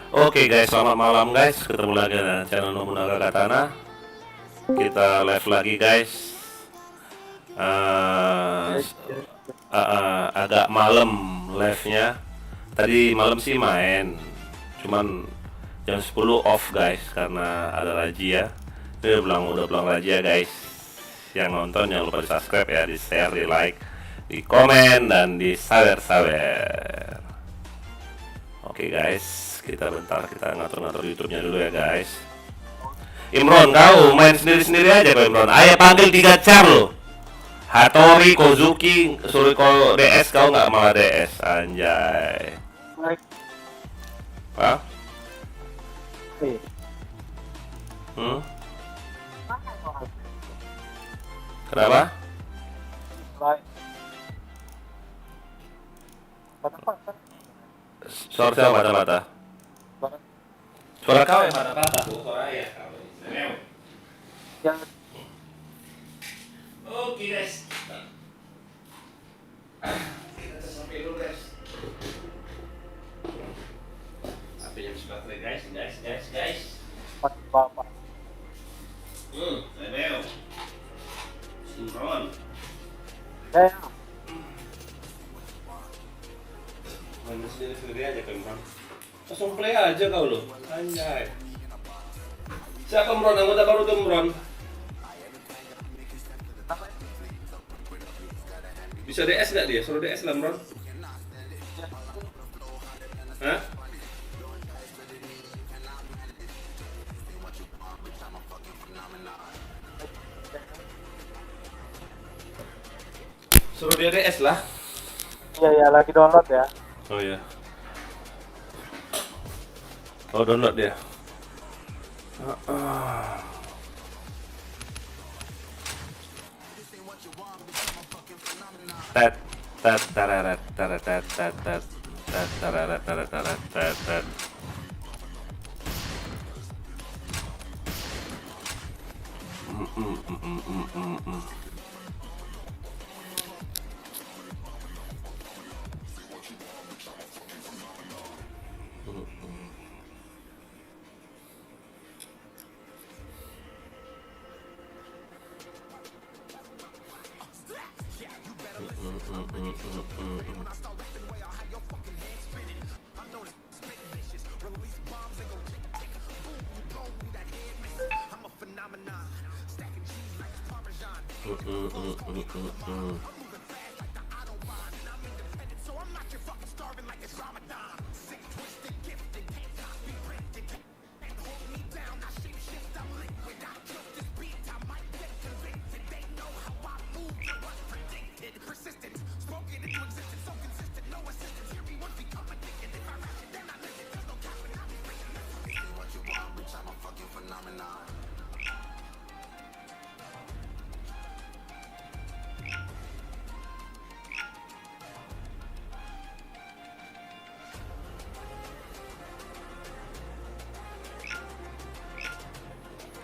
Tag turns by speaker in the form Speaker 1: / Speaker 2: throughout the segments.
Speaker 1: Oke guys, selamat malam guys. Ketemu lagi dengan channel Nobunaga Katana. Kita live lagi guys. Agak malam live-nya. Tadi malam sih main, cuman jam 10 off guys karena ada razia. Ini udah pulang razia guys. Yang nonton jangan lupa di subscribe ya, di share, di like, di komen, dan di sawer-sawer. Oke guys, kita ngatur-ngatur YouTube-nya dulu ya guys. Imron, kau main sendiri-sendiri aja kau Imron. Ayo panggil 3 char lo. Hattori, Kozuki, suruh kau DS, kau nggak malah DS, anjay. Hah? Kenapa? Suara siapa mata-mata? Suara kau yang mata-mata, suara ayah kau. Oke guys, kita sampai dulu guys. HP-nya bisa baterai guys. Lebel, Imron. Main sendiri aja kau Imron. Langsung play aja kau lo, anjay. Siapa Imron? Anggota baru tuh Imron. Bisa DS nggak dia? Suruh DS lah Imron. Hah? Suruh dia DS lah.
Speaker 2: Iya, lagi download ya.
Speaker 1: Oh iya. Oh download dia. Tet tet tararat tararat tet tet tet tet tararat tararat tet tet.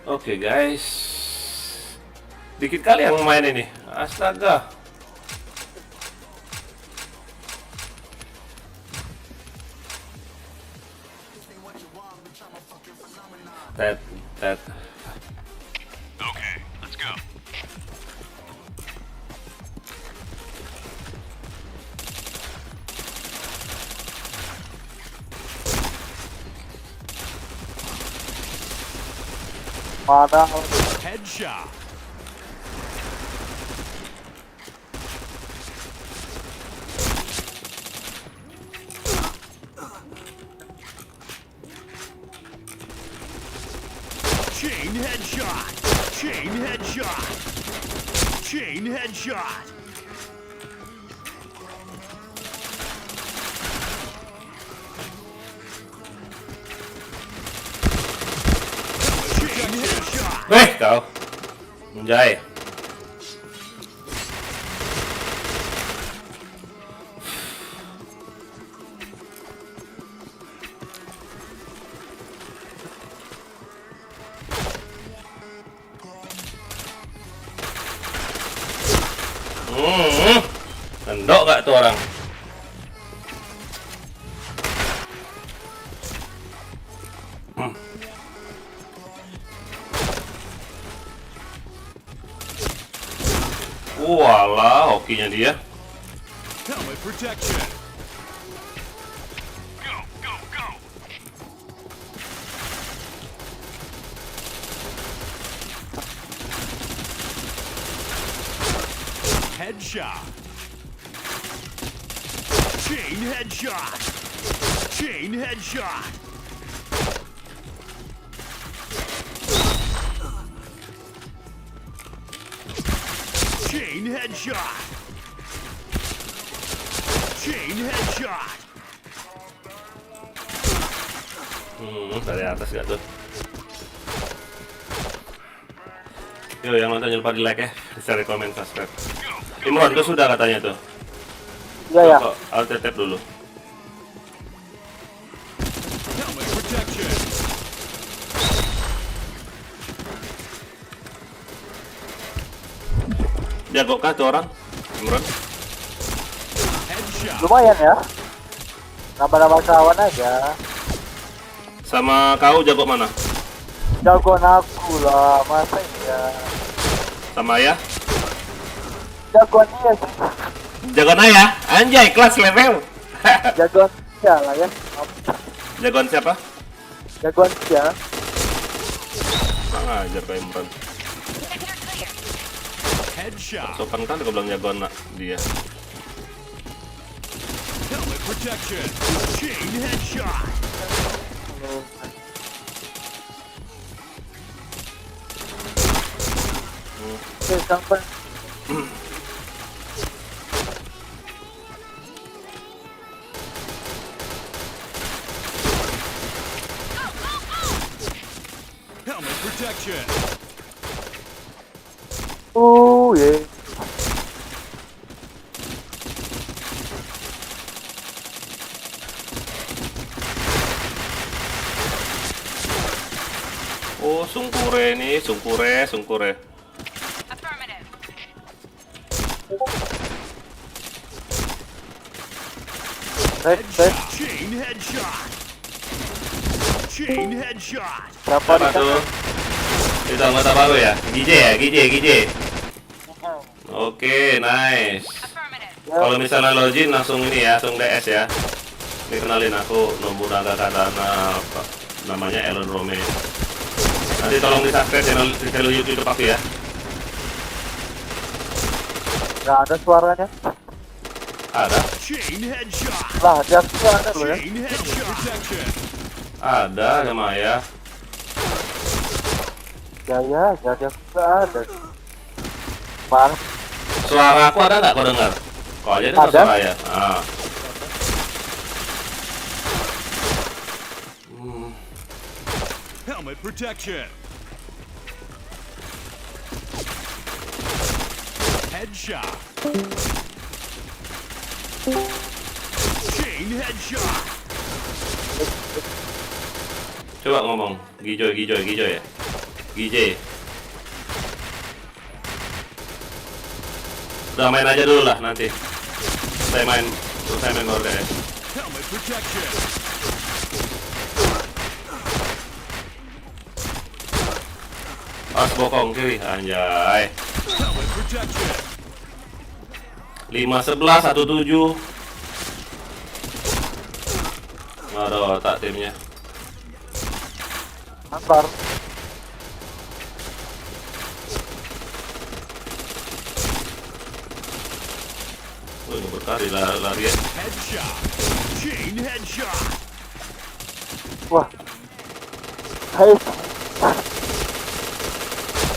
Speaker 1: Oke guys, dikit kali yang main ini, astaga. Tet tet.
Speaker 3: Okay, let's go.
Speaker 2: Mana
Speaker 3: Headshot. Chain headshot. Chain headshot. Chain headshot. Chain headshot.
Speaker 1: Kau, Anjay. Nendok gak tuh orang? Walah, hokinya dia.
Speaker 3: Helmet protection. Go, go, go. Headshot. Chain headshot. Chain headshot. Chain headshot. Chain headshot.
Speaker 1: Dari atas gak tuh? Yo, yang nonton jangan lupa di like ya, share, komen, subscribe. Imron, itu sudah katanya tuh.
Speaker 2: Iya ya.
Speaker 1: Alt tab dulu.
Speaker 3: Helmet protection.
Speaker 1: Jago kah tuh orang? Imron?
Speaker 3: Headshot.
Speaker 2: Lumayan ya. Nambah-nambah kawan aja.
Speaker 1: Sama kau jago mana?
Speaker 2: Jagoan aku lah, masa ya.
Speaker 1: Sama ya?
Speaker 2: Jagoan dia sih.
Speaker 1: Jagoan ya? Anjay, kelas level.
Speaker 2: Jagoan dia lah ya.
Speaker 1: Jagoan siapa?
Speaker 2: Jagoan dia.
Speaker 1: Kurang ajar kayak Imron.
Speaker 3: Headshot.
Speaker 1: Sopan kan kau bilang jagoan dia.
Speaker 3: Helmet protection. Chain headshot.
Speaker 2: Oke, sampai.
Speaker 3: Helmet protection.
Speaker 2: Yeah.
Speaker 1: Oh, sungkure nih, sungkure.
Speaker 4: Affirmative.
Speaker 2: Baik.
Speaker 3: Chain headshot. Chain headshot.
Speaker 2: Siapa
Speaker 1: Apa
Speaker 2: di sana?
Speaker 1: tuh? Itu anggota baru ya? GJ. Oke, nice.
Speaker 4: Affirmative.
Speaker 2: Ya,
Speaker 1: Kalau misalnya login langsung ini ya, langsung DS ya. Ini kenalin aku Nobunaga Katana, apa namanya, Elon Rome. Nanti tolong di subscribe channel YouTube aku ya.
Speaker 2: nggak ada suaranya.
Speaker 1: Ada,
Speaker 3: Chain headshot.
Speaker 2: Lah, dia juga ada loh ya.
Speaker 3: Chain headshot. Protection.
Speaker 1: ada sama ya.
Speaker 2: Ya, dia juga ada. Mana?
Speaker 1: Suara aku ada nggak kau dengar? Kau aja dengar
Speaker 2: Ada.
Speaker 1: suara ya. Ah.
Speaker 3: Helmet protection. Headshot. Chain headshot.
Speaker 1: Coba ngomong, Gijoy ya. Gijay. Udah main aja dulu lah nanti. Saya main baru deh.
Speaker 3: Helmet protection.
Speaker 1: Pas bokong kiri, anjay.
Speaker 3: Helmet protection.
Speaker 1: 5-11, 1-7. Nggak ada otak timnya.
Speaker 2: Antar.
Speaker 1: Ini berkali lari ya.
Speaker 3: Headshot. Chain headshot.
Speaker 2: Wah. Hai.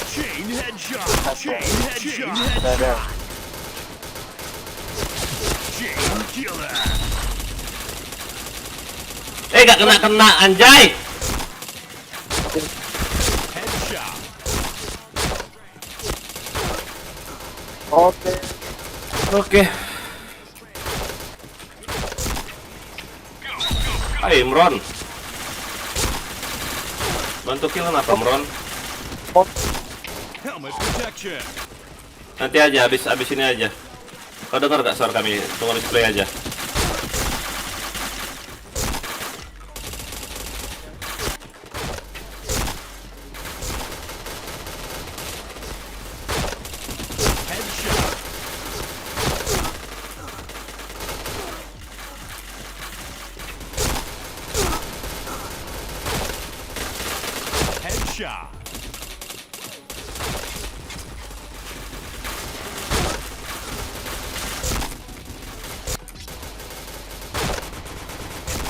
Speaker 3: Chain headshot. Chain headshot.
Speaker 2: Ada.
Speaker 3: Chain killer.
Speaker 1: Gak kena anjay.
Speaker 3: Headshot.
Speaker 2: Oke.
Speaker 1: Hai Imron. Bantu kill apa Imron?
Speaker 3: Helmet protection.
Speaker 1: Nanti aja habis ini aja. Kau dengar gak suara kami? Tunggu display aja.
Speaker 3: Headshot.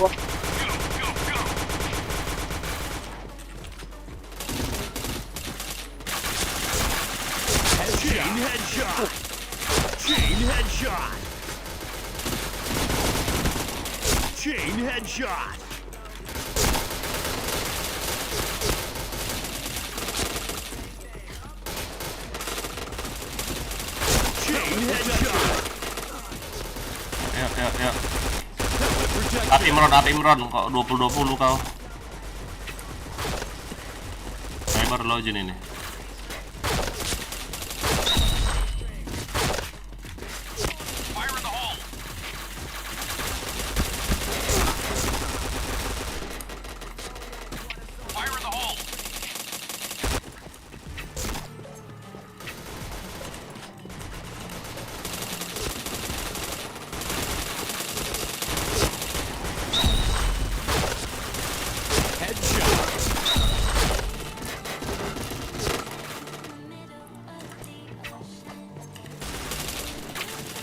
Speaker 2: Wah,
Speaker 3: Chain headshot. Chain headshot. Chain headshot. Chain headshot.
Speaker 5: Yuk, yuk, yuk.
Speaker 3: Helmet protection.
Speaker 5: Up Imron, kok 20-20 kau. Saya baru login ini.
Speaker 3: Fire in the hole. Fire in the hole. Headshot.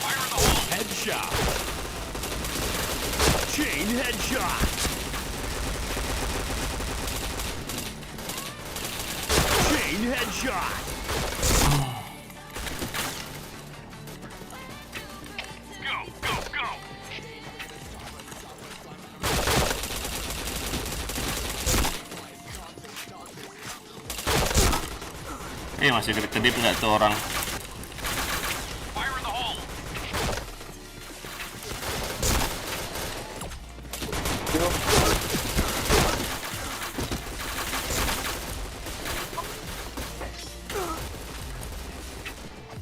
Speaker 3: Fire in the hole. Headshot. Chain headshot. Chain headshot. Go, go, go.
Speaker 5: Masih kedip nggak tuh orang?
Speaker 3: Fire in the hole.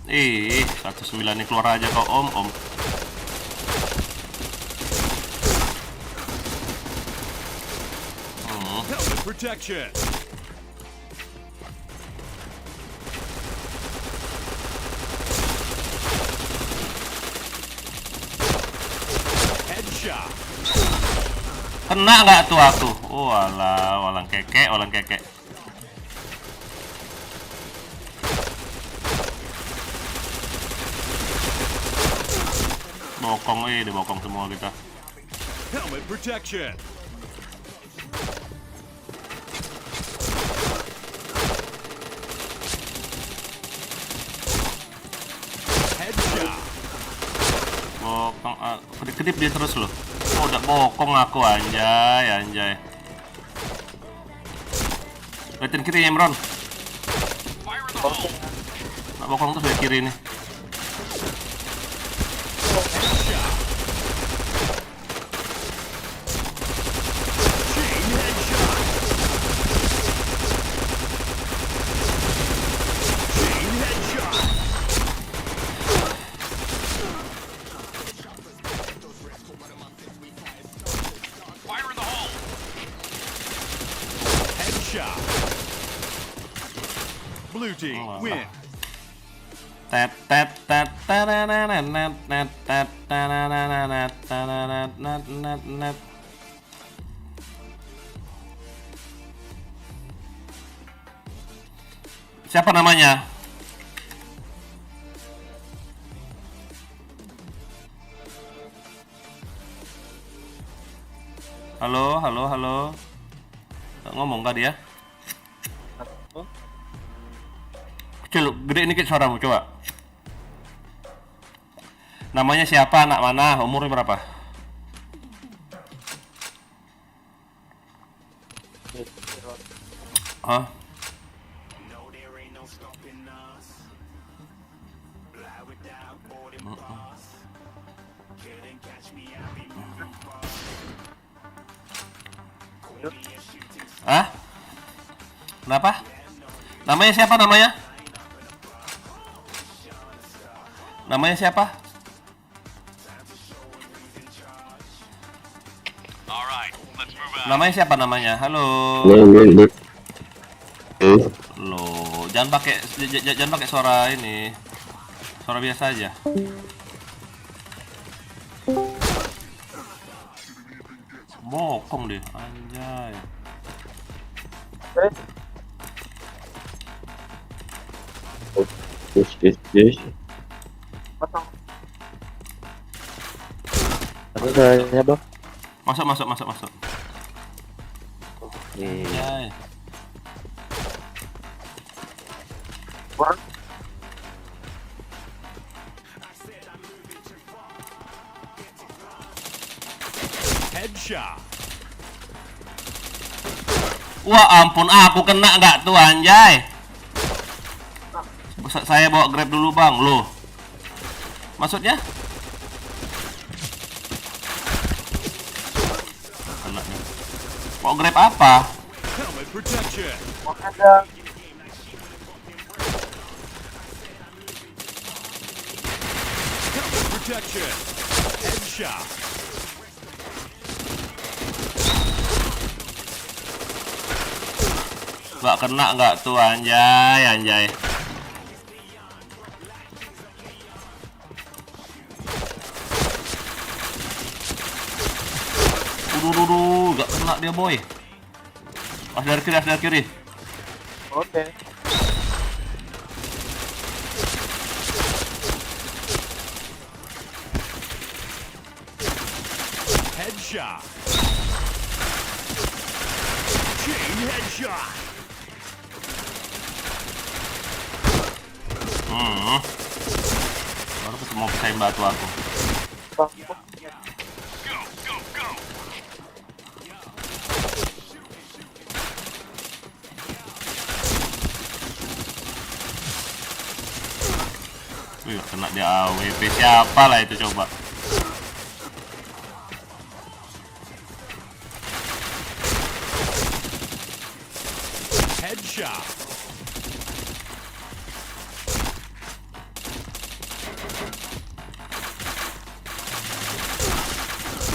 Speaker 5: Ih, 19 nih keluar aja kok om.
Speaker 3: Helmet protection. Headshot.
Speaker 5: Kena nggak tuh aku? Oh alah, walang keke. Bokong, dibokong semua kita.
Speaker 3: Helmet protection. Headshot.
Speaker 5: Bokong, kedip dia terus loh. Oh, udah bokong aku, anjay. Liatin kiri Imron.
Speaker 3: Fire in the hole.
Speaker 5: Nggak bokong terus dari kiri nih.
Speaker 3: Headshot. Chain headshot. Chain headshot. Fire in the hole. Headshot. Blue team win.
Speaker 5: Siapa namanya? Halo. Ngomong gak dia? Kecil, gede dikit suaramu, coba. Namanya siapa, anak mana, umurnya berapa? Hah? Hah? Kenapa? Namanya siapa namanya? Namanya siapa?
Speaker 3: Alright, let's move out.
Speaker 5: Namanya siapa namanya? Halo. Loh, jangan pakai suara ini. Suara biasa aja. Bokong deh, anjay.
Speaker 6: Yes.
Speaker 2: Potong.
Speaker 6: Apa caranya bang?
Speaker 5: Masuk.
Speaker 6: Nih.
Speaker 5: Anjay.
Speaker 2: Kurang.
Speaker 3: Headshot.
Speaker 5: Wah ampun, aku kena nggak tuh anjay. Saya bawa grab dulu bang, loh. Maksudnya? Kena nih. Bawa grab apa?
Speaker 3: Helmet protection.
Speaker 2: Mau ada.
Speaker 3: Helmet protection. Headshot.
Speaker 5: Nggak kena nggak tuh anjay. Nggak kena dia boy. Dari kiri.
Speaker 2: Oke.
Speaker 3: Headshot. Chain headshot.
Speaker 5: Baru ketemu pesaing batu aku.
Speaker 3: Go.
Speaker 5: Wih, kena dia AWP. Siapa lah itu coba?
Speaker 3: Headshot.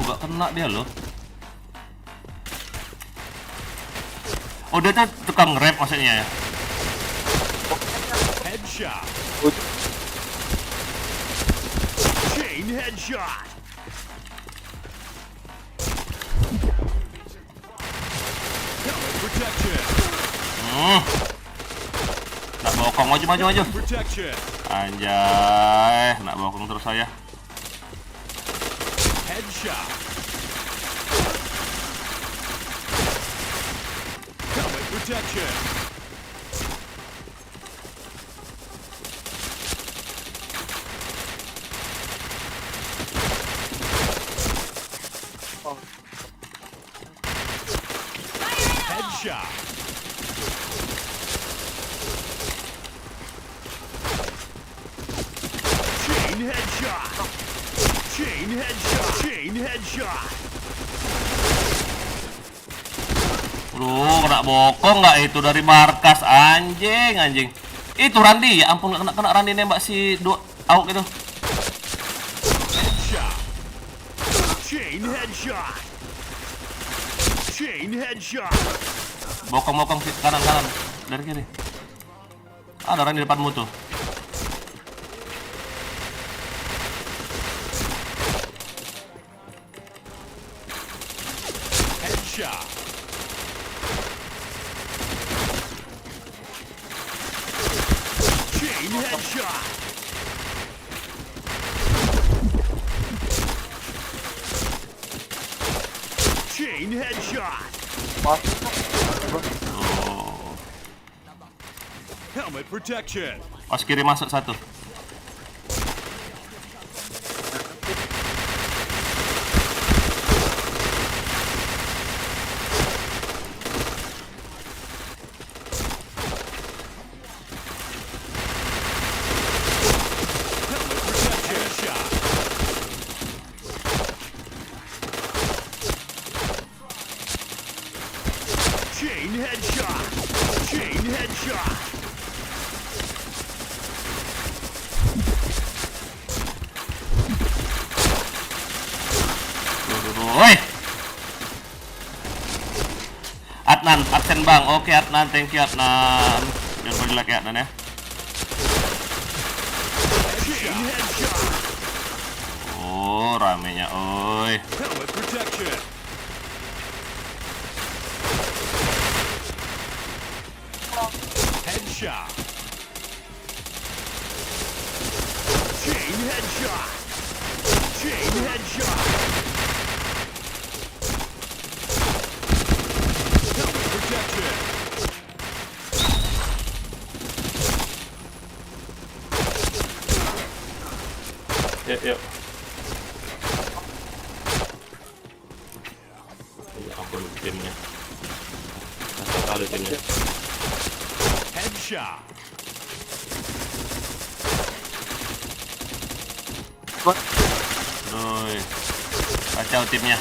Speaker 5: Gak kena dia loh. Oh dia tuh tukang rap maksudnya ya?
Speaker 3: Headshot. Chain headshot. Helmet protection.
Speaker 5: Nak bokong, maju.
Speaker 3: Protection.
Speaker 5: Anjay, nak bokong terus saya.
Speaker 3: Headshot. Helmet protection. Headshot. Chain headshot. Chain headshot. Chain headshot.
Speaker 5: Aduh, kena bokong nggak itu dari markas anjing. Itu Randi, ya ampun nggak kena Randi nembak si dua AUK itu.
Speaker 3: Headshot. Chain headshot. Chain headshot.
Speaker 5: Bokong kanan dari kiri. Ada Randi depanmu tuh.
Speaker 3: Headshot. Chain headshot. Chain headshot.
Speaker 5: Oh,
Speaker 3: Helmet protection.
Speaker 5: pas kiri masuk satu.
Speaker 3: Helmet protection. Headshot. Chain headshot. Chain headshot.
Speaker 5: Woi. Adnan, absen bang. Oke Adnan, thank you Adnan. Jangan lupa like ya Adnan ya.
Speaker 3: Chain headshot.
Speaker 5: Oh, ramenya, oi.
Speaker 3: Helmet protection. Headshot. headshot. Chain headshot. Helmet protection.
Speaker 1: Yuk, yuk. Ya ampun timnya. Kacau kali timnya.
Speaker 3: Headshot.
Speaker 5: Aduh, kacau timnya.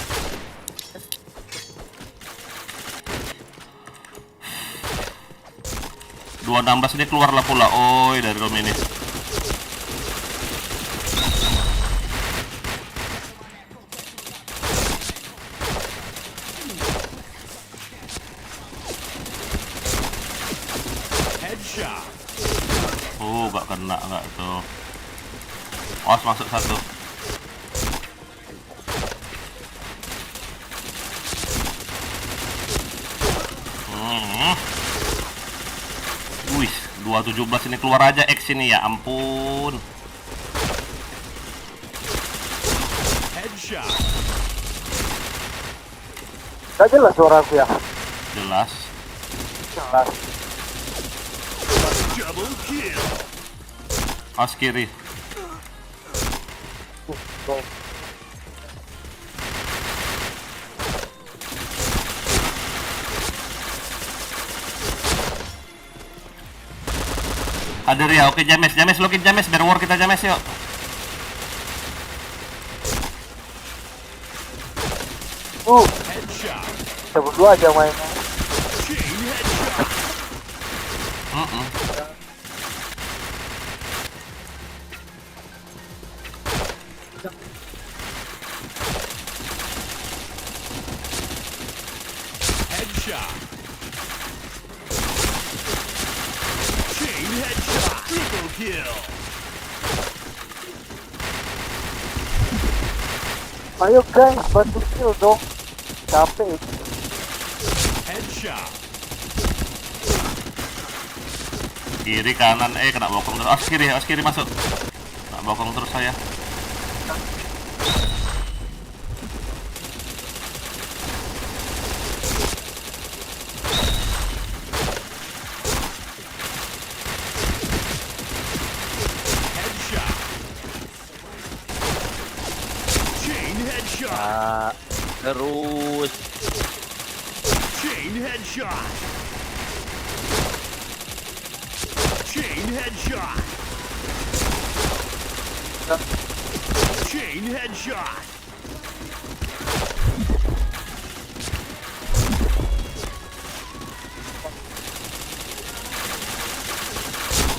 Speaker 5: Dua 16 ini keluarlah pula, oi dari room ini.
Speaker 3: Headshot.
Speaker 5: Gak kena nggak tuh. Os masuk satu. Wih, 217 ini keluar aja X ini ya ampun.
Speaker 3: Headshot.
Speaker 2: Gak jelas suara aku ya.
Speaker 5: Jelas.
Speaker 2: Jelas.
Speaker 3: Double kill.
Speaker 5: Os kiri. Hadir ya, oke James, login James, biar war kita James yuk.
Speaker 3: Headshot.
Speaker 2: Kita berdua aja mainnya.
Speaker 3: Chain headshot. Headshot. Chain headshot. Triple kill.
Speaker 2: Ayo guys, bantu kill dong. Capek.
Speaker 3: Headshot.
Speaker 5: Kiri kanan, kena bokong terus. Os kiri masuk. Kena bokong terus saya.
Speaker 3: Headshot. Chain headshot.
Speaker 6: Terus.
Speaker 3: Chain headshot. Chain headshot. Chain headshot.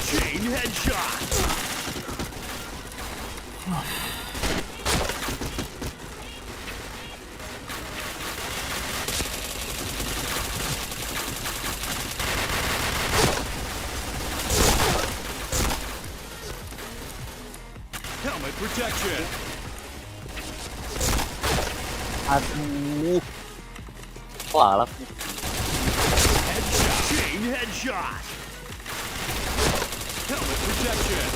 Speaker 3: Chain headshot. Helmet protection.
Speaker 6: Aduh. Walat nih.
Speaker 3: Headshot. Chain headshot. Helmet protection.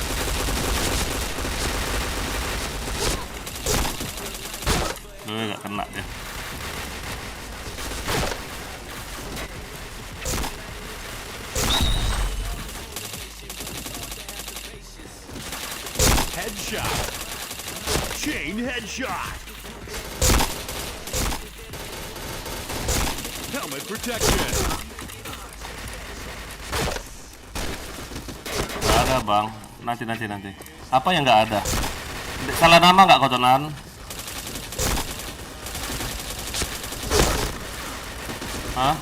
Speaker 5: Gak kena dia.
Speaker 3: Headshot. Chain headshot. Helmet protection.
Speaker 5: Gak ada bang. Nanti. Apa yang gak ada? Salah nama gak kotonan? Hah?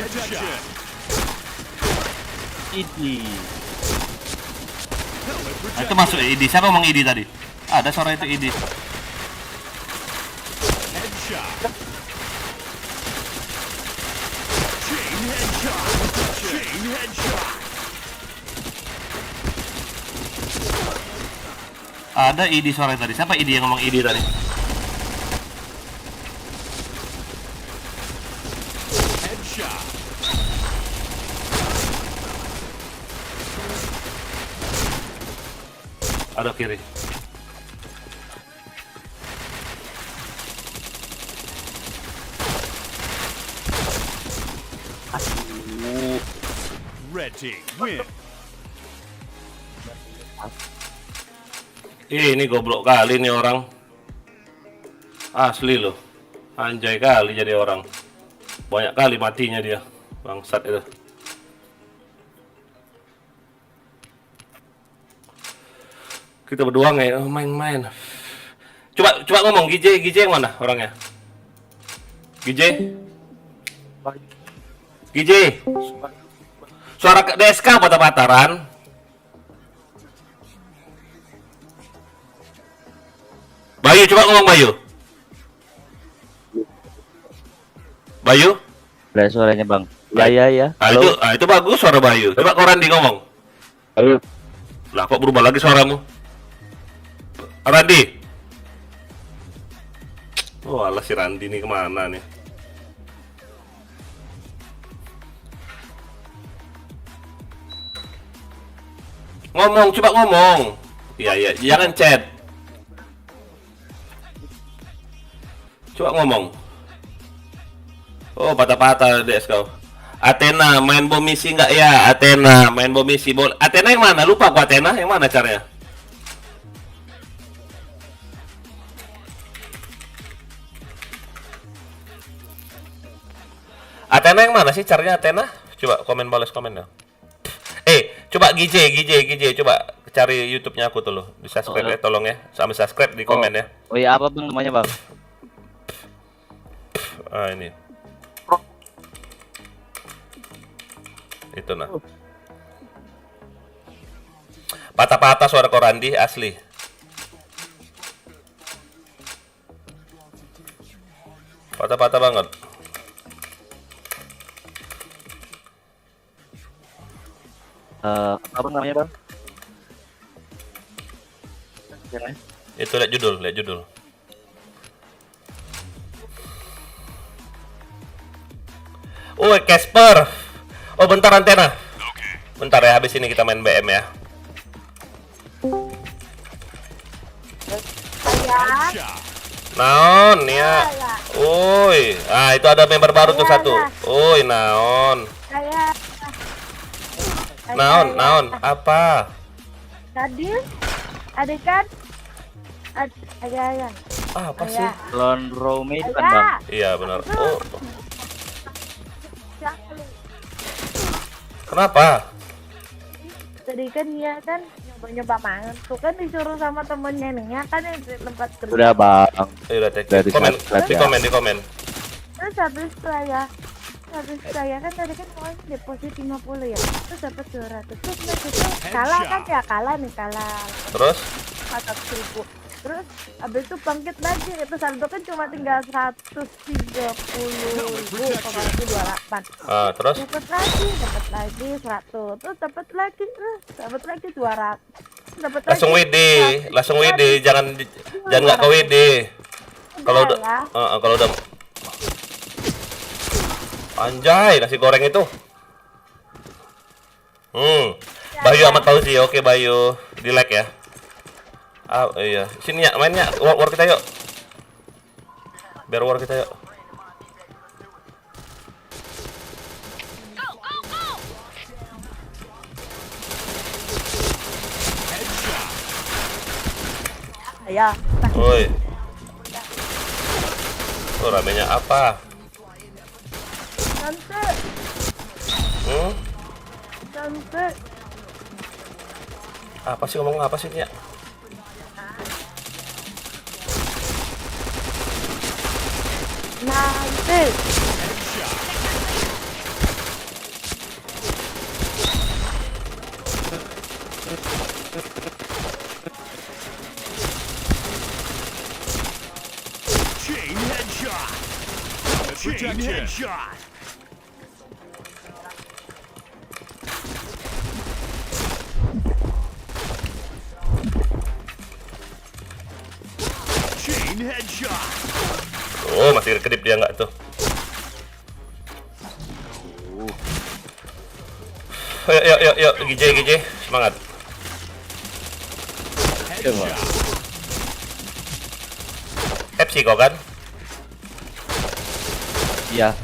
Speaker 3: Headshot.
Speaker 6: Ini.
Speaker 3: Helmet
Speaker 5: Nah, itu
Speaker 3: protection.
Speaker 5: masuk ID. Siapa ngomong ID tadi? Ada suara itu ID.
Speaker 3: Headshot. Chain headshot. Chain headshot.
Speaker 5: Ada ID suara tadi. Siapa ID yang ngomong ID tadi?
Speaker 1: Ada kiri.
Speaker 3: Red team win.
Speaker 1: Ini goblok kali nih orang. Asli loh. Anjay kali jadi orang. Banyak kali matinya dia. Bangsat itu. Kita berdua main-main. Coba ngomong GJ yang mana orangnya? GJ? Suara ke DSK patah-pataran. Bayu, coba ngomong Bayu. Bayu?
Speaker 6: Ada suaranya bang. Ya.
Speaker 1: Itu bagus suara Bayu. Coba kau Randi ngomong.
Speaker 6: Halo.
Speaker 1: Lah kok berubah lagi suaramu? Randi. Oh alah si Randi nih kemana nih? Ngomong, coba ngomong. Iya, jangan chat. Coba ngomong. Oh, patah-patah DS kau. Athena main bom misi nggak ya? Athena main bom misi. Athena yang mana? Lupa aku Athena. Yang mana caranya? Athena yang mana sih caranya Athena? Coba balas komen ya. Coba GJ, coba cari YouTube-nya aku tuh loh. Di subscribe ya, tolong ya. Sampai subscribe di komen ya.
Speaker 6: Oh iya, apa bang namanya bang?
Speaker 1: Ini. Itu nah. Patah-patah suara Korandi asli. Patah-patah banget.
Speaker 6: Apa namanya bang?
Speaker 1: Itu lihat judul. Oh, Casper. Oh, bentar Antena. Bentar ya, habis ini kita main BM ya.
Speaker 3: Headshot.
Speaker 1: Naon ya. Uy, itu ada member baru tuh satu. Uy, naon. Naon, apa?
Speaker 7: Tadi ada kan? Ada.
Speaker 1: Apa sih?
Speaker 6: Lone Rome itu kan bang?
Speaker 1: Iya, benar. Oh, kenapa?
Speaker 7: Tadi kan dia kan nyoba main tuh kan disuruh sama temennya nih kan yang di tempat kerja.
Speaker 6: Udah bang.
Speaker 1: Udah,
Speaker 6: Dari
Speaker 1: di komen.
Speaker 7: Terus habis saya kan tadi kan mau deposit 50 ya. Terus dapat 200. Terus kalah kan ya, kalah.
Speaker 1: Terus?
Speaker 7: 400.000. Terus habis itu bangkit lagi, itu saldo kan cuma tinggal 130.000 kalau itu 28.
Speaker 1: Terus?
Speaker 7: Dapat lagi 100, terus dapat lagi 200.
Speaker 1: Langsung WD, jangan nggak ke WD. Kalau udah anjay, nasi goreng itu. Bayu Ahmad Fauzi, oke Bayu, di like ya. Iya, sini ya, mainnya war kita yuk. Biar war kita yuk.
Speaker 7: Ya.
Speaker 1: Woi. Ramenya apa?
Speaker 7: Tante.
Speaker 1: Apa sih ngomong apa sih, Nya?
Speaker 7: Nanti.
Speaker 3: Chain headshot. Chain headshot. Chain headshot.
Speaker 1: Oh, masih kedip dia nggak tuh? Yuk, GJ, semangat.
Speaker 6: Iya, Bang.
Speaker 5: FC kau kan?
Speaker 6: Iya.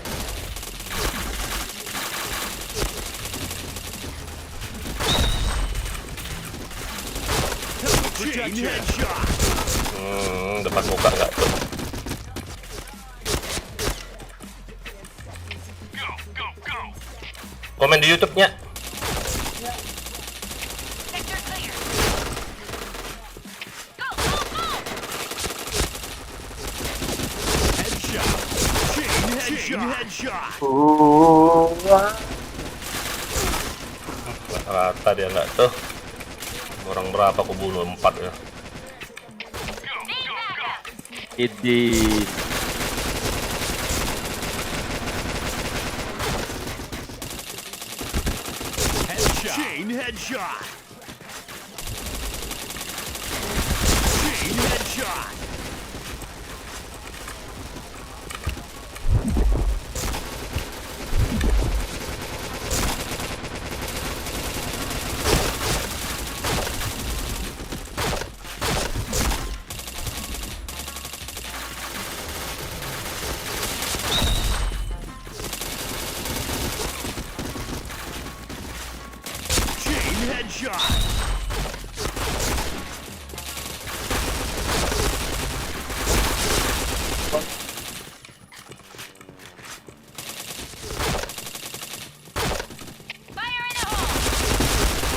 Speaker 3: Chain headshot.
Speaker 5: Depan muka nggak tuh?
Speaker 3: Go, go, go.
Speaker 5: Komen di YouTube-nya.
Speaker 4: Sector clear. Go, go, go!
Speaker 3: Headshot. Chain headshot.
Speaker 2: Wah.
Speaker 5: Rata dia nggak tuh? Orang berapa aku bunuh? 4 ya.
Speaker 6: Idi.
Speaker 3: Headshot. Chain headshot. Chain headshot. Chain headshot.
Speaker 4: Fire in the hole!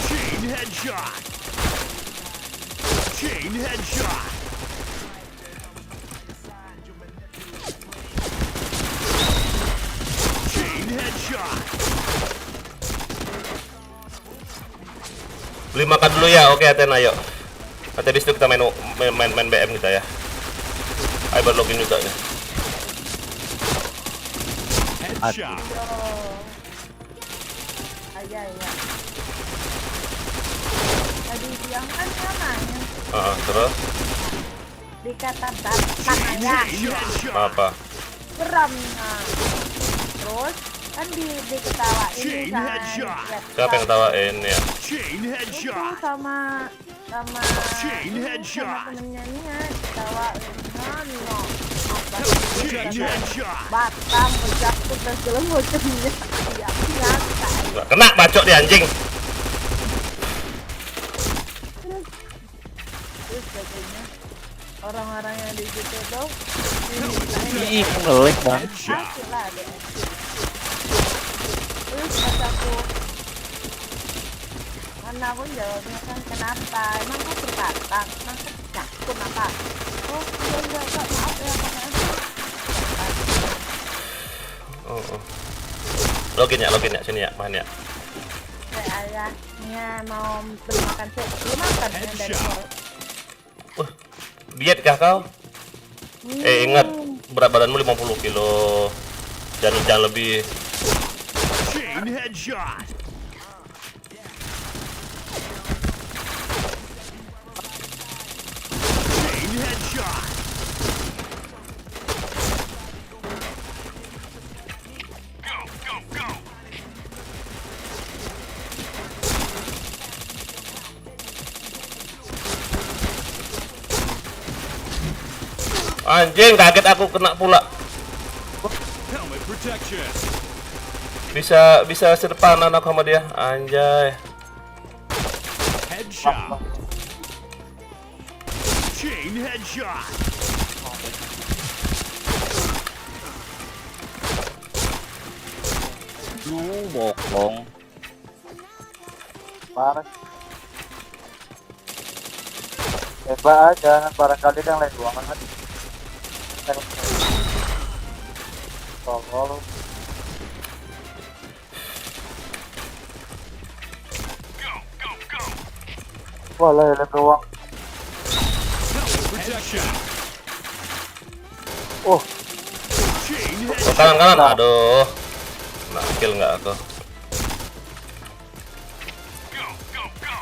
Speaker 3: Chain headshot. Chain headshot. Chain headshot.
Speaker 5: Beli makan dulu ya. Oke, Aten, ayo. Nanti habis itu kita main BM kita ya. Ayo buat login juga nih.
Speaker 3: Headshot.
Speaker 7: Aja ya. Tadi siang kan dia main
Speaker 5: Terus
Speaker 7: dikata datang
Speaker 3: Chain
Speaker 7: aja
Speaker 3: headshot.
Speaker 5: apa?
Speaker 7: geram. Nah. Terus kan diketawain
Speaker 3: Chain
Speaker 7: kan.
Speaker 3: headshot.
Speaker 5: Siapa yang ketawain ya?
Speaker 3: Chain
Speaker 7: Itu
Speaker 3: headshot.
Speaker 7: sama
Speaker 3: Chain headshot.
Speaker 7: temennya ketawain no.
Speaker 3: Chain headshot.
Speaker 7: Batam pejak tuh segala macamnya. Ya, biasa.
Speaker 5: Nggak kena bacok di anjing.
Speaker 7: Terus katanya orang-orang yang di situ tuh
Speaker 6: Ih, ngelag, Bang.
Speaker 3: Headshot.
Speaker 7: asik lah deh. Terus kataku karena aku jawabnya kan kenapa emang kok berbatang emang kok pecah kenapa oh iya enggak maaf ya karena
Speaker 5: Login ya sini ya, main ya.
Speaker 7: saya ayahnya mau beli makan sih belum makan yang dari sore.
Speaker 5: Diet kah kau? Ingat berat badanmu 50 kilo. Jangan lebih.
Speaker 3: Chain headshot. Chain headshot. Go, go, go.
Speaker 5: Anjing, kaget aku kena pula.
Speaker 3: Helmet protection.
Speaker 5: Bisa sedepanan aku sama dia. Anjay.
Speaker 3: Headshot. Chain headshot.
Speaker 6: Bokong.
Speaker 2: Parah. Coba aja, barangkali yang lain doang kan. Tolong.
Speaker 3: Go, go, go.
Speaker 2: Wah, lain doang.
Speaker 3: Helmet protection.
Speaker 2: Oh,
Speaker 3: Chain
Speaker 5: Oh,
Speaker 3: headshot.
Speaker 5: kanan. Aduh. Nah, kill nggak aku?
Speaker 3: Go, go, go.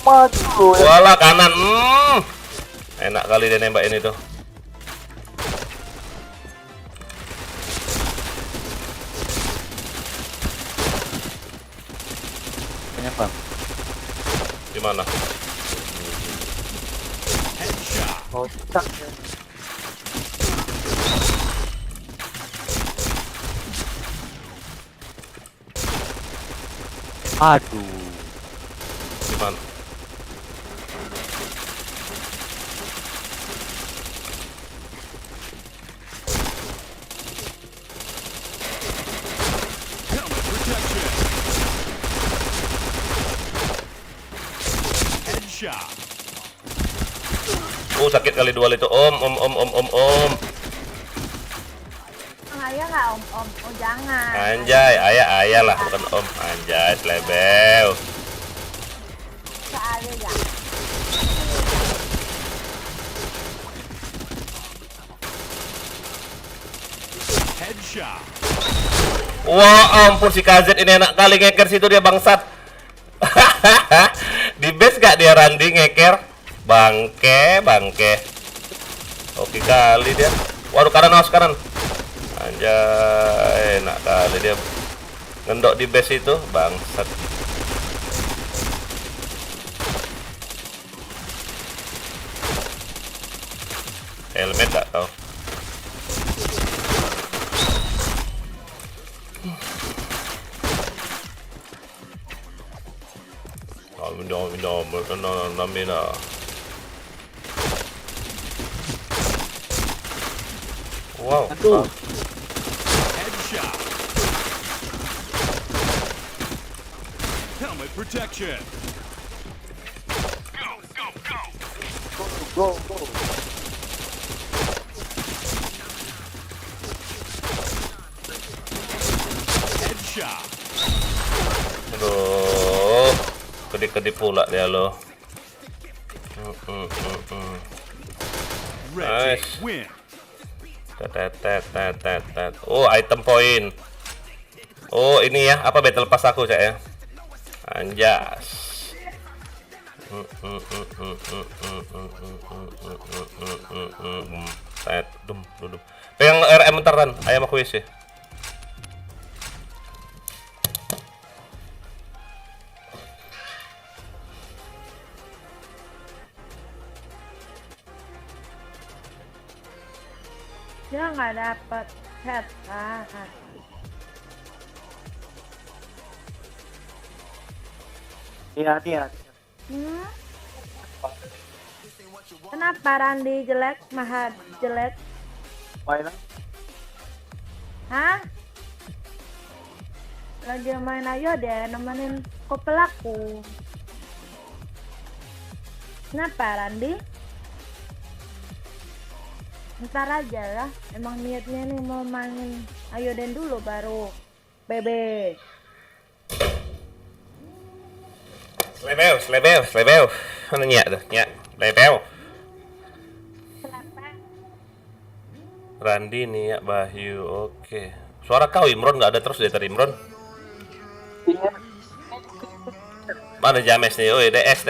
Speaker 2: maju ya.
Speaker 1: Wala kanan. Enak kali dia nembak ini tuh.
Speaker 6: Banyak bang.
Speaker 1: Di mana?
Speaker 3: Headshot.
Speaker 2: Kocak ya.
Speaker 6: Aduh.
Speaker 1: Di mana?
Speaker 3: Helmet protection. Headshot.
Speaker 1: Sakit kali dua itu. Om.
Speaker 7: Ayah nggak om? Oh jangan.
Speaker 1: Anjay, ayah lah, bukan om. Anjay, selebel.
Speaker 7: Soalnya ya.
Speaker 3: Headshot.
Speaker 1: Wah, ampun si KZ ini enak kali ngeker situ dia bangsat. Di base gak dia Randy ngeker? Bangke. Oke kali dia. Waduh, kanan. Anjay, enak kali dia ngendok di base itu, bangsat. Helmet gak tau. Namina. Wow.
Speaker 3: Headshot. Helmet protection.
Speaker 2: Go.
Speaker 3: Headshot.
Speaker 1: Aduh, kedip-kedip pula dia lo.
Speaker 3: Red
Speaker 1: Nice.
Speaker 3: team win.
Speaker 1: Tet. Oh, item point. Oh, ini ya, apa battle pass aku cak ya? Anjas. Dum. Pegang RM bentaran, ayam aku WC.
Speaker 7: Dia nggak dapet head.
Speaker 2: Iya.
Speaker 7: Hmm? Kenapa Randy jelek, Mahat jelek?
Speaker 2: Mainan.
Speaker 7: Hah? Lagi main ayo deh, nemenin pelaku. Kenapa Randy? Ntar aja lah, emang niatnya nih mau mainin ayo den dulu baru Bebe.
Speaker 1: Slebel. Mana nyak tuh? Nyak. Slebel.
Speaker 7: Kenapa?
Speaker 1: Randi nih ya, Bahyu. Oke. Suara kau Imron nggak ada terus dari tadi Imron. Mana James nih? Oi, DS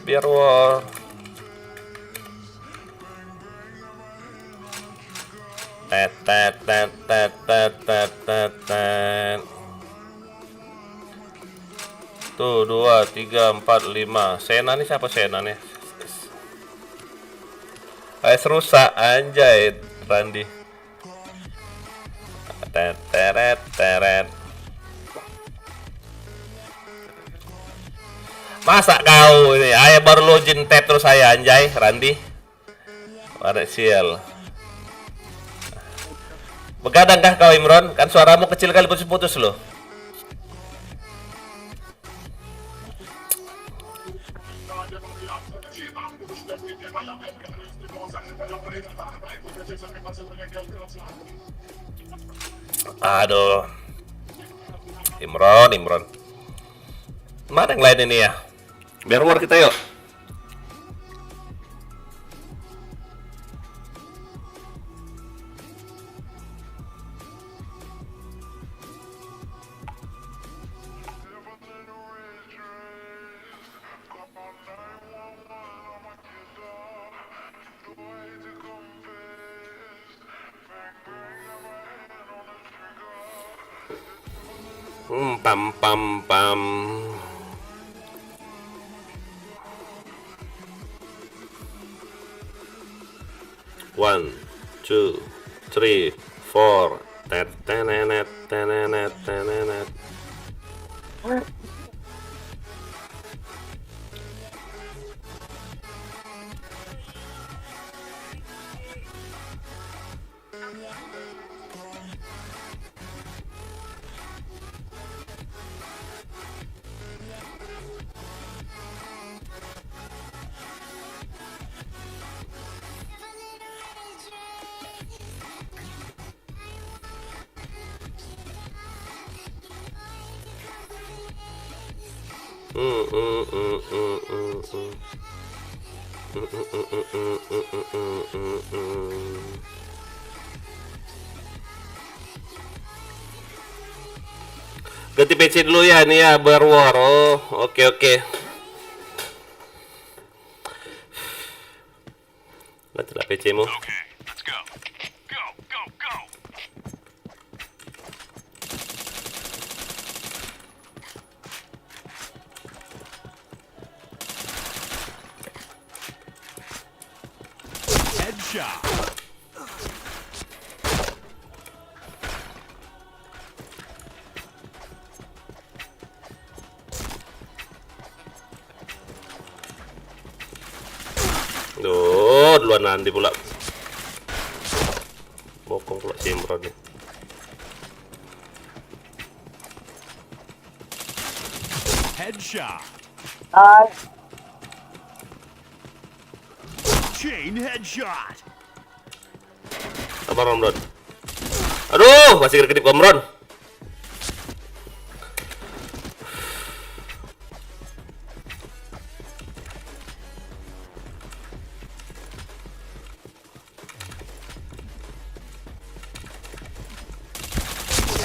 Speaker 1: biar war. Tet. Tuh 2, 3, 4, 5. Sena nih siapa Sena nih? Rusak anjay Randi. Teret. Masa kau ini? Ayah baru login tab terus saya anjay Randi. Warna sial. Begadang kah kau Imron? Kan suaramu kecil kali putus-putus loh. Aduh. Imron. Mana yang lain ini ya? Biar war kita yuk. Pam pam pam. One, two, three, four. Tenenet, tenenet, tenenet. Ganti PC dulu ya nih ya, Berwar. Oh, oke. Gantilah PC-mu.
Speaker 3: Okay, let's go. Go, go, go. Headshot.
Speaker 1: Duh, duluan nanti pula. Bokong pula si Imron nih.
Speaker 3: Headshot.
Speaker 2: Hai.
Speaker 3: Chain headshot.
Speaker 1: Sabar Romron. Aduh, masih kedip Romron.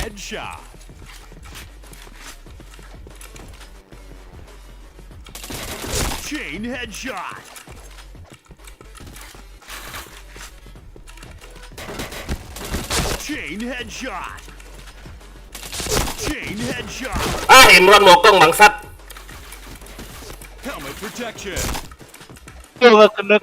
Speaker 3: Headshot. Chain headshot. Chain headshot. Chain headshot.
Speaker 1: Ah, Imron bokong bangsat.
Speaker 3: Helmet protection.
Speaker 6: Nggak kena.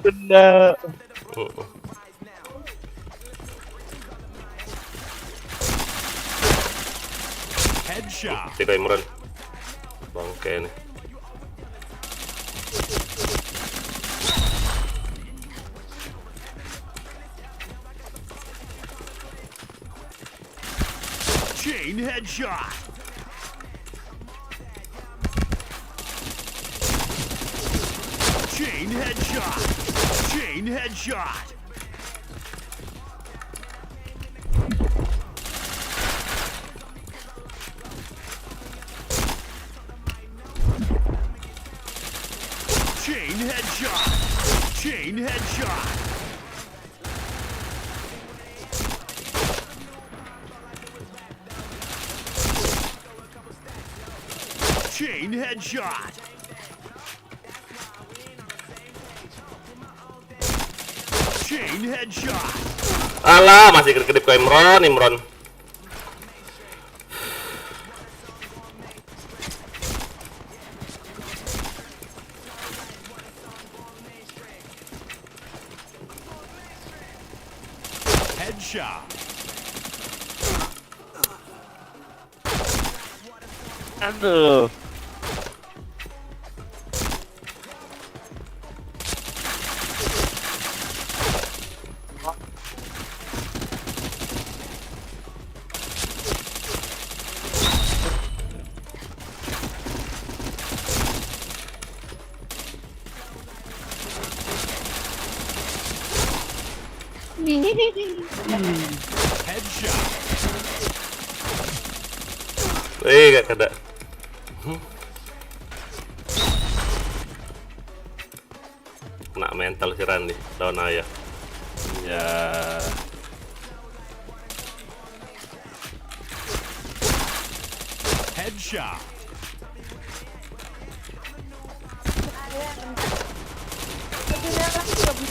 Speaker 3: Headshot.
Speaker 1: Tiga Imron. Bangke nih.
Speaker 3: Chain headshot. Chain headshot. Chain headshot. Chain headshot. Chain headshot. Chain headshot. Chain headshot.
Speaker 1: Alah, masih kedip ke Imron.
Speaker 3: Headshot.
Speaker 6: Aduh.
Speaker 3: Headshot.
Speaker 1: Gak kena. Kena mental si Randy, lawan ayah. Ya.
Speaker 3: Headshot.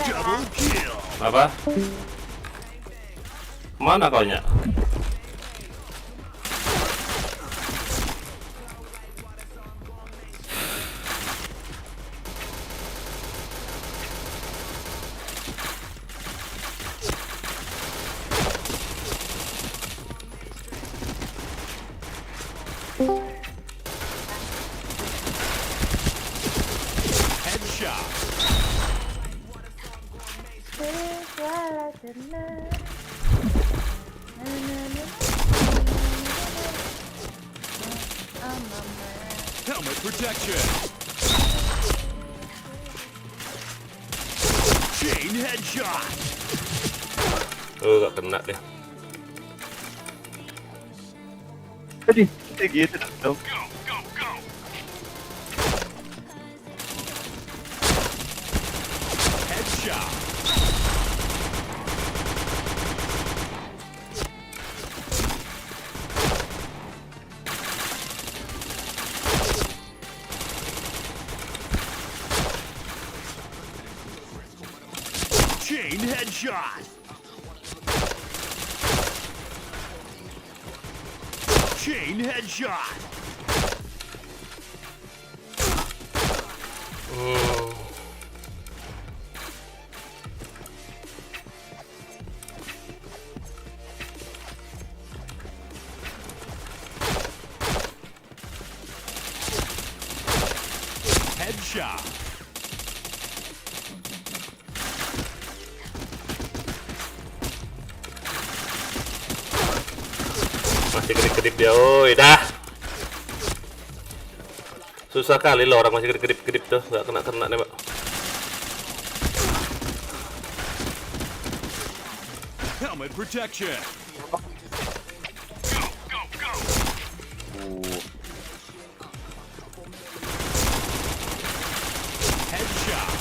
Speaker 3: Double kill.
Speaker 1: Apa? Mana kaunya?
Speaker 3: Helmet protection. Chain headshot.
Speaker 1: Gak kena deh.
Speaker 6: Tadi kayak gitu dong.
Speaker 3: Go, go, go. Headshot. Chain headshot. Chain headshot. Headshot.
Speaker 1: Masih kedip-kedip dia, oi dah. Susah kali loh orang masih kedip-kedip tuh, nggak kena-kena nembak.
Speaker 3: Helmet protection. Go, go, go. Headshot.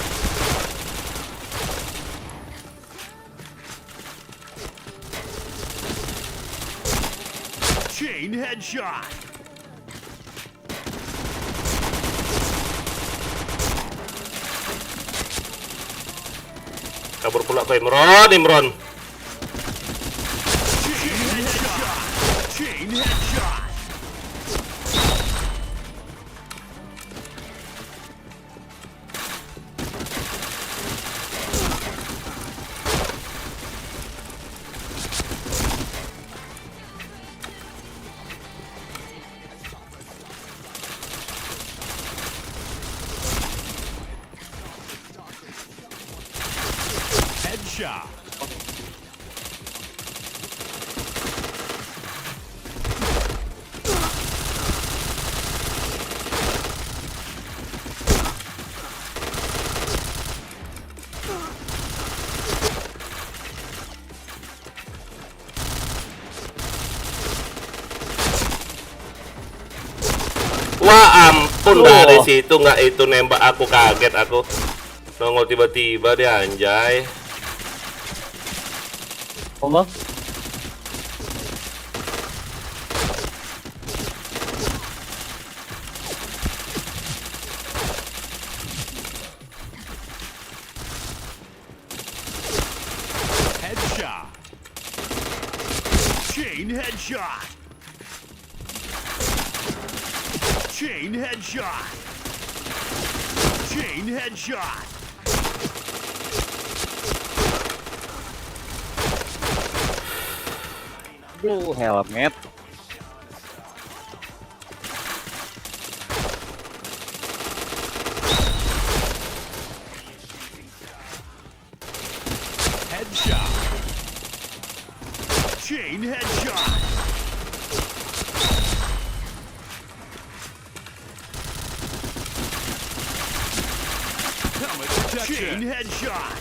Speaker 3: Chain headshot.
Speaker 1: Kabur pula ke Imron, Imron.
Speaker 3: Chain headshot. Chain headshot. Headshot.
Speaker 1: Wah ampun, dari situ nggak itu nembak aku, kaget aku. Nongol tiba-tiba dia, anjay.
Speaker 6: Allah.
Speaker 3: Headshot. Chain headshot. Chain headshot. Chain headshot.
Speaker 6: Blue helmet.
Speaker 3: Headshot. Chain headshot. Helmet protection. Chain headshot.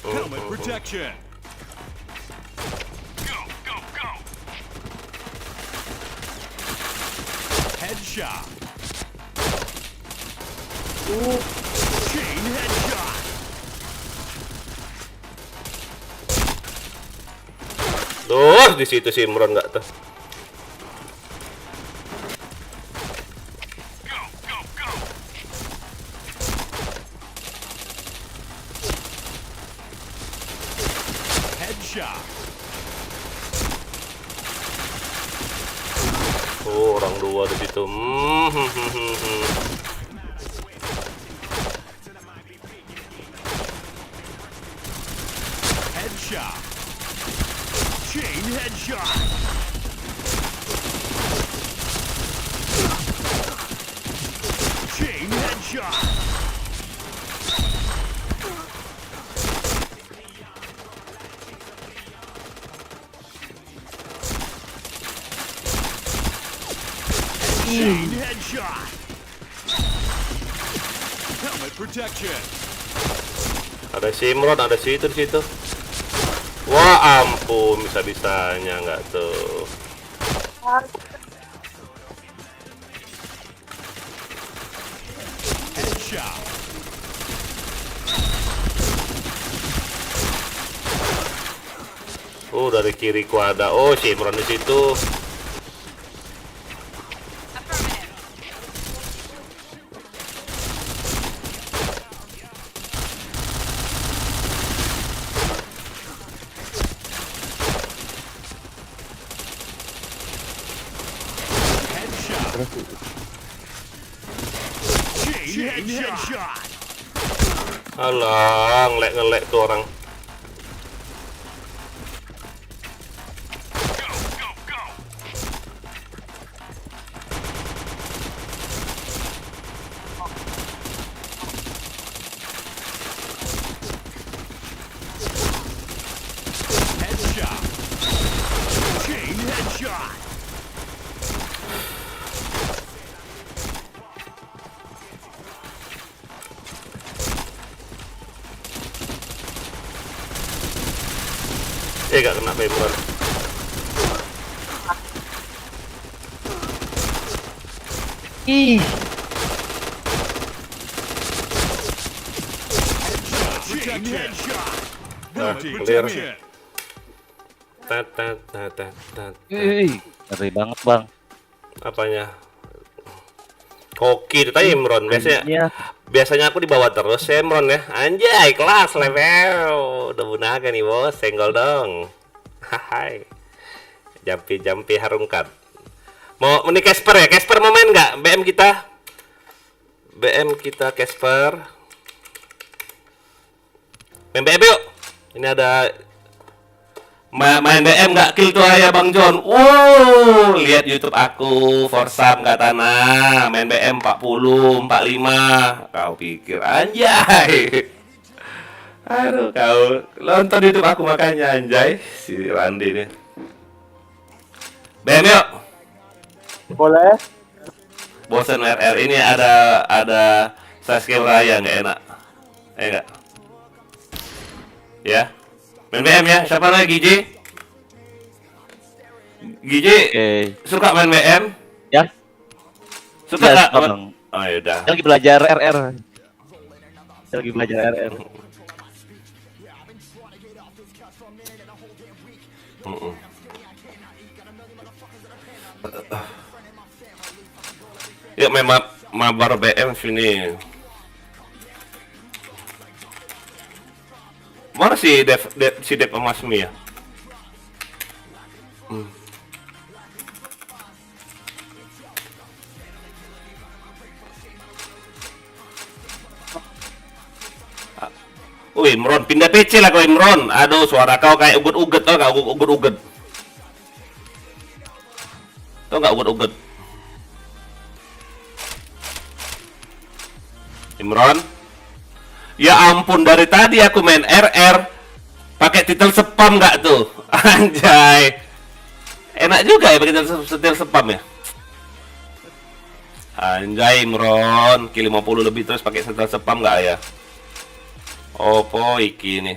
Speaker 3: Helmet protection. Go, go, go. Headshot. Chain headshot.
Speaker 1: Duh, di situ si Imron nggak tuh.
Speaker 3: Go, go, go. Headshot.
Speaker 1: Oh, orang dua di situ.
Speaker 3: Headshot. Chain headshot. Chain headshot. Chain headshot. Helmet protection.
Speaker 1: Ada Simron, ada si itu di situ. Wah ampun, bisa-bisanya nggak tuh.
Speaker 3: Headshot.
Speaker 1: Dari kiri ku ada. Oh, Simron di situ.
Speaker 4: Affirmative.
Speaker 3: Headshot. Chain headshot.
Speaker 1: Alah, ngelek tuh orang.
Speaker 3: Go, go, go. Headshot. Chain headshot.
Speaker 1: Gak kena Simron.
Speaker 6: Ih,
Speaker 3: Chain headshot.
Speaker 1: Nah,
Speaker 3: Helmet
Speaker 1: clear.
Speaker 3: protection.
Speaker 1: Tat.
Speaker 6: ngeri banget bang.
Speaker 1: Apanya? Hoki itu tadi Imron.
Speaker 6: Iya.
Speaker 1: Biasanya aku dibawa terus Imron ya. Anjay, kelas level. Udah bunaga nih bos, senggol dong. Hai. Jampi harungkat. Mau ini Casper ya? Casper mau main nggak? BM kita Casper. Main BM yuk. Ini ada main BM nggak kill tuh ya Bang John. Lihat YouTube aku Forsam Katana main BM 40 45. Kau pikir anjay. Aduh, kau nonton YouTube aku makanya anjay si Randi nih. BM yuk.
Speaker 2: Boleh?
Speaker 1: Bosen RR ini ada Sasuke Raya nggak enak. Enggak. Ya. Main BM ya. Siapa namanya Gigi? Gigi
Speaker 6: Oke.
Speaker 1: suka main BM?
Speaker 6: Ya.
Speaker 1: Suka
Speaker 6: Ya,
Speaker 1: nggak?
Speaker 6: suka, Bang.
Speaker 1: Oh yaudah.
Speaker 6: Saya lagi belajar RR. Saya lagi belajar RR.
Speaker 1: Mm-mm. Yuk main mabar BM sini. Mana si Dev Emasmi ya? Imron, pindah PC lah kau Imron. Aduh, suara kau kayak uget-uget, tau gak? Uget-uget. Tau gak uget-uget? Imron? Ya ampun, dari tadi aku main RR pakai titel spam gak tuh? Anjay. Enak juga ya pakai titel spam ya? Anjay Imron, kill 50 lebih terus pakai titel spam gak ya? Opo iki nih.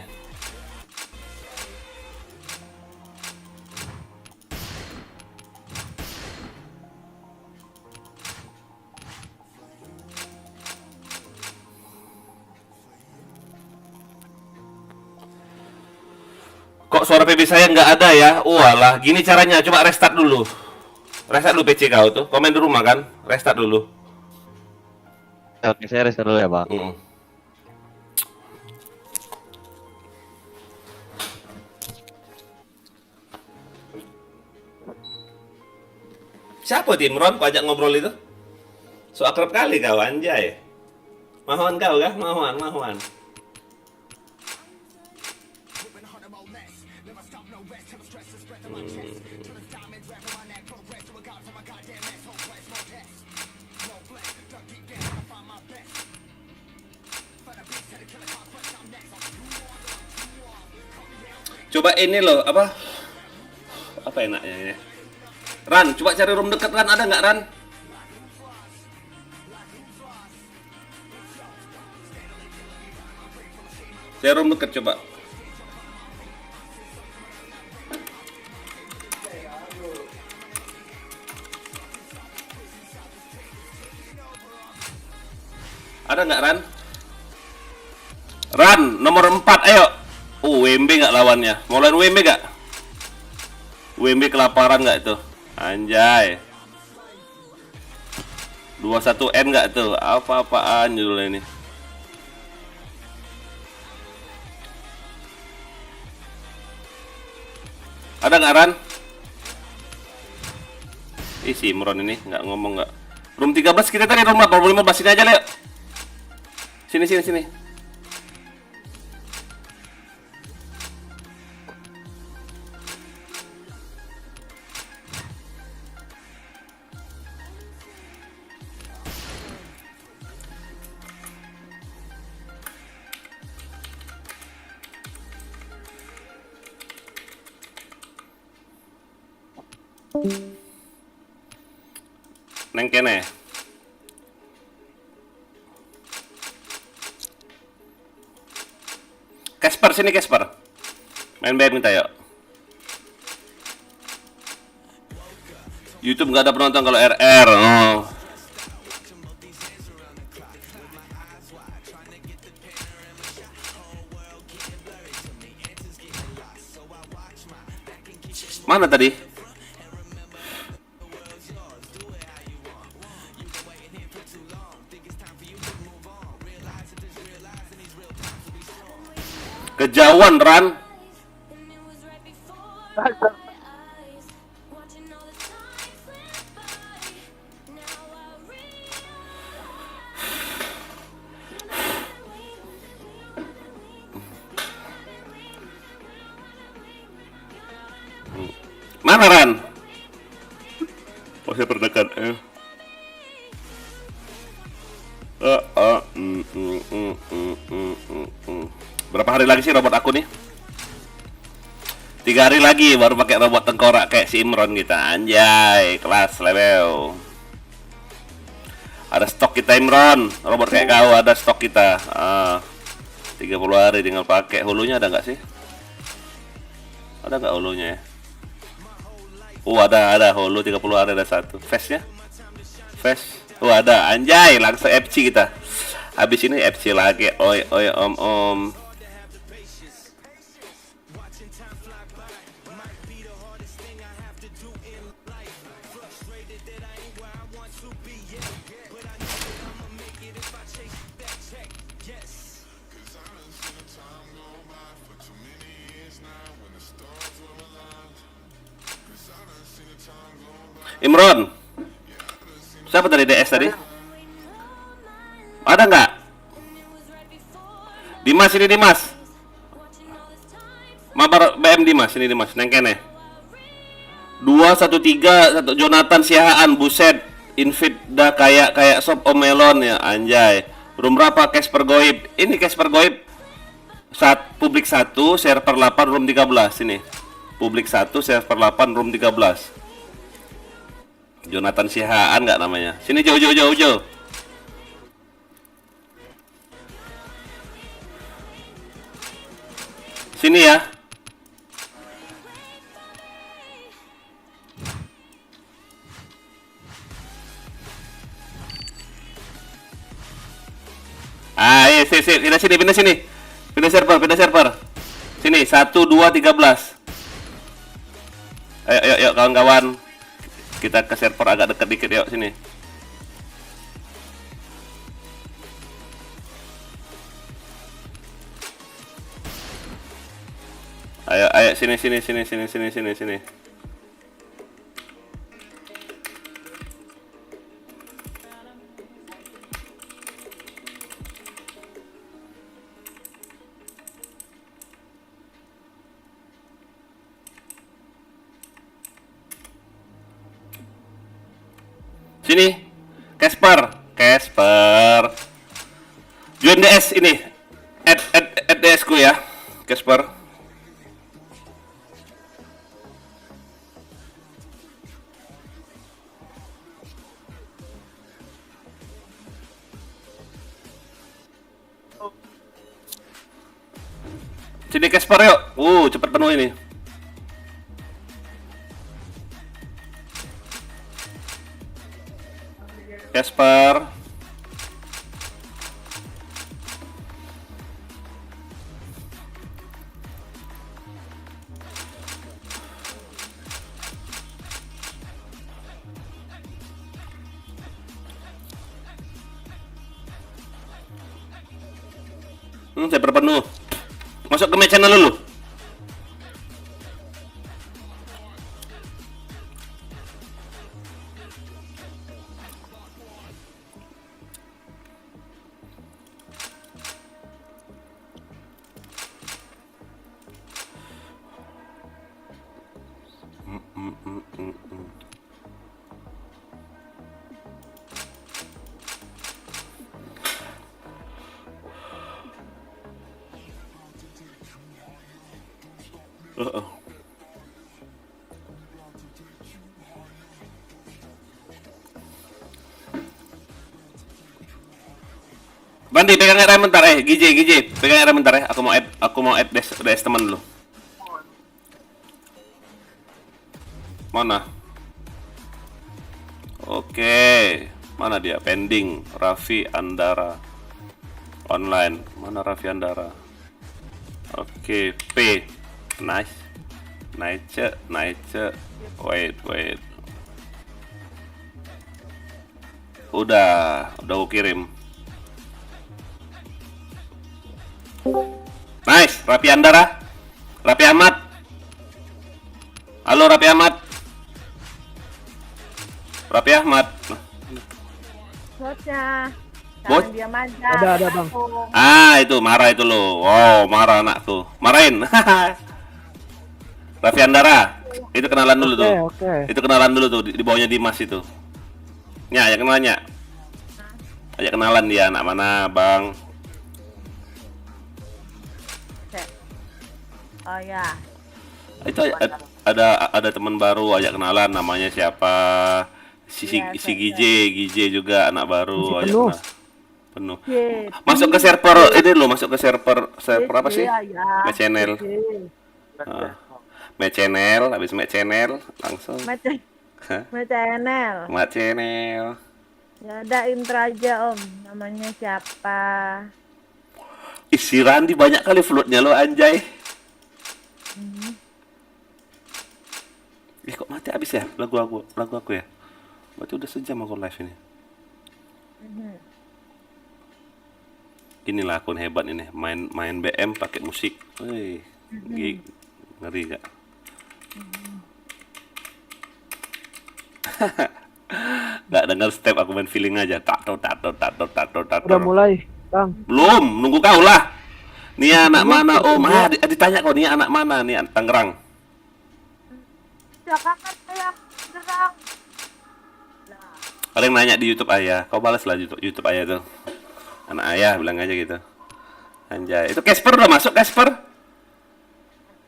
Speaker 1: Kok suara PB saya nggak ada ya? Walah, gini caranya. Coba restart dulu. Restart dulu PC kau tuh. Komen di rumah kan? Restart dulu.
Speaker 6: Oke, saya restart dulu ya bang.
Speaker 1: Siapa di Imron? Kau ajak ngobrol itu? So akrab kali kau, anjay. Mahuan kau kah? Mahuan. Coba ini loh, apa enaknya ini? Ran, coba cari room dekat Ran, ada nggak Ran? Serum deket coba. Ada nggak Ran? Ran nomor 4 ayo. WMB nggak lawannya? Mau lawan WMB nggak? WMB kelaparan nggak itu? Anjay. 21N nggak tuh? Apa-apaan judulnya ini? Ada nggak Ran? Si Imron ini nggak ngomong nggak. Room 13 kita tadi room 15 sini aja Leo. Sini. Neng kene. Casper sini Casper. Main BM minta yuk. YouTube nggak ada penonton kalau RR. Oh. Mana tadi? Kejauhan Ran. Mana Ran? Saya terdekat. Berapa hari lagi sih robot aku nih? 3 hari lagi baru pakai robot tengkorak kayak si Imron kita. Anjay, kelas level. Ada stok kita Imron, robot kayak kau ada stok kita. 30 hari tinggal pakai. Hulunya ada nggak sih? Ada nggak hulunya ya? Ada hulu 30 hari ada satu. Fast-nya? Fast. Ada. Anjay, langsung FC kita. Habis ini FC lagi. Oi om. Imron, siapa tadi DS tadi? Ada nggak? Dimas ini Dimas. Mabar BM Dimas ini Dimas. Neng kene. 213 1 Jonathan Siahaan buset. Invite dah kayak sop omelon ya anjay. Room berapa Casper Goib? Ini Casper Goib. Publik 1 server 8 room 13 ini. Publik 1 server 8 room 13. Jonathan Siahaan nggak namanya? Sini jauh. Sini ya. Iya, pindah sini. Pindah server. Sini, 1, 2, 13. Ayo kawan-kawan. Kita ke server agak dekat dikit yuk sini. Ayo sini. Sini, Casper. Join DS ini. Add DS ku ya, Casper.
Speaker 5: Sini Casper yuk. Cepet penuh ini. Casper. Saya berpenuh. Masuk ke match channel dulu. Bandi, pegang RM bentar, GJ, pegang RM bentar ya. Aku mau add DS teman dulu. Mana? Oke, mana dia? Pending, Raffi Andara. Online, mana Raffi Andara? Oke, P. Nice. Wait. Udah aku kirim. Nice, Raffi Andara. Raffi Ahmad. Halo Raffi Ahmad. Raffi Ahmad.
Speaker 7: Bosnya.
Speaker 5: Bos?
Speaker 7: Jangan diam aja.
Speaker 6: Ada, Bang.
Speaker 5: Itu marah itu lo. Wow, marah anakku. Marahin. Raffi Andara. Itu kenalan dulu tuh.
Speaker 6: Oke.
Speaker 5: Itu kenalan dulu tuh di bawahnya Dimas itu. Nya, ajak kenalan, Nya. Ajak kenalan dia anak mana, Bang?
Speaker 7: Oh ya.
Speaker 5: Itu ada teman baru, ajak kenalan, namanya siapa? Si Gije juga anak baru, ajak
Speaker 6: penuh.
Speaker 5: kenalan. Penuh.
Speaker 7: Ye.
Speaker 5: Masuk ke server ini lo, masuk ke server apa sih?
Speaker 7: Ya.
Speaker 5: Match channel. Match channel, habis match channel langsung. Hah?
Speaker 7: Channel.
Speaker 5: Match channel.
Speaker 7: Ya ada intro aja Om. Namanya siapa?
Speaker 5: Isi Randi banyak kali floatnya lo anjay. Kok mati abis ya lagu aku ya? Berarti udah sejam aku live ini. Inilah akun hebat ini, main BM pakai musik. Wih, ngeri gak? Gak dengar step, aku main feeling aja. Tato.
Speaker 6: Udah mulai, Bang.
Speaker 5: Belum, nunggu kau lah. Nih anak mana Om? Ditanya kau, nih anak mana? Nih Tangerang.
Speaker 7: Jakarta saya Tangerang.
Speaker 5: Kalian nanya di YouTube Ayah, kau balas lah YouTube Ayah tuh. Anak Ayah bilang aja gitu. Anjay, itu Casper udah masuk Casper?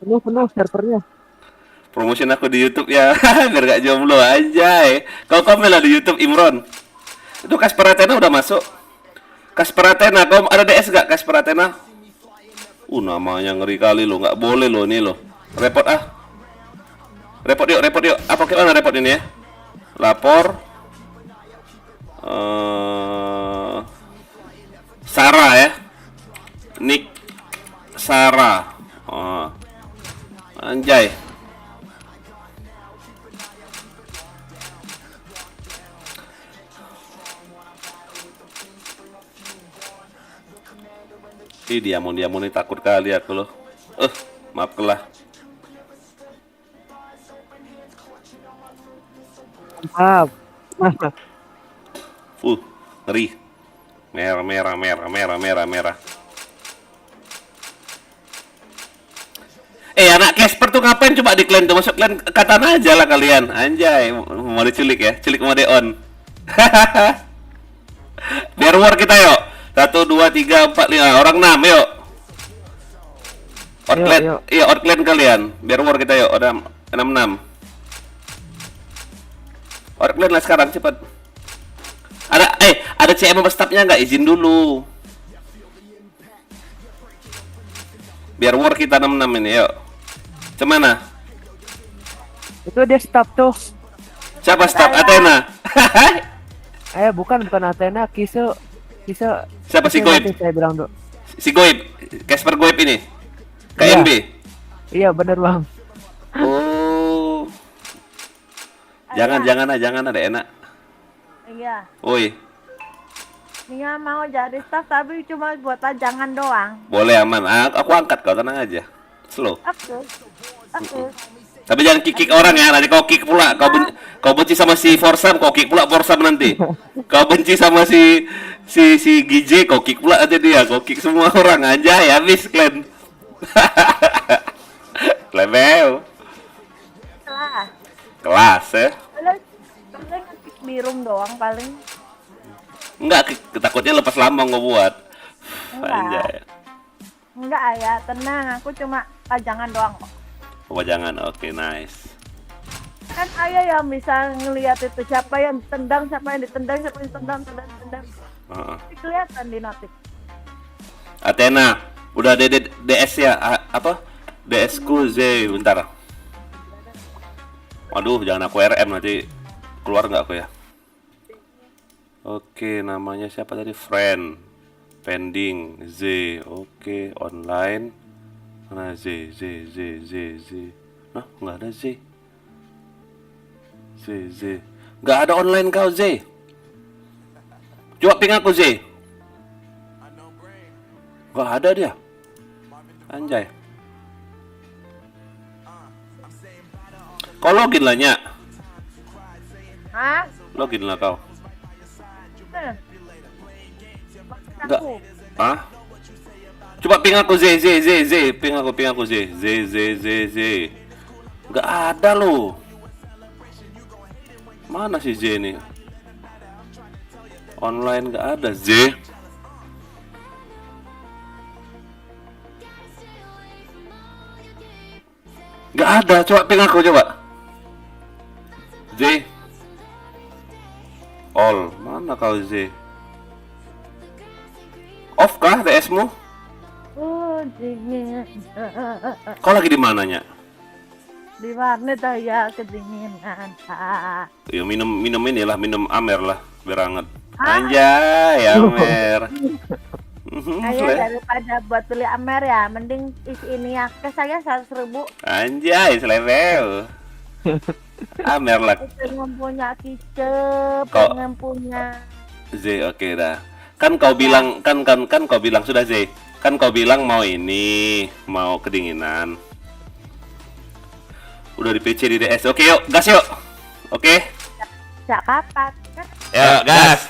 Speaker 6: Penuh servernya.
Speaker 5: Promotion aku di YouTube ya, biar gak jomblo anjay. Kau komen lah di YouTube Imron. Itu Casper Athena udah masuk. Casper Athena, kau ada DS gak Casper Athena? Namanya ngeri kali lo, nggak boleh lo nih lo. Repot ah. Repot yuk. Apa kayak mana repot ini ya? Lapor. Sarah ya. Nick Sarah. Anjay. Diamond ini takut kali aku loh. Maafkanlah.
Speaker 6: Maaf.
Speaker 5: Ngeri. Merah. Anak Casper tuh ngapain coba di clan tuh? Masuk clan katana aja lah kalian. Anjay, mau diculik ya? Culik mode on. Biar war kita yuk. 1, 2, 3, 4, 5 orang 6 yuk. Outclan, iya outclan kalian. Biar war kita yuk. Ada 6. Outclan lah sekarang cepat. Ada CM sama staffnya nggak? Izin dulu. Biar war kita 66 ini, yuk. Cemana?
Speaker 6: Itu dia stop tuh.
Speaker 5: Siapa stop? Athena.
Speaker 6: Bukan Athena, Kiso.
Speaker 5: Siapa si
Speaker 6: Kiso
Speaker 5: Goib?
Speaker 6: nanti saya bilang tuh.
Speaker 5: Si Goib, Casper Goib ini. KNB.
Speaker 6: Iya bener bang.
Speaker 5: Oh. Jangan ada enak.
Speaker 7: Iya.
Speaker 5: Woi,
Speaker 7: Nia mau jadi staff tapi cuma buat pajangan doang.
Speaker 5: boleh aman. Aku angkat kau, tenang aja. Slow.
Speaker 7: Aku.
Speaker 5: Tapi jangan kick orang ya, nanti kau kick pula. Kau benci sama si Forsam, kau kick pula Forsam nanti. Kau benci sama si GJ, kau kick pula aja dia. Kau kick semua orang aja ya, habis klan. Level. Kelas ya.
Speaker 7: Paling nge-kick birum doang paling.
Speaker 5: Enggak, takutnya lepas lambang kau buat. Anjay.
Speaker 7: Enggak ya, tenang. Aku cuma pajangan doang kok.
Speaker 5: Oh, jangan. Oke, nice.
Speaker 7: Kan ayah yang bisa ngelihat itu siapa yang ditendang, siapa yang ditendang. Kelihatan di notif.
Speaker 5: Athena, udah ada DS ya? Apa? DS ku Z, bentar. Waduh, jangan aku RM nanti keluar nggak aku ya? Oke, namanya siapa tadi? Friend, pending, Z. Oke, online. Mana Z. Nah, nggak ada Z. Nggak ada online kau Z. Coba ping aku Z. Nggak ada dia. Anjay. Kau login lah, Nyak.
Speaker 7: Hah?
Speaker 5: Login lah kau.
Speaker 7: Enggak.
Speaker 5: Hah? Coba ping aku Z. Ping aku Z. Nggak ada loh. Mana si Z nih? Online nggak ada Z. Nggak ada. Coba ping aku coba. Z. All. Mana kau Z? Off kah TS-mu?
Speaker 7: Oh, dingin.
Speaker 5: Kau lagi di mananya?
Speaker 7: Di warnet ya kedinginan.
Speaker 5: Yuk minum inilah, minum Amer lah, biar hangat. Anjay, Amer.
Speaker 7: Ayo daripada buat beli Amer ya, mending isi ini ya. Ke saya 100.000.
Speaker 5: Anjay, selevel. Amer lah.
Speaker 7: Pengen punya kicep,
Speaker 5: Kok-
Speaker 7: pengen punya.
Speaker 5: Z, oke dah. Kan kau bilang kan kau bilang sudah Z. Kan kau bilang mau ini, mau kedinginan. Udah di PC di DS. Oke, yuk, gas yuk. Oke.
Speaker 7: Sejak kapan? Kan
Speaker 5: Ya, gas.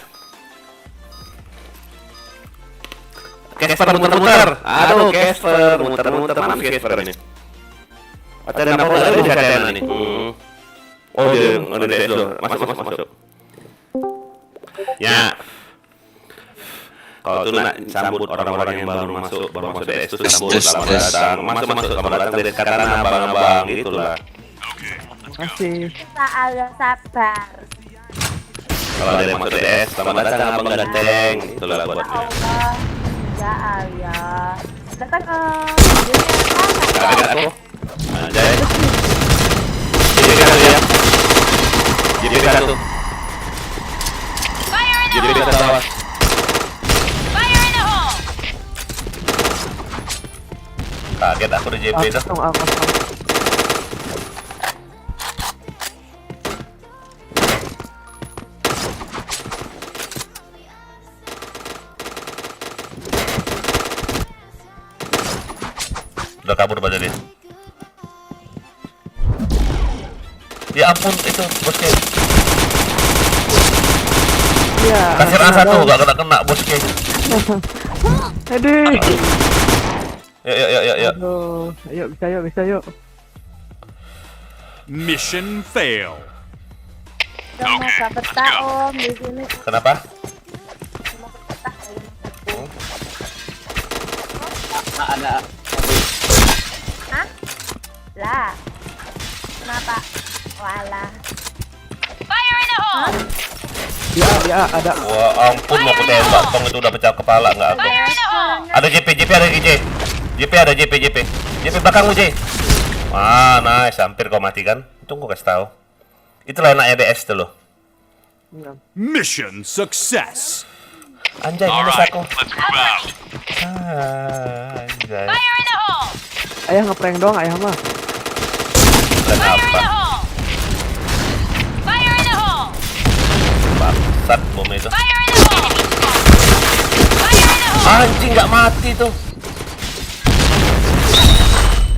Speaker 5: Casper muter-muter. Aduh, Casper muter-muter. Mana Casper ini? Ada apa lagi di sana nih? Oh, dia ada DS dulu. Masuk. Ya. Kalau tuh nak sambut orang-orang yang baru masuk DS itu sambut selamat datang. Selamat datang dari kataran abang-abang gitulah.
Speaker 6: Masih.
Speaker 7: kita agak sabar.
Speaker 5: Kalau dari masuk DS, selamat datang abang ganteng. Itulah
Speaker 7: Ya
Speaker 5: buatnya.
Speaker 7: Allah, ya ayah. Datang
Speaker 5: Kaget aku. Anjay. JP satu.
Speaker 4: Fire in the
Speaker 5: JP
Speaker 4: hole!
Speaker 5: satu awas.
Speaker 4: Fire in the hole!
Speaker 5: Kaget aku di JP itu.
Speaker 6: Kosong.
Speaker 5: Udah kabur pada dia. Ya ampun itu bosnya.
Speaker 6: Iya.
Speaker 5: Kasih A1 gak kena bosnya.
Speaker 6: Aduh.
Speaker 5: Yuk.
Speaker 6: Aduh. Ayo bisa yuk.
Speaker 3: Mission fail.
Speaker 7: Udah mau ke peta om di sini.
Speaker 5: Kenapa?
Speaker 7: Mau ke peta lagi.
Speaker 2: Ada.
Speaker 7: Hah? Lah. Kenapa? Walah.
Speaker 4: Fire in the hole!
Speaker 6: Ya ada.
Speaker 5: Wah ampun mau ku tembak tong itu udah pecah kepala nggak aku.
Speaker 4: Fire in the hole!
Speaker 5: Ada JP ada JJ.
Speaker 1: JP ada JP belakangmu J. Ah, nice, hampir kau mati kan? Tunggu kasih tahu. Itulah enaknya DS tuh loh.
Speaker 3: Mission success.
Speaker 1: Anjay, minus aku.
Speaker 3: let's move out.
Speaker 1: Anjay.
Speaker 4: Fire in the hole!
Speaker 6: Ayah ngeprank doang ayah mah.
Speaker 4: Fire in
Speaker 1: Kenapa?
Speaker 4: the hole! Fire in the hole!
Speaker 1: Bangsat bom itu.
Speaker 4: Fire in the hole! Fire in the hole!
Speaker 1: Anjing nggak mati tuh.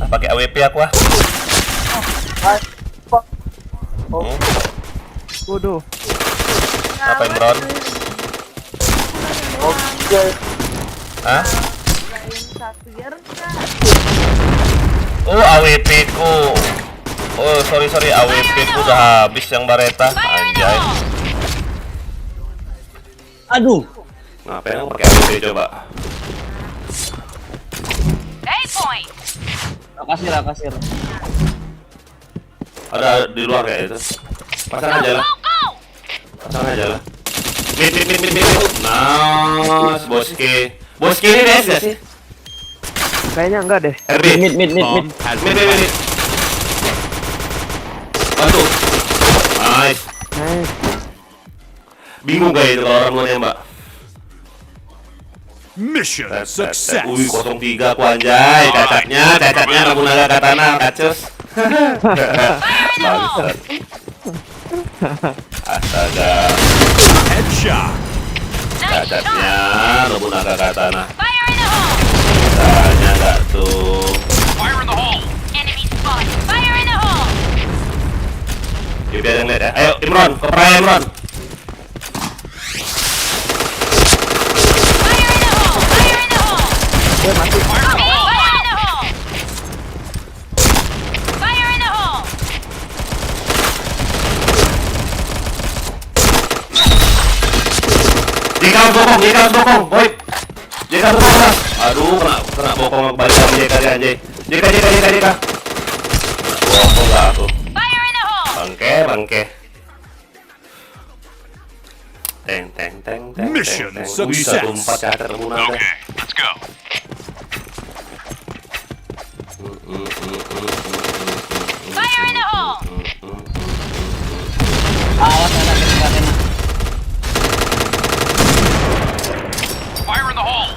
Speaker 1: Ah, pakai AWP aku ah. Hmm,
Speaker 6: Waduh.
Speaker 1: apa Imron?
Speaker 2: Oke.
Speaker 1: Hah?
Speaker 7: Safir
Speaker 1: Oh, AWP ku. Oh, sorry AWP ku udah habis yang Bareta.
Speaker 4: Fire in the
Speaker 1: Anjay.
Speaker 4: hole!
Speaker 8: Aduh,
Speaker 1: Ngapain aku pakai AWP coba?
Speaker 4: A point!
Speaker 8: kasir.
Speaker 1: Ada di luar kayak itu. Pasang aja lah.
Speaker 4: Go!
Speaker 1: Pasang aja lah. Mid. Nice, Boski ini DS gak sih?
Speaker 6: Kayaknya enggak deh.
Speaker 1: RB.
Speaker 8: Mid.
Speaker 3: Bomb has been
Speaker 1: Mid.
Speaker 3: planted.
Speaker 1: Bantu. Nice.
Speaker 6: Nice.
Speaker 1: Bingung kayak itu kalau orang mau nembak.
Speaker 3: Mission success.
Speaker 1: Wih, 03 aku anjay. Cacatnya Nobunaga Katana, kacus. Bangsat. Astaga.
Speaker 3: Headshot.
Speaker 4: Nice
Speaker 1: Cacatnya
Speaker 4: shot!
Speaker 1: Nobunaga Katana.
Speaker 4: Fire in the hole!
Speaker 1: Caranya nggak tuh.
Speaker 3: Fire in the hole.
Speaker 4: Enemy spotted! Fire in the hole!
Speaker 1: Yuk, biar yang lihat ya. Ayo, Imron, ke peraya Imron.
Speaker 4: Fire in the hole! Fire in the hole!
Speaker 6: Dia mati.
Speaker 4: Fire in the hole! Fire in the hole!
Speaker 1: JK harus bokong, boy. JK harus bokong lah. Aduh, kena bokong balik sama JK dia anjay. JK. Bokong lah aku.
Speaker 4: Fire in the hole!
Speaker 1: Bangke. Teng.
Speaker 3: Mission
Speaker 1: Wih,
Speaker 3: success.
Speaker 1: 1-4 cacat Nobunaga.
Speaker 3: Let's go.
Speaker 4: Fire in the hole!
Speaker 8: Awas ada kecepatan.
Speaker 3: Fire in the hole.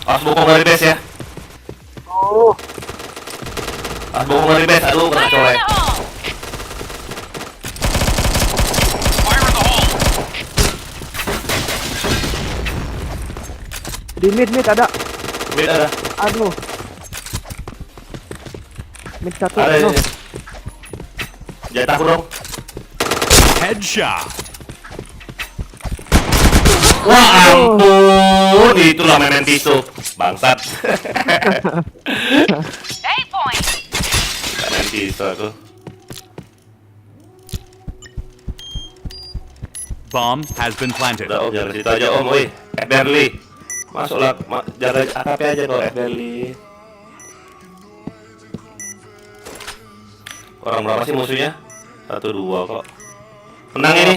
Speaker 1: Awas bokong dari base ya.
Speaker 2: Oh,
Speaker 1: Awas bokong dari base. Aduh, kena
Speaker 4: Fire in
Speaker 1: colek.
Speaker 4: the hole!
Speaker 3: Fire in the hole.
Speaker 6: Di mid ada.
Speaker 1: Mid ada.
Speaker 6: Aduh. Mid satu.
Speaker 1: Ada
Speaker 6: No.
Speaker 1: ini. Jatah dong.
Speaker 3: Headshot.
Speaker 1: Wah ampun, itulah Mementiso. Bangsat.
Speaker 4: A point!
Speaker 1: Mementiso aku.
Speaker 3: Bomb has been planted.
Speaker 1: Udah om, jangan situ aja om, woi. Berli. Masuklah, jaga AKP aja kok Berli. Orang berapa sih musuhnya? 1-2 kok. Menang ini.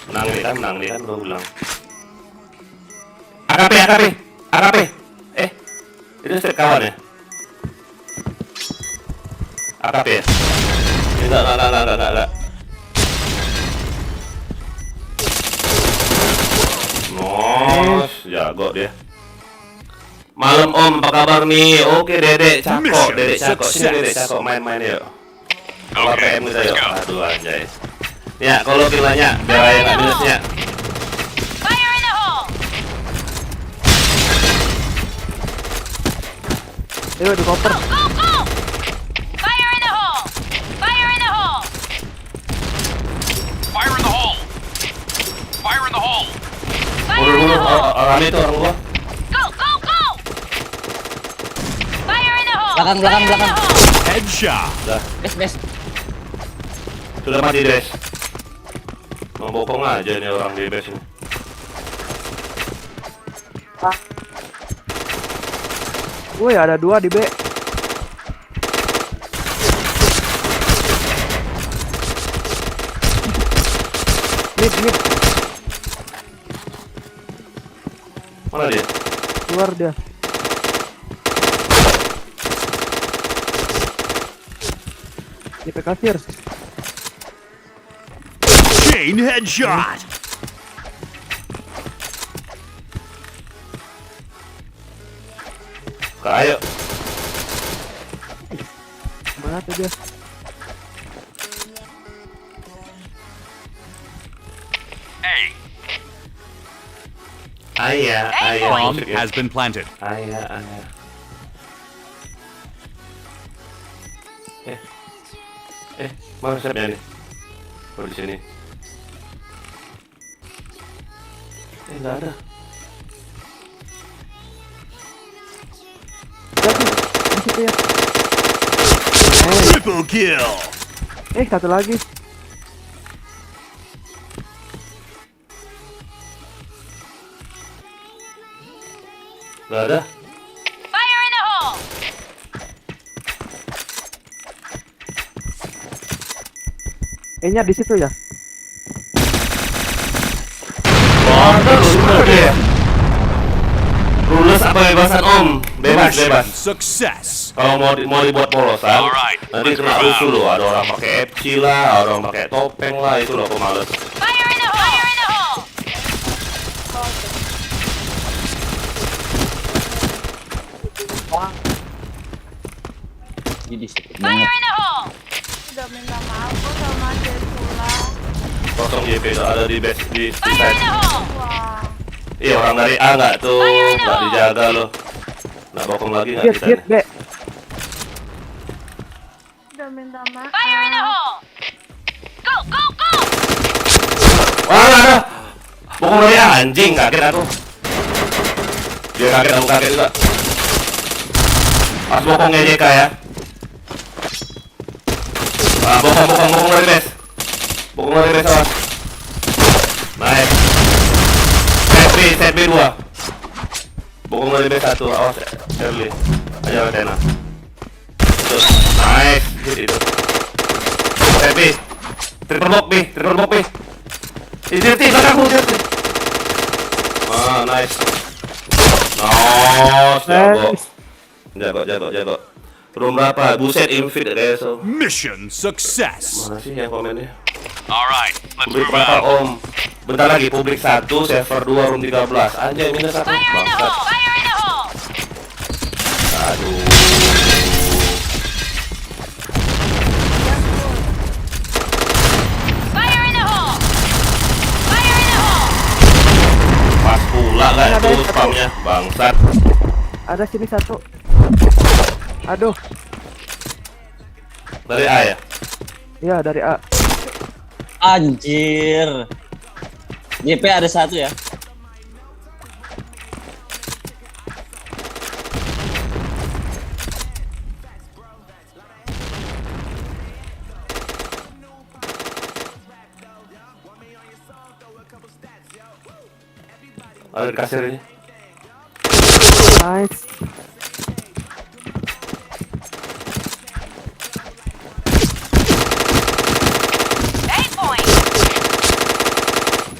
Speaker 1: Menang nih kan, udah bilang. AKP. Itu step kawan ya? AKP ya? Enggak. Nos, jago dia. Malam om, apa kabar nih? Oke dedek cakok, sini dedek cakok main-main yuk. Keluar PM kita yuk. Aduh anjay. Ya, kalau kilanya biar aja nggak minusnya.
Speaker 4: Fire in the hole!
Speaker 6: Ayo di koper.
Speaker 4: Go! Fire in the hole! Fire in the hole!
Speaker 3: Fire in the hole. Fire in the hole.
Speaker 4: Fire in the hole!
Speaker 1: Orang itu orang gua.
Speaker 4: Go! Fire in the hole!
Speaker 8: Belakang.
Speaker 4: Fire in the hole!
Speaker 3: Headshot.
Speaker 8: Bes.
Speaker 1: Sudah mati Des. Mau bokong aja nih orang di base ini.
Speaker 6: Woi, ada 2 di B. Mid.
Speaker 1: Mana dia?
Speaker 6: Keluar dia. DP kasir.
Speaker 3: Chain headshot.
Speaker 1: Ayo.
Speaker 6: Mana tuh dia?
Speaker 1: Ayah.
Speaker 3: Bomb
Speaker 1: Musiknya.
Speaker 3: has been planted.
Speaker 1: Ayah. Mana siapnya nih? Oh, di sini. Nggak ada.
Speaker 6: Di situ ya.
Speaker 3: Triple kill.
Speaker 6: Satu lagi.
Speaker 1: Nggak ada.
Speaker 4: Fire in the hole!
Speaker 6: Nya di situ ya.
Speaker 1: Dia. Rules apa bebasan Om? Bebas.
Speaker 3: Success.
Speaker 1: Kalau mau dibuat polosan,
Speaker 3: Alright,
Speaker 1: nanti
Speaker 3: let's
Speaker 1: kena
Speaker 3: move
Speaker 1: rusuh loh. Ada orang pakai FC lah, ada orang pakai topeng lah, itu loh aku males.
Speaker 4: Fire in the hole! Fire in the hole!
Speaker 8: Jadi sedikit
Speaker 4: Fire
Speaker 8: banget.
Speaker 4: in the hole!
Speaker 7: Udah minta maaf kok sama Jesula.
Speaker 1: Kosong JP ada di base di
Speaker 4: Fire in
Speaker 1: side.
Speaker 4: the hole!
Speaker 7: Wah.
Speaker 1: Iya orang dari A nggak tuh, nggak dijaga loh. Nggak bokong lagi nggak kita
Speaker 6: Hit,
Speaker 1: nih.
Speaker 6: B.
Speaker 7: Udah minta maaf.
Speaker 4: Fire in the hole! Go, go, go!
Speaker 1: Wah ada, bokong dari A anjing kaget aku. Dia kaget aku kaget juga. Pas bokongnya JK ya. Ah, bokong dari base. Bokong dari base awas. Nice. Set B 2. Bokong dari base 1 awas early. Aja Tena. Tuh, nice. Hit itu. Set B. Triple block B. Dirty belakangmu dirty. Ah, nice. Jago. Room berapa? Buset invite guys. So.
Speaker 3: Mission success.
Speaker 1: Mana sih yang komennya?
Speaker 3: Alright, let's
Speaker 1: Publik
Speaker 3: move
Speaker 1: berapa
Speaker 3: out.
Speaker 1: Om? Bentar lagi publik 1, server 2, room 13. Anjay minus 1.
Speaker 4: Fire in the
Speaker 1: Bangsat.
Speaker 4: hole! Fire in the hole!
Speaker 1: Aduh.
Speaker 4: Fire in the hole! Fire in the hole!
Speaker 1: Pas pula lah
Speaker 6: Ada
Speaker 1: itu
Speaker 6: satu.
Speaker 1: spamnya. Bangsat.
Speaker 6: Ada sini satu. Aduh.
Speaker 1: Dari A ya?
Speaker 6: Iya dari A.
Speaker 8: Anjir. JP ada 1 ya.
Speaker 1: Ada di kasir ini.
Speaker 6: Nice.
Speaker 4: Eight point!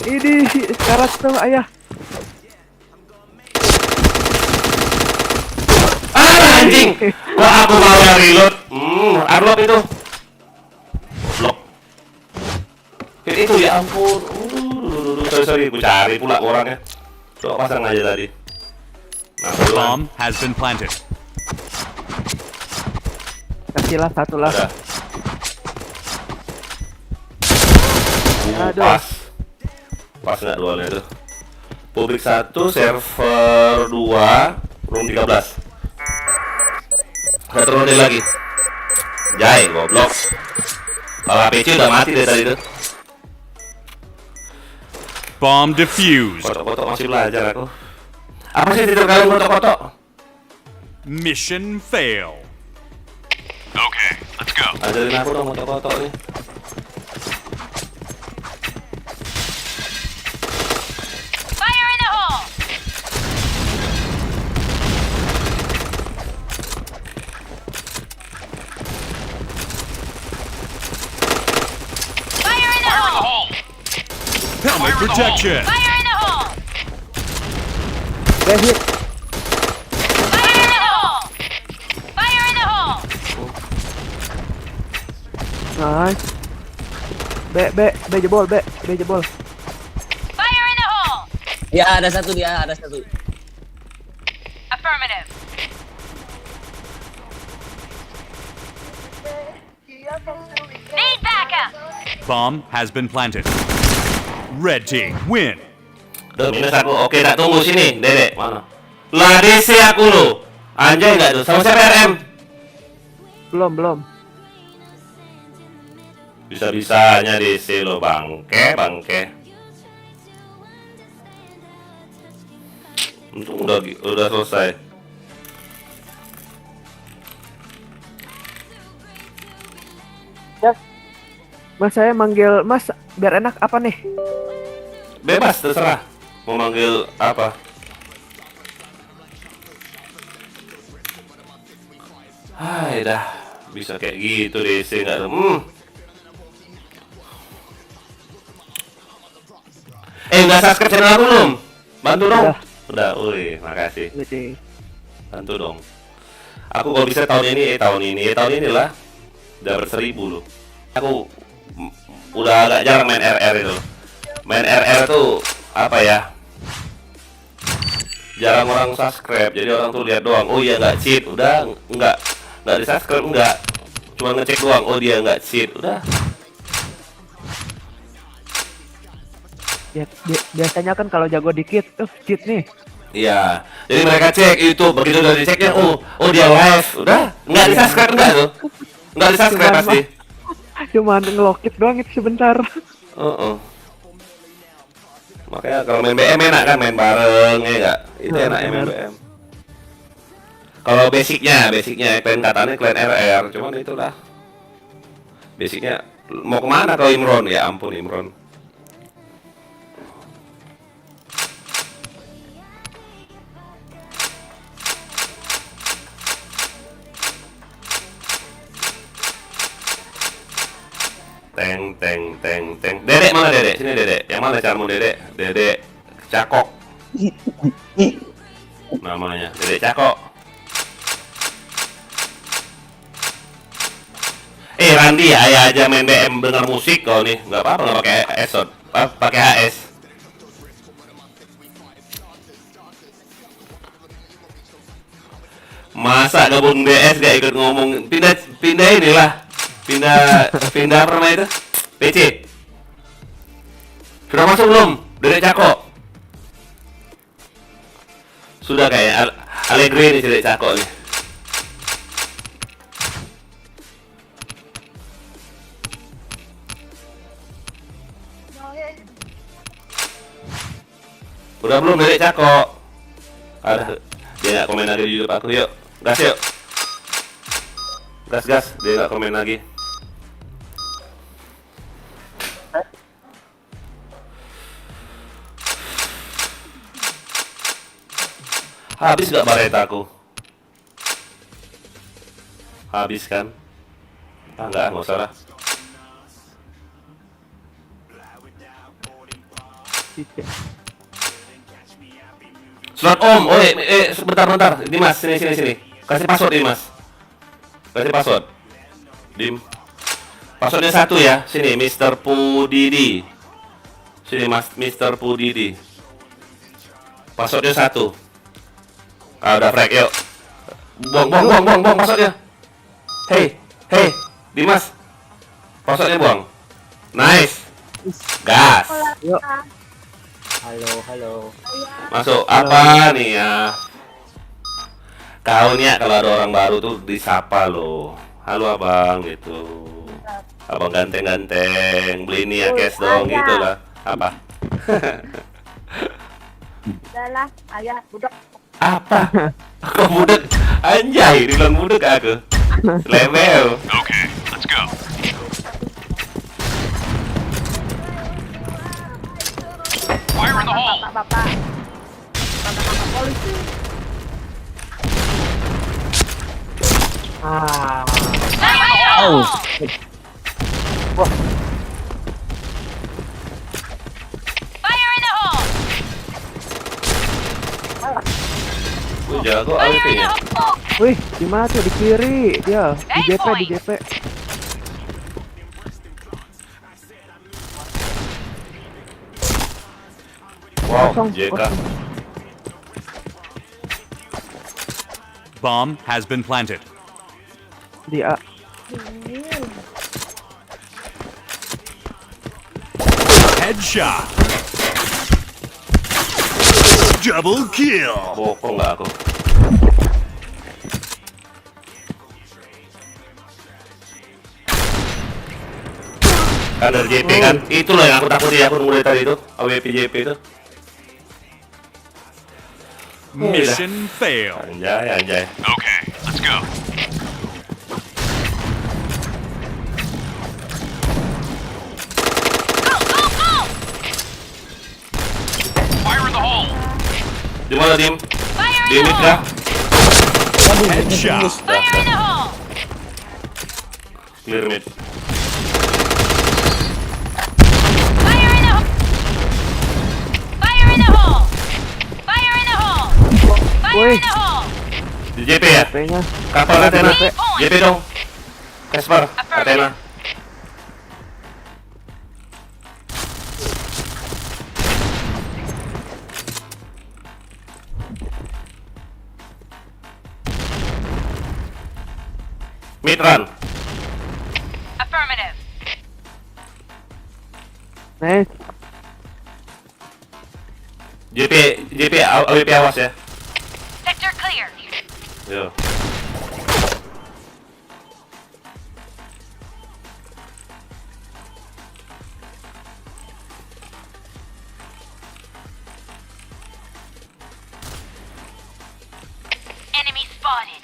Speaker 6: Ini karat tuh ayah.
Speaker 1: Ah anjing. Wah aku mau yang reload. Unlock itu. Lock. Hit itu ya ampun. Sorry, ku cari pula orangnya. Coba pasang aja tadi. Nah, belum.
Speaker 3: Bomb has been planted.
Speaker 6: Kasihlah satu lah.
Speaker 1: Ada.
Speaker 6: Aduh.
Speaker 1: Pas nggak dualnya itu. Publik 1, server 2, room 13. Nggak turun lagi. Jai, goblok. Kalau PC udah mati dari tadi tuh.
Speaker 3: Bomb defused.
Speaker 1: Foto-foto masih belajar aku. Apa sih tidur kalian foto-foto?
Speaker 3: Mission fail. Okay, let's go.
Speaker 1: Ajarin aku dong foto-foto nih.
Speaker 4: Fire in the hole! Fire in the hole!
Speaker 3: Protection.
Speaker 4: Fire in the hole!
Speaker 6: Hit.
Speaker 4: Fire in the hole! Fire in the hole!
Speaker 6: Nice. B jebol, B jebol.
Speaker 4: Fire in the hole!
Speaker 8: Ya, ada satu dia, ada satu.
Speaker 4: Affirmative. Need backup!
Speaker 3: Bomb has been planted. Red team win.
Speaker 1: Udah minus aku. Oke, tak tunggu sini, Dedek. Mana? Lah DC aku lo. Anjay nggak tuh? Sama siapa RM?
Speaker 6: Belum.
Speaker 1: Bisa-bisanya DC lo, bangke. Untung udah selesai.
Speaker 6: Mas, saya manggil Mas biar enak apa nih?
Speaker 1: Bebas, terserah. Mau manggil apa? Hai dah, bisa kayak gitu DC nggak tuh? Nggak subscribe channel aku belum? Bantu dong. Udah, wih, makasih. Bantu dong. Aku kalau bisa tahun ini lah. Udah ber-1000 loh. Aku udah agak jarang main RR itu. Main RR tuh apa ya? Jarang orang subscribe, jadi orang tuh lihat doang. Oh iya nggak cheat, udah nggak di subscribe nggak. Cuma ngecek doang. Oh dia nggak cheat, udah.
Speaker 6: Ya, biasanya kan kalau jago dikit, cheat nih.
Speaker 1: Iya, jadi mereka cek YouTube, begitu udah diceknya, oh dia live, udah, nggak di subscribe nggak tuh, nggak di subscribe pasti.
Speaker 6: Cuman ngelokit doang itu sebentar.
Speaker 1: Makanya kalau main BM enak kan, main bareng ya nggak, itu enak main BM. Kalau basicnya kalian katanya kalian RR, cuman itulah, basicnya mau kemana kalau Imron, ya ampun Imron. Teng. Dedek mana Dedek? Sini Dedek. Yang mana carmu Dedek? Dedek Cakok. Namanya Dedek Cakok. Randi ayah aja main BM dengar musik kau nih. Nggak apa-apa nggak pakai ESOT, pakai HS. Masa gabung DS gak ikut ngomong? Pindah inilah. Pindah apa namanya itu? PC. Sudah masuk belum? Dedek Cakok. Sudah kayak Allegri nih Dedek Cakok nih. Udah belum Dedek Cakok? Ada. Dia nggak komen lagi di YouTube aku. Yuk, gas yuk. Gas. Dia nggak komen lagi. Habis gak baretaku? Habis kan? Enggak usah lah. Slot om, sebentar. Dimas, sini. Kasih password Dimas. Kasih password. Dim. Passwordnya 1 ya. Sini, Mr. Pudidi. Sini Mr. Pudidi. Passwordnya 1. Udah frag, yuk. Buang passwordnya. Hey, Dimas. Passwordnya buang. Nice. Gas.
Speaker 6: Yuk.
Speaker 8: Halo.
Speaker 1: Masuk apa nih ya? Kau nih ya, kalau ada orang baru tuh disapa loh. Halo abang gitu. Abang ganteng, beli ini ya cash dong gitu lah. Apa?
Speaker 7: Udahlah, ayah budak.
Speaker 1: Apa? Kok budek? Anjay, dibilang budek aku. Level.
Speaker 3: Okay, let's go. Fire in the hole.
Speaker 7: Bapak polisi.
Speaker 4: Fire in the hole! Fire
Speaker 1: Lu jago AWP-nya.
Speaker 6: Wih, di mana tuh? Di kiri. Dia di JP, di JP.
Speaker 1: Wow,
Speaker 6: Kosong,
Speaker 1: JK.
Speaker 6: kosong.
Speaker 3: Bomb has been planted.
Speaker 6: Di A.
Speaker 3: Headshot. Double kill.
Speaker 1: Bokong nggak aku. Kan dari JP kan, itu loh yang aku takutin, aku mulai tadi itu AWP JP itu.
Speaker 3: Mission failed.
Speaker 1: Anjay, anjay.
Speaker 3: Okay, let's go. Fire in the hole.
Speaker 1: Di mana Dim?
Speaker 4: Fire
Speaker 1: Di
Speaker 4: in the
Speaker 1: mid
Speaker 4: hole!
Speaker 1: kah?
Speaker 3: Headshot.
Speaker 4: Fire in the hole!
Speaker 1: Clear mid.
Speaker 4: Fire in the hole! Fire in the hole! Fire in the hole! Fire in the hole!
Speaker 1: Di JP ya?
Speaker 6: JP-nya.
Speaker 1: Kapal Athena. JP dong. Kasper, Athena. Mid run.
Speaker 4: Affirmative.
Speaker 6: Nice.
Speaker 1: JP AWP awas ya.
Speaker 4: Sector clear.
Speaker 1: Yo.
Speaker 4: Enemy spotted.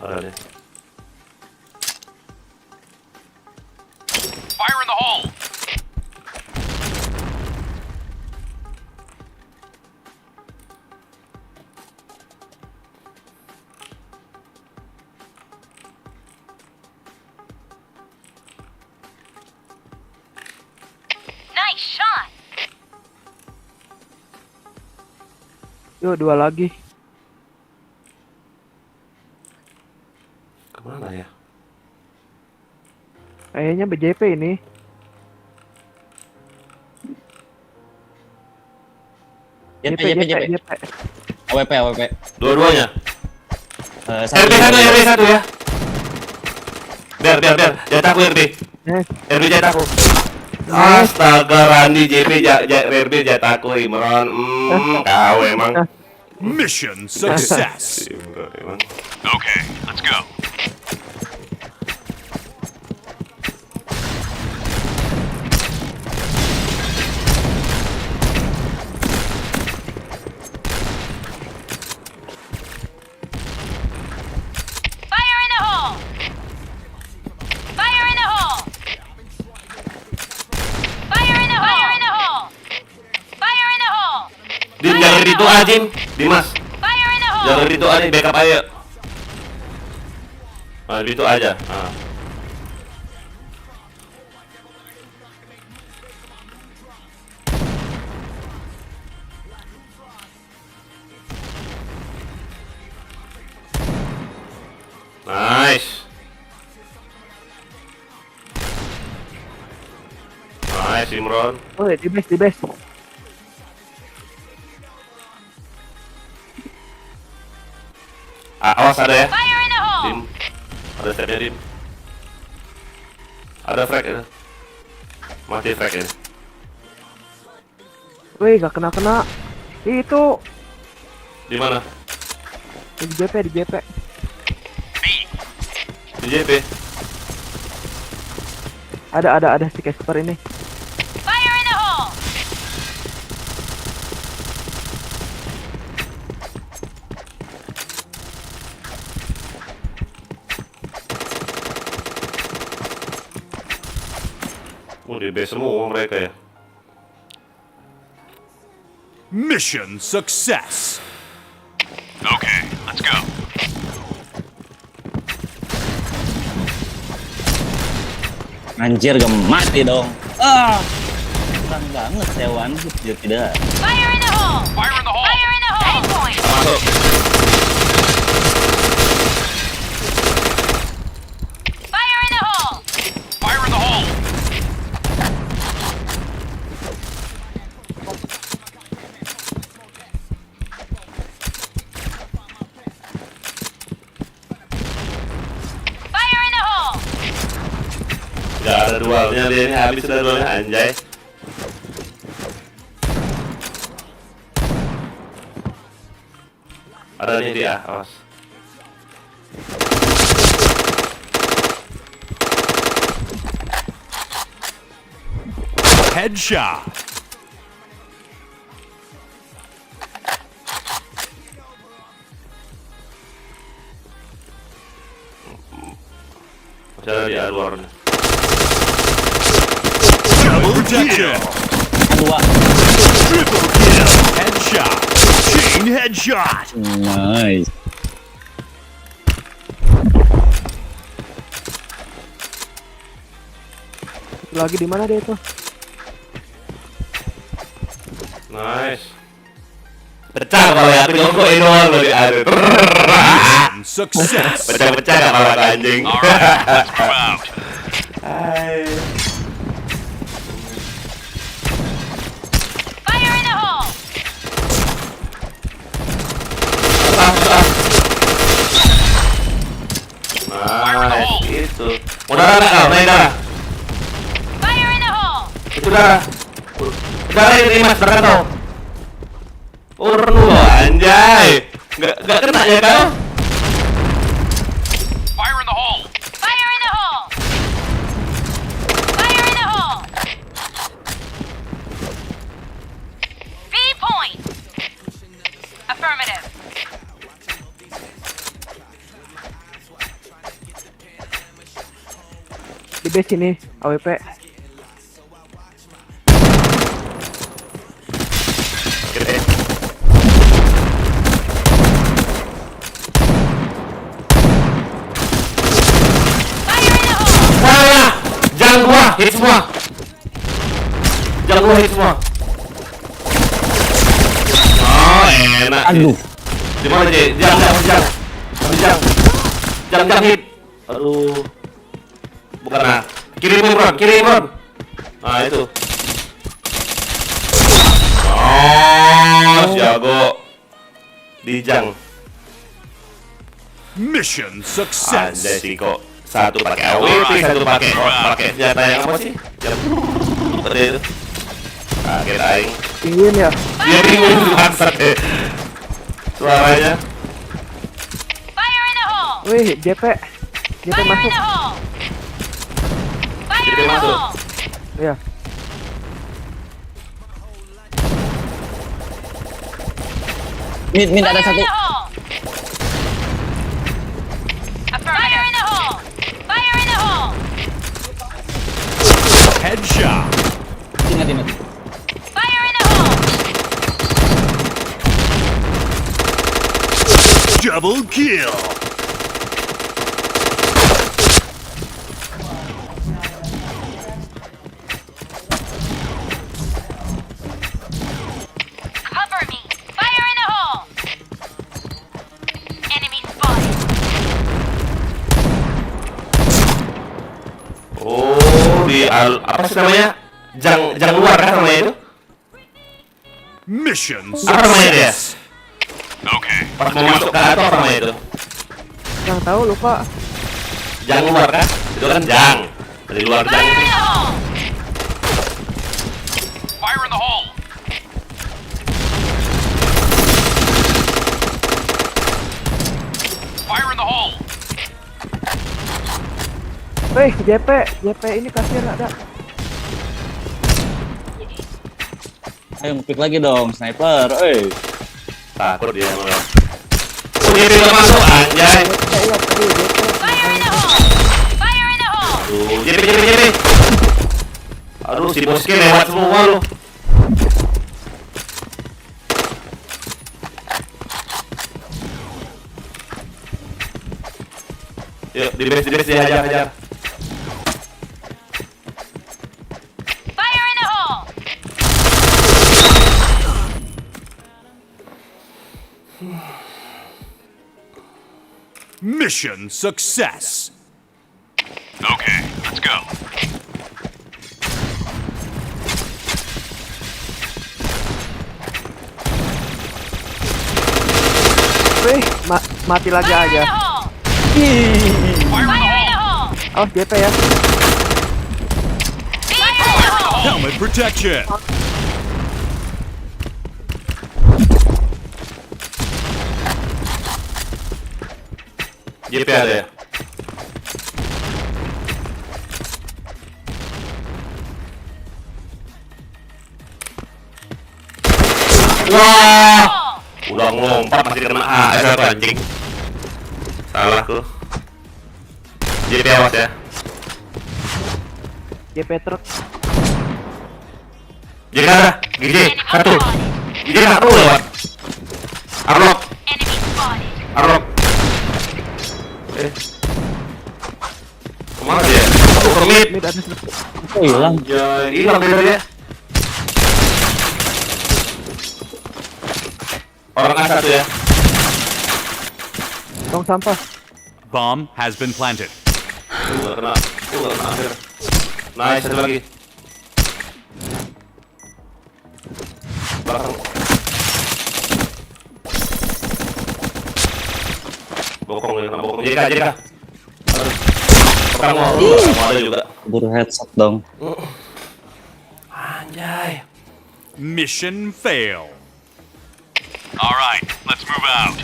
Speaker 1: Ada deh.
Speaker 3: Fire in the hole.
Speaker 4: Nice shot.
Speaker 6: Yuk, 2 lagi.
Speaker 1: Kemana ya?
Speaker 6: Kayaknya BJP ini.
Speaker 8: JP, JP, JP.
Speaker 6: JP.
Speaker 8: AWP, AWP.
Speaker 1: Dua-duanya.
Speaker 8: Satu
Speaker 1: RB1 ya. Biar. Jatah aku RB.
Speaker 6: Nice.
Speaker 1: RB jatah aku. Astaga, Randi JP RB jatah aku Imron. Kau emang.
Speaker 3: Mission success.
Speaker 1: Imron emang.
Speaker 3: Okay, let's go.
Speaker 4: Fire in the hole. Fire in the hole. Fire in the hole. Fire in the hole. Fire in the hole.
Speaker 1: Dim, jangan itu Jim. Dimas,
Speaker 4: Fire in the hole.
Speaker 1: jangan itu nih, backup aja. Nah, itu aja. Nah. Nice. Nice, Imron.
Speaker 6: Oh, di base, di base.
Speaker 1: Awas ada ya.
Speaker 4: Fire in the hole.
Speaker 1: Dim. Ada setnya Dim. Ada frag ya. Mati frag ya.
Speaker 6: Wih, gak kena-kena. Itu.
Speaker 1: Di mana?
Speaker 6: Di JP, di JP.
Speaker 1: Di JP.
Speaker 6: Ada si Casper ini.
Speaker 4: Fire in the hole.
Speaker 1: Di base semua mereka ya.
Speaker 3: Mission success. Okay, let's go.
Speaker 8: Anjir, gak mati dong. Ah, kurang banget sewan. Dia tidak.
Speaker 4: Fire in the hole.
Speaker 3: Fire in the hole.
Speaker 4: Fire in the hole. Aim point.
Speaker 1: masuk.
Speaker 4: Fire in the hole!
Speaker 3: Fire in the hole!
Speaker 4: Fire in the hole!
Speaker 1: Gak ada dualnya dia ini, habis sudah dualnya anjay. Ada nih dia, awas.
Speaker 3: Headshot!
Speaker 1: Masih ada di luar nih.
Speaker 3: Double kill!
Speaker 8: Dua.
Speaker 3: Triple kill! Headshot! Chain headshot!
Speaker 8: Nice.
Speaker 6: Lagi di mana dia itu?
Speaker 1: Nice. Pecah kalau ya, aku jongkok doang loh di air.
Speaker 3: Success!
Speaker 1: Pecah-pecah gak kalau anjing.
Speaker 3: Alright, let's move out.
Speaker 1: Hai.
Speaker 4: Fire in the hole!
Speaker 1: Nice, itu. Mau darah nggak kau? Naik darah.
Speaker 4: Fire in the hole!
Speaker 1: Itu darah. Darah ini mas, darah kau. Urun lu anjay. Nggak kena ya kau?
Speaker 3: Fire in the hole!
Speaker 4: Fire in the hole! Fire in the hole! B point! Affirmative.
Speaker 6: Di base ini, AWP.
Speaker 1: Gede.
Speaker 4: Fire in the hole!
Speaker 1: Wah, jangan gua, hit semua. Jangan gua hit semua. Oh, enak.
Speaker 8: Aduh.
Speaker 1: Di mana Ji? Jangan hit. Aduh. Bukan nah. Kiri Imron. Nah, itu. Oh, jago. Dijang.
Speaker 3: Mission
Speaker 1: Anjay
Speaker 3: success!
Speaker 1: sih kok. Satu pakai AWP, satu pakai senjata yang apa sih? Yang gede itu. Kaget aing.
Speaker 6: Tinggiin ya.
Speaker 1: Dia bingung bangsat deh. Suaranya.
Speaker 4: Fire in the hole!
Speaker 6: Wih, JP. JP
Speaker 4: Fire in
Speaker 6: masuk.
Speaker 4: the hole! Fire
Speaker 1: JP
Speaker 4: in the
Speaker 1: masuk.
Speaker 4: hole!
Speaker 6: Iya.
Speaker 8: Mid ada
Speaker 4: Fire
Speaker 8: satu.
Speaker 4: in the hole! Fire in the hole! Fire in the hole!
Speaker 3: Headshot!
Speaker 8: Ingat.
Speaker 4: Fire in the hole!
Speaker 3: Double kill!
Speaker 4: Cover me! Fire in the hole! Enemy spotted!
Speaker 1: Oh, apa sih namanya? Jang luar kan namanya itu?
Speaker 3: Mission
Speaker 1: Apa namanya dia?
Speaker 3: success! Okay.
Speaker 1: Pas mau masuk ke atas apa namanya itu?
Speaker 6: Yang tahu lupa.
Speaker 1: Jang luar kan? Itu kan jang. Dari luar jang
Speaker 4: Fire
Speaker 1: itu.
Speaker 4: in the hole!
Speaker 3: Fire in the hole! Fire in the hole!
Speaker 6: Wih, JP ini kasihan ada.
Speaker 8: Ayo nge-pick lagi dong, sniper.
Speaker 1: Takut dia malah. Oh, dia udah masuk anjay.
Speaker 6: Iya, tadi JP.
Speaker 4: Fire in the hole! Fire in the hole!
Speaker 1: Aduh, JP. Aduh, si Boske lewat semua lu. Yuk, di base dia hajar.
Speaker 4: Fire in the hole!
Speaker 3: Mission success. Okay, let's go.
Speaker 6: Wih, mati lagi
Speaker 4: Fire in
Speaker 6: aja.
Speaker 4: the hole!
Speaker 6: Ih.
Speaker 4: Fire in the hole!
Speaker 6: Oh, JP ya.
Speaker 4: Fire in the hole!
Speaker 3: Helmet protection.
Speaker 1: JP ada ya? Wah, udah ngompat masih kena AS apa anjing? Salah tuh. JP awas ya.
Speaker 6: JP truk.
Speaker 1: JK ada, GJ
Speaker 4: Enemy
Speaker 1: satu.
Speaker 4: spotted!
Speaker 1: GJ satu lewat. Arlok,
Speaker 4: Enemy spotted!
Speaker 1: Arlok. Kemana dia? Oh, ke mid.
Speaker 6: Mid ada truk.
Speaker 8: Kok hilang?
Speaker 1: Anjay, hilang dia. Orang A satu ya.
Speaker 6: Tong sampah.
Speaker 3: Bomb has been planted.
Speaker 1: Gak kena, gak kena akhir. Nice, satu lagi. Belakang. Bokong nih, kena bokong. JK. Aduh. Belakang mau ada juga.
Speaker 8: Buru headshot dong.
Speaker 1: Anjay.
Speaker 3: Mission fail. All right, let's move out.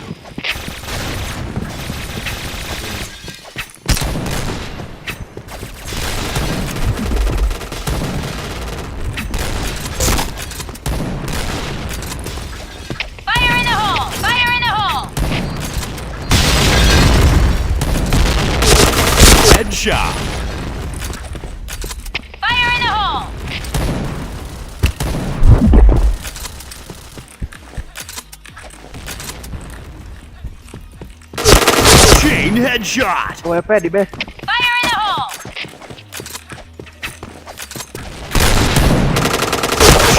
Speaker 4: Fire in the hole! Fire in the hole!
Speaker 3: Headshot.
Speaker 4: Fire in the hole!
Speaker 3: Chain headshot.
Speaker 6: WP di base.
Speaker 4: Fire in the hole!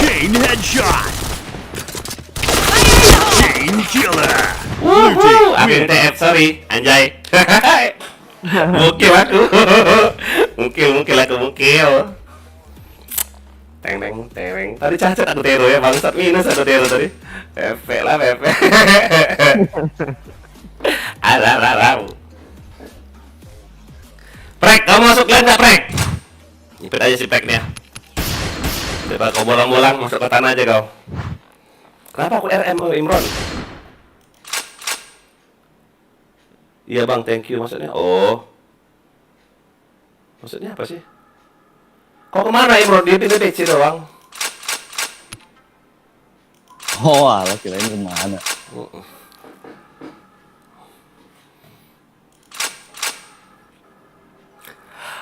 Speaker 3: Chain headshot.
Speaker 4: Fire in the hole!
Speaker 3: Chain killer.
Speaker 1: Wuhu, akhir TF, sorry. Anjay. Mukil aku. Mukil aku. Teng. Tadi cacat aku tero ya, bangsat minus aku tero tadi. Pepe lah, pepe. Alah. Prek, kamu masuk lane nggak, Prek? Nyipit aja si Preknya. Coba kau bolang-bolang masuk ke tanah aja kau. Kenapa aku RMO Imron? Iya bang, thank you maksudnya. Oh, maksudnya apa sih? Kau kemana Imron? Dia pindah DC doang.
Speaker 8: Oh, alah kirain kemana?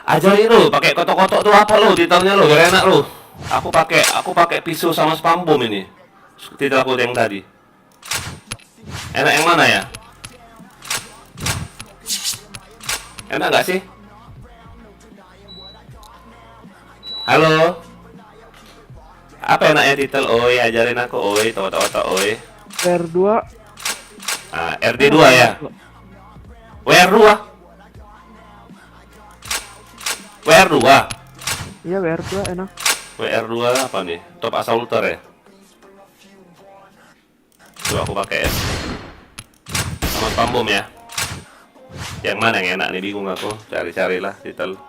Speaker 1: Ajarin lu, pakai kotok-kotok tuh apa lu? Titelnya lu, gak enak lu. Aku pakai pisau sama spam bom ini. Titel aku yang tadi. Enak yang mana ya? Enak gak sih? Halo? Apa enaknya titel? Oi, ajarin aku. Oi, tok-tok, oi.
Speaker 6: R2.
Speaker 1: Ah, RD2 ya? WR2? WR2?
Speaker 6: Iya, WR2 enak.
Speaker 1: WR2 apa nih? Top Assaulter ya? Coba aku pakai ya. Sama spam bom ya. Yang mana yang enak nih, bingung aku. Cari-carilah titel.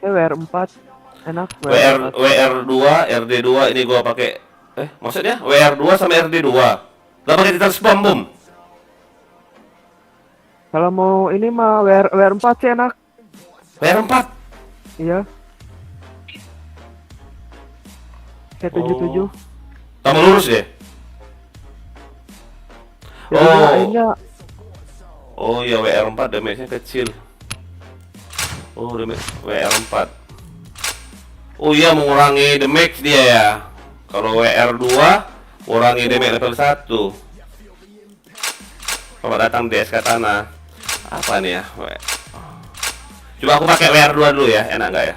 Speaker 6: WR4 enak.
Speaker 1: WR2, RD2 ini gua pakai. Maksudnya WR2 sama RD2. Gak pakai titel spam bom.
Speaker 6: Kalau mau ini mah WR4 sih enak.
Speaker 1: WR4.
Speaker 6: Iya. Kayak 77.
Speaker 1: Tambah lurus deh.
Speaker 6: Jadi lainnya
Speaker 1: Oh iya, WR4 damage-nya kecil. Oh, damage WR4. Oh iya, mengurangi damage dia ya. Kalau WR2 mengurangi damage level 1. Kalau datang DSK tanah. Apa nih ya? Coba aku pakai WR2 dulu ya, enak nggak ya?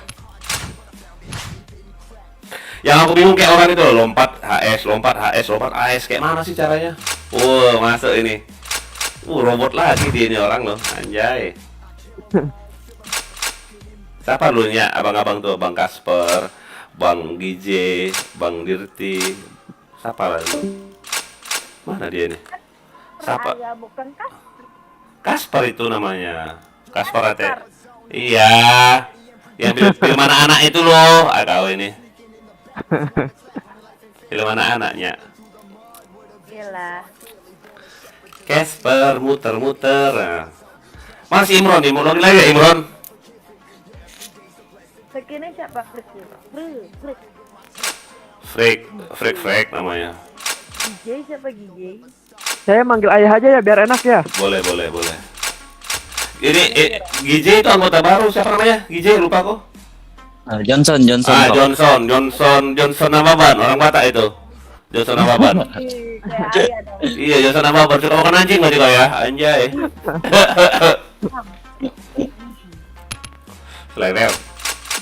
Speaker 5: Yang aku bingung kayak orang itu loh, lompat HS, lompat HS, lompat HS. Kayak mana sih caranya? Masuk ini. Robot lagi dia ini orang loh, anjay. Siapa lu nya abang-abang tuh, Bang Kasper, Bang DJ, Bang Dirti. Siapa lagi? Mana dia nih? Siapa?
Speaker 7: Ya bukan kan?
Speaker 5: Kasper itu namanya. Kasper Ate. Iya. Yang film mana anak itu loh. Kau ini. Film mana anaknya?
Speaker 7: Gila.
Speaker 5: Kasper muter-muter. Nah. Masih Imron nih, mau login lagi ya Imron?
Speaker 7: Begini siapa
Speaker 5: Freak namanya.
Speaker 7: DJ siapa DJ?
Speaker 6: Saya manggil ayah aja ya biar enak ya.
Speaker 5: Boleh. Ini GJ itu anggota baru, siapa namanya? GJ lupa kok.
Speaker 8: Johnson.
Speaker 5: Ah,
Speaker 8: Kok.
Speaker 5: Johnson Nababan, orang Batak itu. Johnson Nababan.
Speaker 7: Kayak ayah dong.
Speaker 5: Iya, Johnson Nababan. Suka makan anjing berarti kau ya, anjay. Level.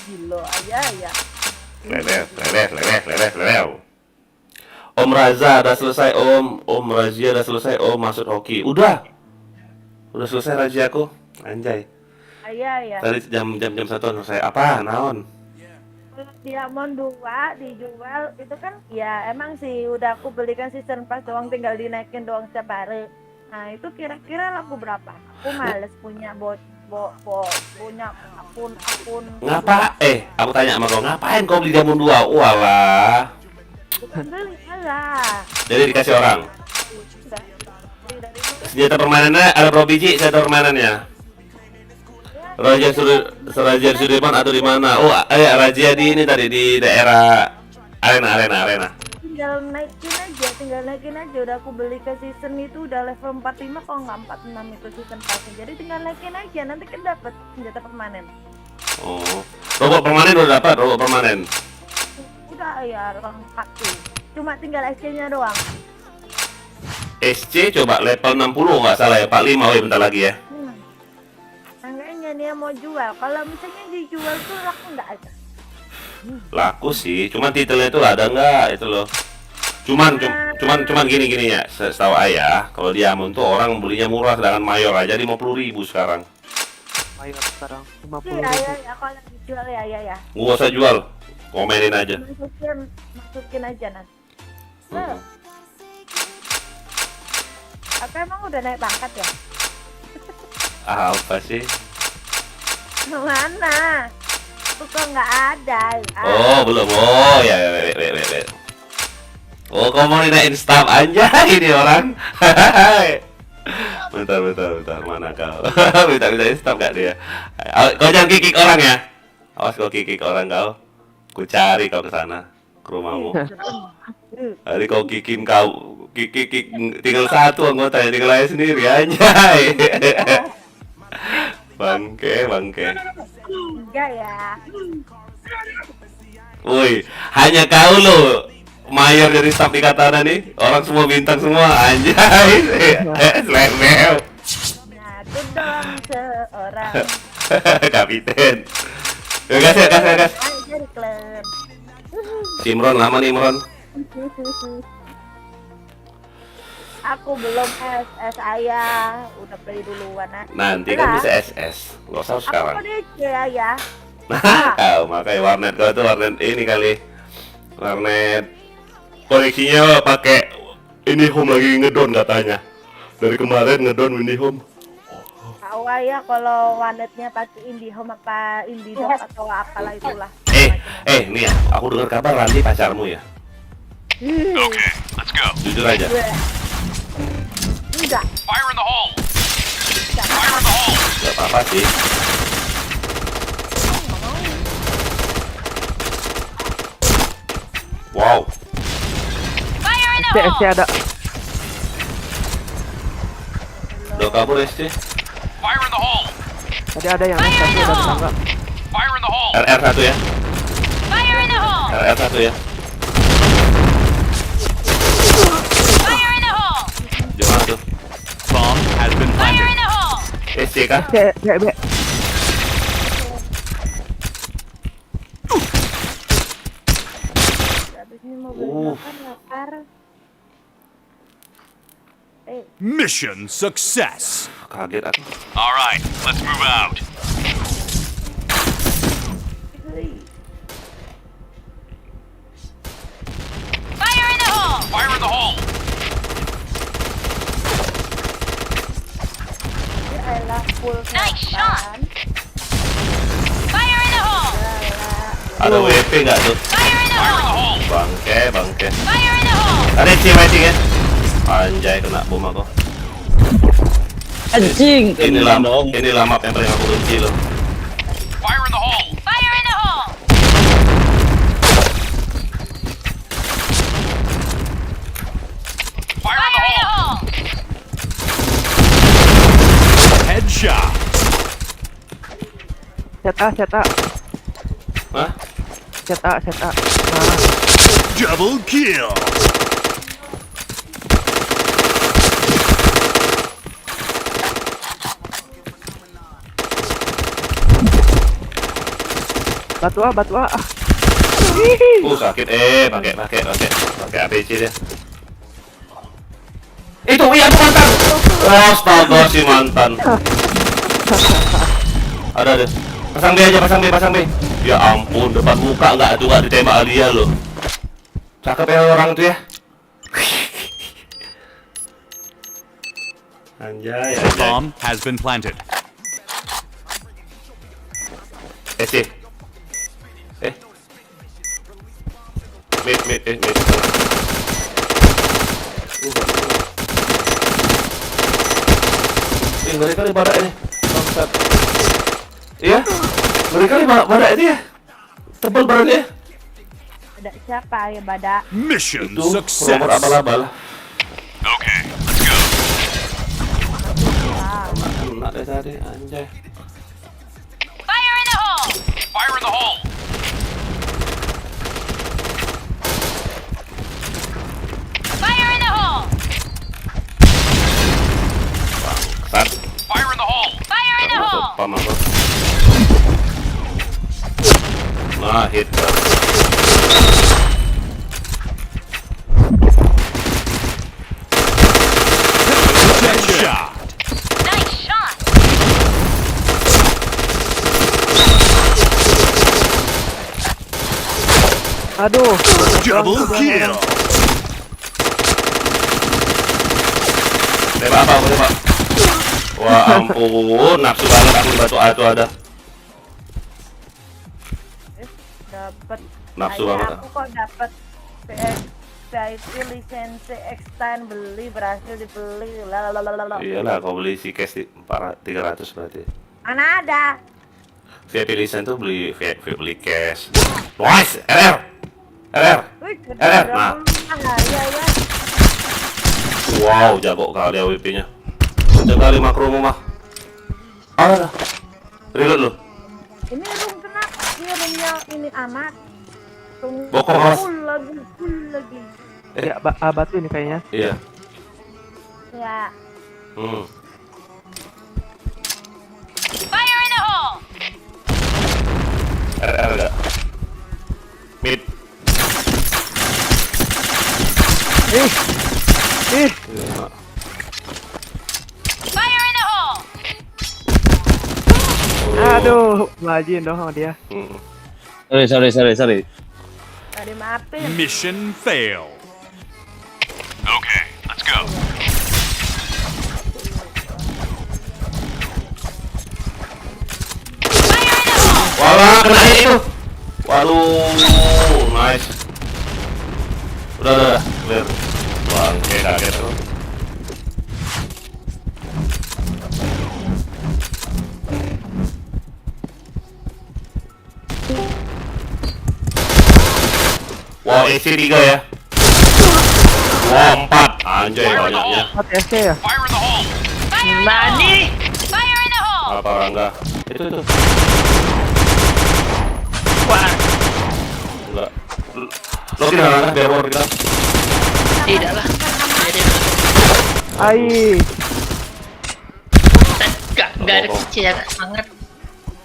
Speaker 7: Gilo ayah ya.
Speaker 5: Level. Om Raza udah selesai Om Razia udah selesai maksud hoki. Udah selesai raziaku, anjay.
Speaker 7: Ayah ya.
Speaker 5: Tadi jam 1 selesai. Apa? Naon?
Speaker 7: Diamond 2 dijual itu kan ya emang sih udah aku belikan season pass doang, tinggal dinaikin doang setiap hari. Nah itu kira-kira laku berapa? Aku males punya punya akun
Speaker 5: Ngapa? Aku tanya sama kau, ngapain kau beli Diamond 2? Walah.
Speaker 7: bukan beli lah.
Speaker 5: Jadi dikasih orang.
Speaker 7: Udah beli dari dulu.
Speaker 5: Senjata permainannya ada berapa biji senjata permainannya? Raja Sudirman atau di mana? Raja di ini tadi di daerah arena.
Speaker 7: Tinggal naikin aja udah aku beli ke season itu udah level 45 kalau nggak 46 itu season passnya, jadi tinggal naikin aja nanti kan dapat senjata permanen.
Speaker 5: Robot permanen udah dapat, robot permanen.
Speaker 7: Udah ya lengkap tuh, cuma tinggal SC nya doang.
Speaker 5: SC coba level 60 nggak salah ya, 45 bentar lagi ya.
Speaker 7: Enggaknya dia mau jual, kalau misalnya dijual tuh laku nggak ada.
Speaker 5: Laku sih, cuman titelnya itu ada nggak itu loh. Cuman gini ya, setahu ayah kalau Diamond tuh orang belinya murah, sedangkan mayor aja 50.000 sekarang.
Speaker 6: Mayor sekarang 50.000.
Speaker 7: Ya kalau dijual ya.
Speaker 5: Gua usah jual, komenin aja.
Speaker 7: Masukin aja nanti. Apa emang udah naik pangkat ya?
Speaker 5: Apa sih?
Speaker 7: Mana? Tuh kok nggak ada.
Speaker 5: Belum. Ya. Kau mau ninain staff aja ini orang. Bentar, mana kau? Minta staff gak dia? Kau jangan kikik orang ya. Awas kau kikik orang kau. Ku cari kau ke sana, ke rumahmu. Hari kau kikin kau, kik tinggal satu anggota ya, tinggal aja sendiri anjay. Bangke.
Speaker 7: Enggak ya.
Speaker 5: Woi, hanya kau lo mayor dari staff ikatan nih. Orang semua bintang semua anjay. Level.
Speaker 7: Nah, itu doang seorang.
Speaker 5: Kapiten. Gas.
Speaker 7: Dari klub.
Speaker 5: Imron lama nih Imron.
Speaker 7: Aku belum SS ayah, udah beli duluan ah.
Speaker 5: Nanti kan bisa SS, nggak usah sekarang.
Speaker 7: Aku DC ayah.
Speaker 5: Nah, kau makanya warnet kau tuh warnet ini kali. Warnet koneksinya pakai ini home lagi ngedon katanya. Dari kemarin ngedon ini home.
Speaker 7: Tahu ayah kalau warnetnya pakai IndiHome apa IndiDoc atau apalah itulah.
Speaker 5: Nih ya, aku dengar kabar Randy pacarmu ya.
Speaker 3: Let's go.
Speaker 5: Jujur aja.
Speaker 7: Enggak.
Speaker 3: Fire in the hole. Fire in the hole.
Speaker 5: Gak apa-apa sih. Wow.
Speaker 4: Fire in the
Speaker 6: SC
Speaker 4: hole!
Speaker 6: ada.
Speaker 5: Udah kabur SC.
Speaker 3: Fire in the hole.
Speaker 6: Tadi ada yang satu udah ditangkap.
Speaker 3: Fire in the hole.
Speaker 5: RR1 ya.
Speaker 4: Fire in the hole!
Speaker 5: RR1 ya.
Speaker 4: Fire in the hole!
Speaker 5: Di mana tuh?
Speaker 3: Bomb has been
Speaker 4: Fire
Speaker 3: planted.
Speaker 4: in the hole!
Speaker 5: SC kah?
Speaker 6: B.
Speaker 3: Mission success.
Speaker 1: Kaget aku.
Speaker 3: All right, let's move out.
Speaker 4: Fire in the hole!
Speaker 3: Fire in the hole.
Speaker 7: Elah, full
Speaker 4: Nice
Speaker 7: setan.
Speaker 4: Fire in the hole!
Speaker 1: Ada WP nggak tuh?
Speaker 4: Fire in the hole!
Speaker 1: Bangke, bangke.
Speaker 4: Fire in the hole!
Speaker 1: Ada team fighting ya? Anjay, kena bom aku.
Speaker 8: Anjing.
Speaker 1: Ini
Speaker 8: Kena
Speaker 1: lamap, ini lamap yang paling aku benci loh.
Speaker 3: Fire in the hole.
Speaker 4: Fire in the hole!
Speaker 3: Fire in the
Speaker 4: Fire in the
Speaker 3: hole.
Speaker 4: hole!
Speaker 3: Headshot.
Speaker 6: Set A.
Speaker 1: Hah?
Speaker 6: Set A. Nah,
Speaker 3: Double kill.
Speaker 6: batu A.
Speaker 1: Sakit. Pakai APC dia. Itu iya tuh mantan. Astaga si mantan. Ada. Pasang B. Ya ampun, depan muka nggak ditembak dia loh. Cakep ya orang tuh ya. Anjay.
Speaker 3: Bomb has been planted.
Speaker 1: SC. Mid. Mereka di barak ini. Bangsat. Iya? Mereka di barak ini ya? Tebal baraknya.
Speaker 7: Ada siapa ya, Bada?
Speaker 3: Mission
Speaker 1: Itu
Speaker 3: success.
Speaker 1: nomor abal-abal.
Speaker 3: Okay, let's go.
Speaker 1: Kena deh tadi, anjay.
Speaker 4: Fire in the hole!
Speaker 3: Fire in the hole.
Speaker 4: Fire in the hole!
Speaker 1: Bangsat.
Speaker 3: Fire in the hole.
Speaker 4: Fire in the hole!
Speaker 1: Pam aku. Nah, hit.
Speaker 3: Headshot.
Speaker 4: Nice shot!
Speaker 6: Aduh.
Speaker 3: Double kill.
Speaker 1: Tembak apa? Tembak. Wah ampun, nafsu banget aku batu A itu ada.
Speaker 7: Dapat.
Speaker 1: Nafsu
Speaker 7: Ayah,
Speaker 1: banget.
Speaker 7: aku kok dapat VIP lisensi extend beli berhasil dibeli. Lalalala.
Speaker 1: Iyalah, kau beli si cash di 300 berarti.
Speaker 7: Mana ada?
Speaker 1: VIP listen tuh beli cash. Nice, RR.
Speaker 7: Wih,
Speaker 1: RR. Nah.
Speaker 7: Iya.
Speaker 1: Wow, jago kali AWP-nya. Kenceng kali makromu mah. Dah. Reload lu.
Speaker 7: Ini room kenapa? Ini roomnya ini amat. Room
Speaker 1: Bokong, awas.
Speaker 7: full lagi.
Speaker 6: Ya, batu ini kayaknya.
Speaker 1: Iya.
Speaker 7: Ya.
Speaker 4: Fire in the hole!
Speaker 1: RR enggak? Mid.
Speaker 6: Ih.
Speaker 1: Iya.
Speaker 4: Fire in the hole!
Speaker 6: Aduh, majin dong sama dia.
Speaker 8: Sorry.
Speaker 7: Tadi maafin.
Speaker 3: Mission failed. Okay, let's go.
Speaker 4: Fire in the hole!
Speaker 1: Walah, kena hit itu. Waduh, nice. Udah, clear. Bangke kaget lu. Wow, AC 3 ya. Wow, 4. Anjay banyaknya.
Speaker 6: 4 SC ya?
Speaker 3: Fire in the hole.
Speaker 4: Fire in the hole! Fire in the hole!
Speaker 1: Apa Rangga? Itu. Enggak. Lo kira Rangga biar war kita.
Speaker 9: Tidak lah.
Speaker 6: Ai.
Speaker 9: Gak ada kecil ya, Kak. Semangat.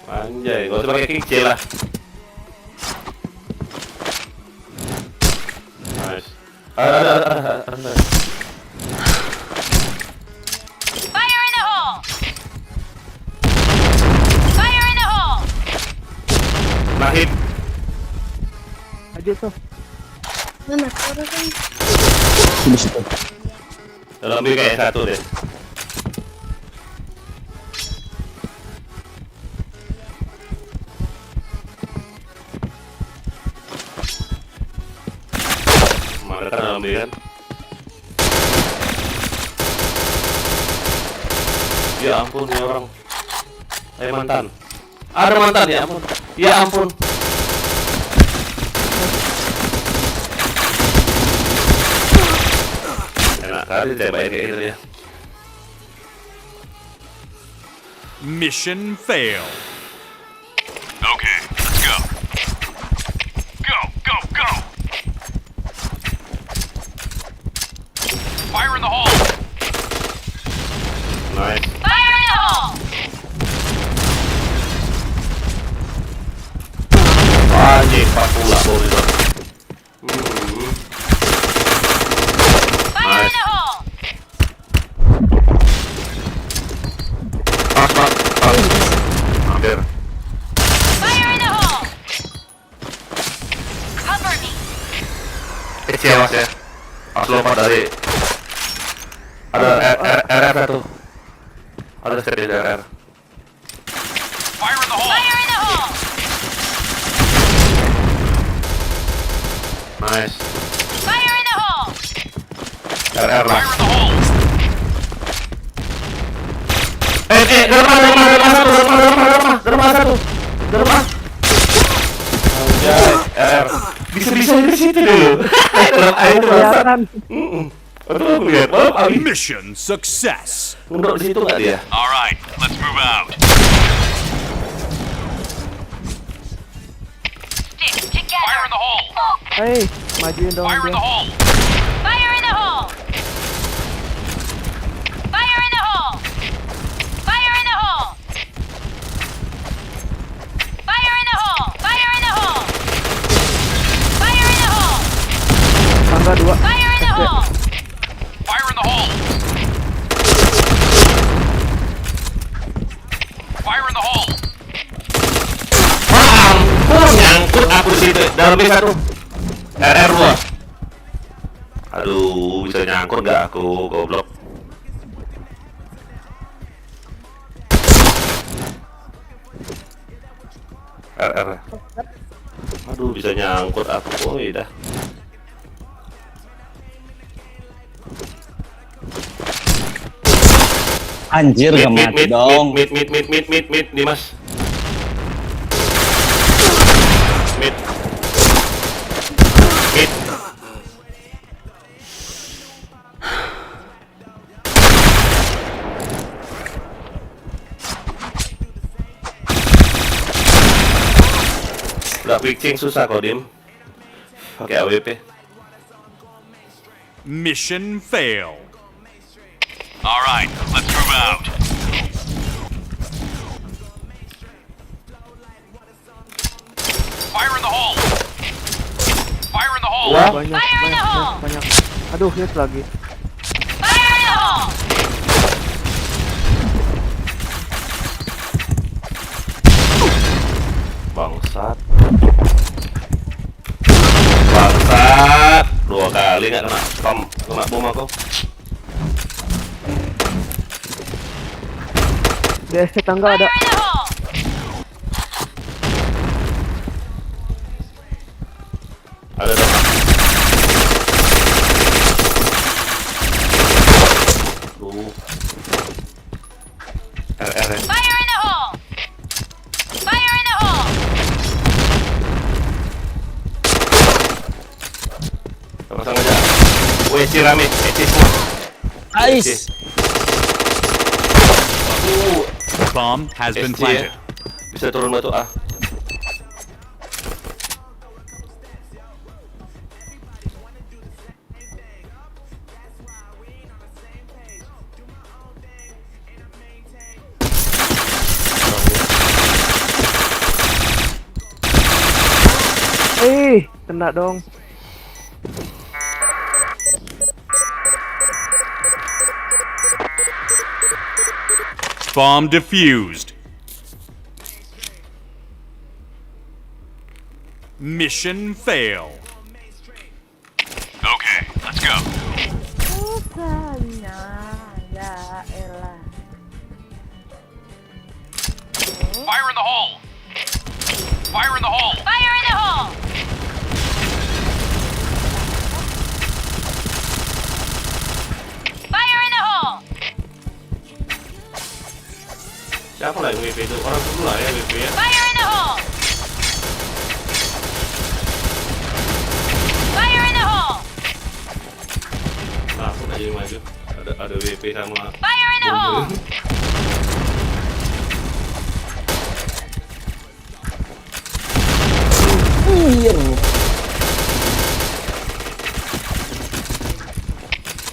Speaker 1: Anjay, gak usah pakai kick C lah. Nice. Ada. Kena hit.
Speaker 6: Aja tuh.
Speaker 7: Mana suara kan?
Speaker 8: Di situ.
Speaker 1: Dalam B kayak satu deh. Mana kan dalam B kan? Ya ampun ya orang. Mantan. Ada mantan ya ampun. Ya ampun. Enak kali tembakin kayak gitu ya.
Speaker 3: Mission failed. Okay, let's go. Go, go, go. Fire in the hole.
Speaker 1: Nice.
Speaker 4: Fire in the hole!
Speaker 1: Anjing, pak pula bom itu.
Speaker 4: Fire in
Speaker 1: Nice.
Speaker 4: the hole!
Speaker 1: Pas. Hampir.
Speaker 4: Fire in the hole! Cover me!
Speaker 1: Kecil mas ya. Pas lompat dari. Ada RR tuh. Ada seri RR.
Speaker 3: Fire in the hole.
Speaker 4: Fire in the hole!
Speaker 1: Nice.
Speaker 4: Fire in the hole!
Speaker 1: RR lah.
Speaker 3: Fire in the hole.
Speaker 1: Derma satu. Anjay, RR. Bisa di situ dulu. Dalam air itu rasa.
Speaker 6: Kelihatan.
Speaker 1: Betul aku lihat. Abis
Speaker 3: Mission success.
Speaker 1: mundur di situ nggak dia?
Speaker 3: All right, let's move out.
Speaker 4: Stick together!
Speaker 3: Fire in the hole.
Speaker 6: Hei, majuin dong
Speaker 3: Fire in
Speaker 6: dia.
Speaker 3: the hole.
Speaker 4: Fire in the hole! Fire in the hole! Fire in the hole! Fire in the hole! Fire in the hole! Fire in the hole!
Speaker 6: Tangga 2.
Speaker 4: Fire in the hole!
Speaker 3: Fire in the hole. Fire in the hole.
Speaker 1: Nyangkut aku di situ. Dalam B1. RR 2. Aduh, bisa nyangkut nggak aku, goblok. RR. Aduh, bisa nyangkut aku. Oh, iya dah.
Speaker 8: Anjir, gak mati dong.
Speaker 1: Mid, Dimas. Mid. Udah pitching susah kok, Dim. Pakai AWP.
Speaker 3: Mission failed. All right, let's move out. Fire in the hole. Fire in the hole.
Speaker 1: Wah.
Speaker 6: Banyak. Aduh, hit lagi.
Speaker 4: Fire in the hole!
Speaker 1: Bangsat. Dua kali nggak kena spam, kena bom aku.
Speaker 6: Di SC tangga ada.
Speaker 4: Fire in the hole!
Speaker 1: Ada dah. RR.
Speaker 4: Fire in the hole! Fire in the hole!
Speaker 1: Pasang aja. WC rame, WC semua.
Speaker 8: Ais.
Speaker 3: Bomb has been
Speaker 1: SC ya.
Speaker 3: planted.
Speaker 1: Bisa turun batu A.
Speaker 6: Kena dong.
Speaker 3: Bomb defused. Mission fail. Okay, let's go.
Speaker 7: Bukannya, ya elah.
Speaker 3: Fire in the hole. Fire in the hole.
Speaker 4: Fire in the hole! Fire in the hole!
Speaker 1: Siapa lah yang WP itu? Orang dulu lah ya WP ya.
Speaker 4: Fire in the hole! Fire in the hole!
Speaker 1: Nah, aku nggak jadi maju. Ada WP sama.
Speaker 4: Fire in the hole!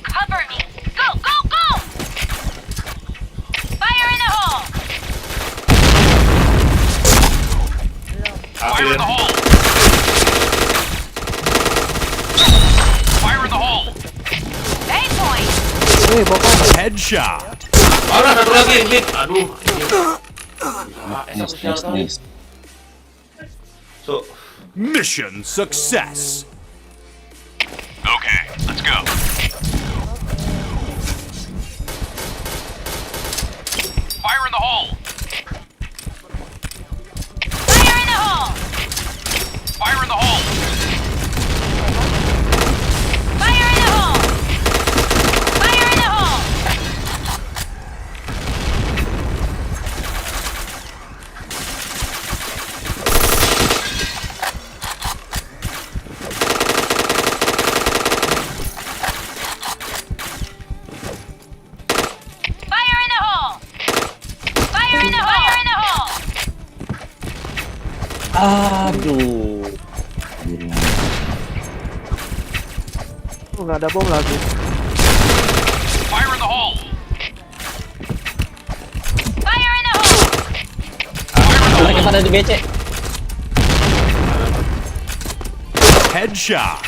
Speaker 4: Cover me! Go, go, go! Fire in the hole!
Speaker 3: Fire in the hole. Fire in the hole.
Speaker 4: A point!
Speaker 3: Headshot.
Speaker 1: Ada satu lagi hit. Aduh.
Speaker 8: Nice.
Speaker 1: So,
Speaker 3: Mission success. Okay, let's go. Fire in the hole.
Speaker 4: Fire in the hole!
Speaker 3: Fire in the hole.
Speaker 4: Fire in the hole! Fire in the hole! Fire in the hole! Fire in the hole! Fire in the hole!
Speaker 8: Aduh.
Speaker 6: Oh, nggak ada bom lagi.
Speaker 3: Fire in the hole.
Speaker 4: Fire in the hole!
Speaker 8: Lagi pada di BC.
Speaker 3: Headshot.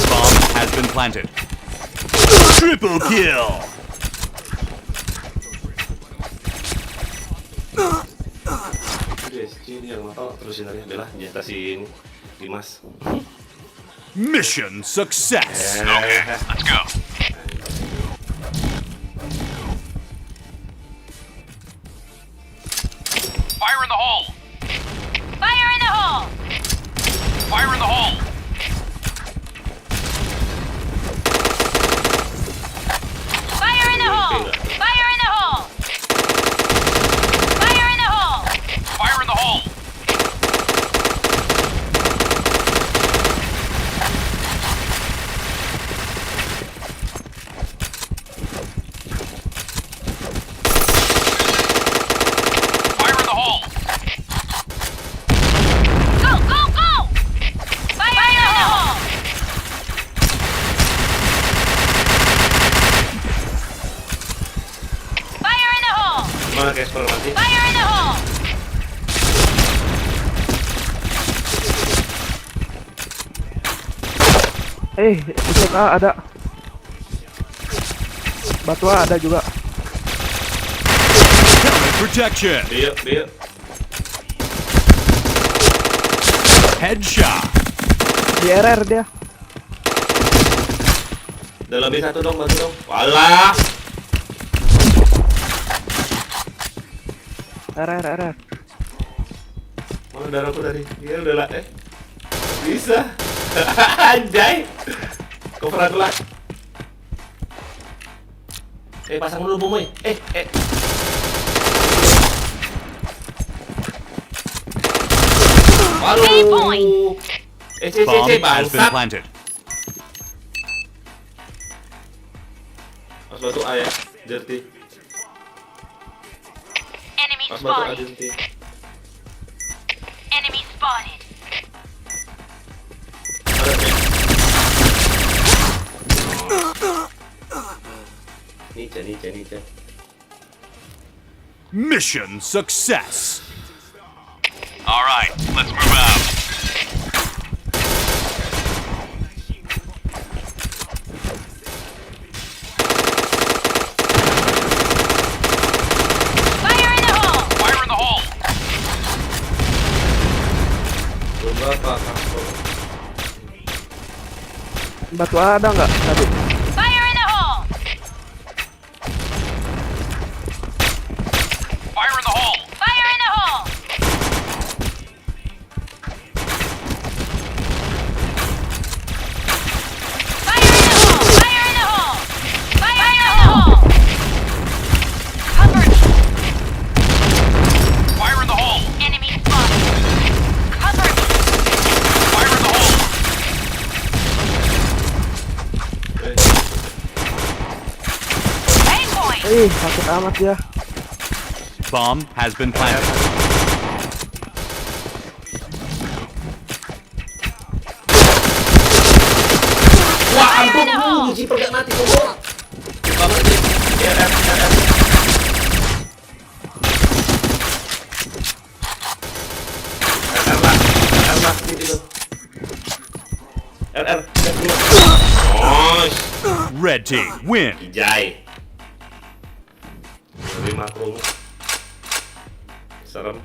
Speaker 3: Bomb has been planted. Triple kill.
Speaker 1: guys, ini yang mau terusin aja. Udah lah, jatah si ini Dimas.
Speaker 3: Mission success. Okay, let's go. Fire in the hole.
Speaker 4: Fire in the hole!
Speaker 3: Fire in the hole.
Speaker 4: Fire in the hole! Fire in the hole! Fire in the hole!
Speaker 3: Fire in the hole. Fire in the hole.
Speaker 4: Go, go, go! Fire in the hole! Fire in the hole!
Speaker 1: Gimana guys, mati?
Speaker 4: Fire in the hole!
Speaker 6: Besok ada. Batu ada juga.
Speaker 3: Helmet protection.
Speaker 1: Dia.
Speaker 3: Headshot.
Speaker 6: Di RR dia.
Speaker 1: Udah lebih satu dong, bantu dong. Walah.
Speaker 6: RR.
Speaker 1: Mana darahku tadi? Iya udah lah, bisa. Anjay. Cover aku lah. Pasang dulu bom, Waduh.
Speaker 3: Bomb has been
Speaker 1: bangsat.
Speaker 3: planted.
Speaker 1: Pas batu A ya, dirty.
Speaker 4: Enemy
Speaker 1: Pas batu A
Speaker 4: spotted!
Speaker 1: dirty.
Speaker 4: Enemy spotted!
Speaker 1: Ada Nica.
Speaker 3: Mission success. All right, let's move out.
Speaker 4: Fire in the hole!
Speaker 3: Fire in the hole.
Speaker 6: Batu ada nggak tadi?
Speaker 4: Fire in the hole!
Speaker 3: Fire in the hole!
Speaker 4: Fire in the hole! Fire in the hole! Fire in the hole! Fire in the hole! Cover me!
Speaker 3: Fire in the hole!
Speaker 4: Enemy spotted! Cover me!
Speaker 3: Fire in the hole!
Speaker 4: Aim point!
Speaker 6: Sakit amat ya.
Speaker 3: Bomb has been planted.
Speaker 5: Wah,
Speaker 4: Fire in
Speaker 5: ampun,
Speaker 4: the hole!
Speaker 5: si pergak mati semua. Banget nih. RR. RR. Nice.
Speaker 3: Red team win.
Speaker 5: Ijai. Dari makro. Serem.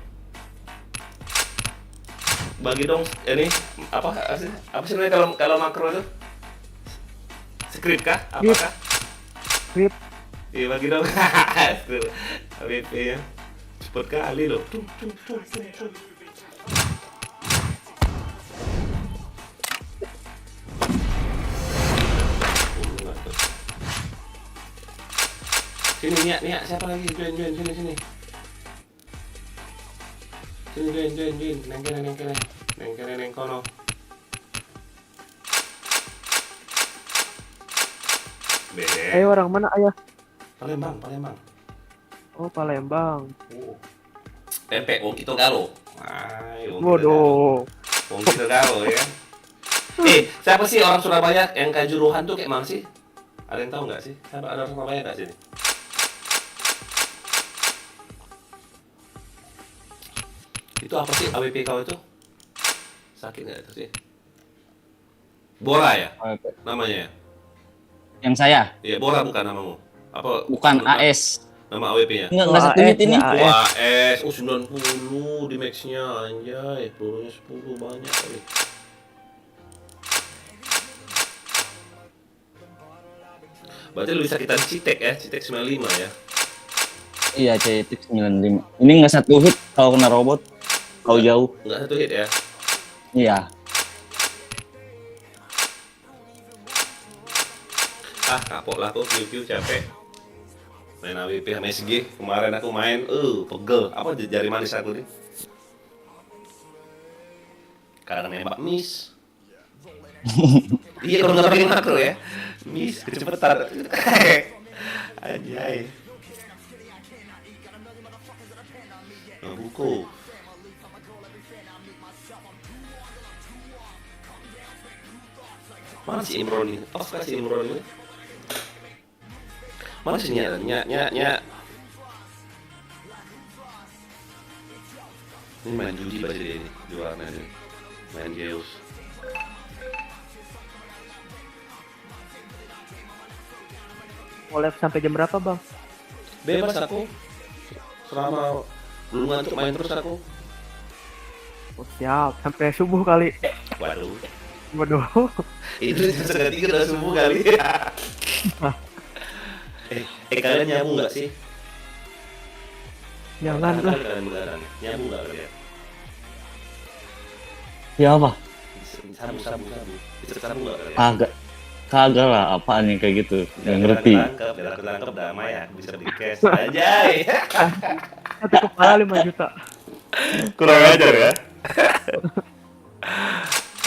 Speaker 5: Bagi dong ini apa sih namanya kalau makro itu? Script kah? Apakah?
Speaker 6: Script.
Speaker 5: Iya bagi dong. AWP ya. Cepet kali loh. Tuh. Sini Nia, siapa lagi? Join sini. Sini join. Neng kono. Bede.
Speaker 6: Ayo orang mana ayah?
Speaker 5: Palembang.
Speaker 6: Oh Palembang.
Speaker 5: PPO kita galo. Ayo.
Speaker 6: Waduh.
Speaker 5: Kita galo ya. Siapa sih orang Surabaya yang Kanjuruhan tuh kayak mana sih? Ada yang tahu nggak sih? Ada orang Surabaya nggak sini? Itu apa sih AWP kau itu? Sakit nggak itu sih? Bora ya? Namanya ya?
Speaker 8: Yang saya,
Speaker 5: Iya, Bora bukan namamu? Apa?
Speaker 8: bukan AS.
Speaker 5: Nama AWP-nya?
Speaker 8: Enggak satu hit ini.
Speaker 5: Wah, 90 di max-nya, anjay. Pelurunya 10 banyak kali. Berarti lu bisa kita Citek ya, Citek 95 ya.
Speaker 8: Iya, Cetik 95. Ini nggak satu hit kalau kena robot. Kalau jauh.
Speaker 5: Enggak satu hit ya.
Speaker 8: Iya.
Speaker 5: Kapok lah aku, Q capek. Main AWP sama SG, kemarin aku main, pegel. Apa jari manis aku nih? Kadang nembak miss. Iya kalau nggak pakai makro ya, miss kecepatan. Anjay. Buku. Mana si Imron ini? Off kah si Imron ini? Mana sih Nya? Ini main judi pasti dia ini, jualan ini. Main Zeus.
Speaker 6: Mau live sampai jam berapa bang?
Speaker 5: Bebas aku. Selama belum ngantuk main terus aku.
Speaker 6: Oh, siap, sampai subuh kali.
Speaker 5: Waduh.
Speaker 6: Waduh.
Speaker 5: Itu jam setengah 3 udah subuh kali. Kalian nyambung nggak sih?
Speaker 6: Jangan lah.
Speaker 5: Kalian beneran nyambung nggak kalian?
Speaker 8: Ya apa?
Speaker 5: Sabu. Bisa sambung nggak kalian?
Speaker 8: Kagak lah, apaan yang kayak gitu. Nggak ngerti.
Speaker 5: Biar aku tangkap damai ya, bisa di cash. Anjay.
Speaker 6: Satu kepala 5 juta.
Speaker 5: Kurang ajar ya.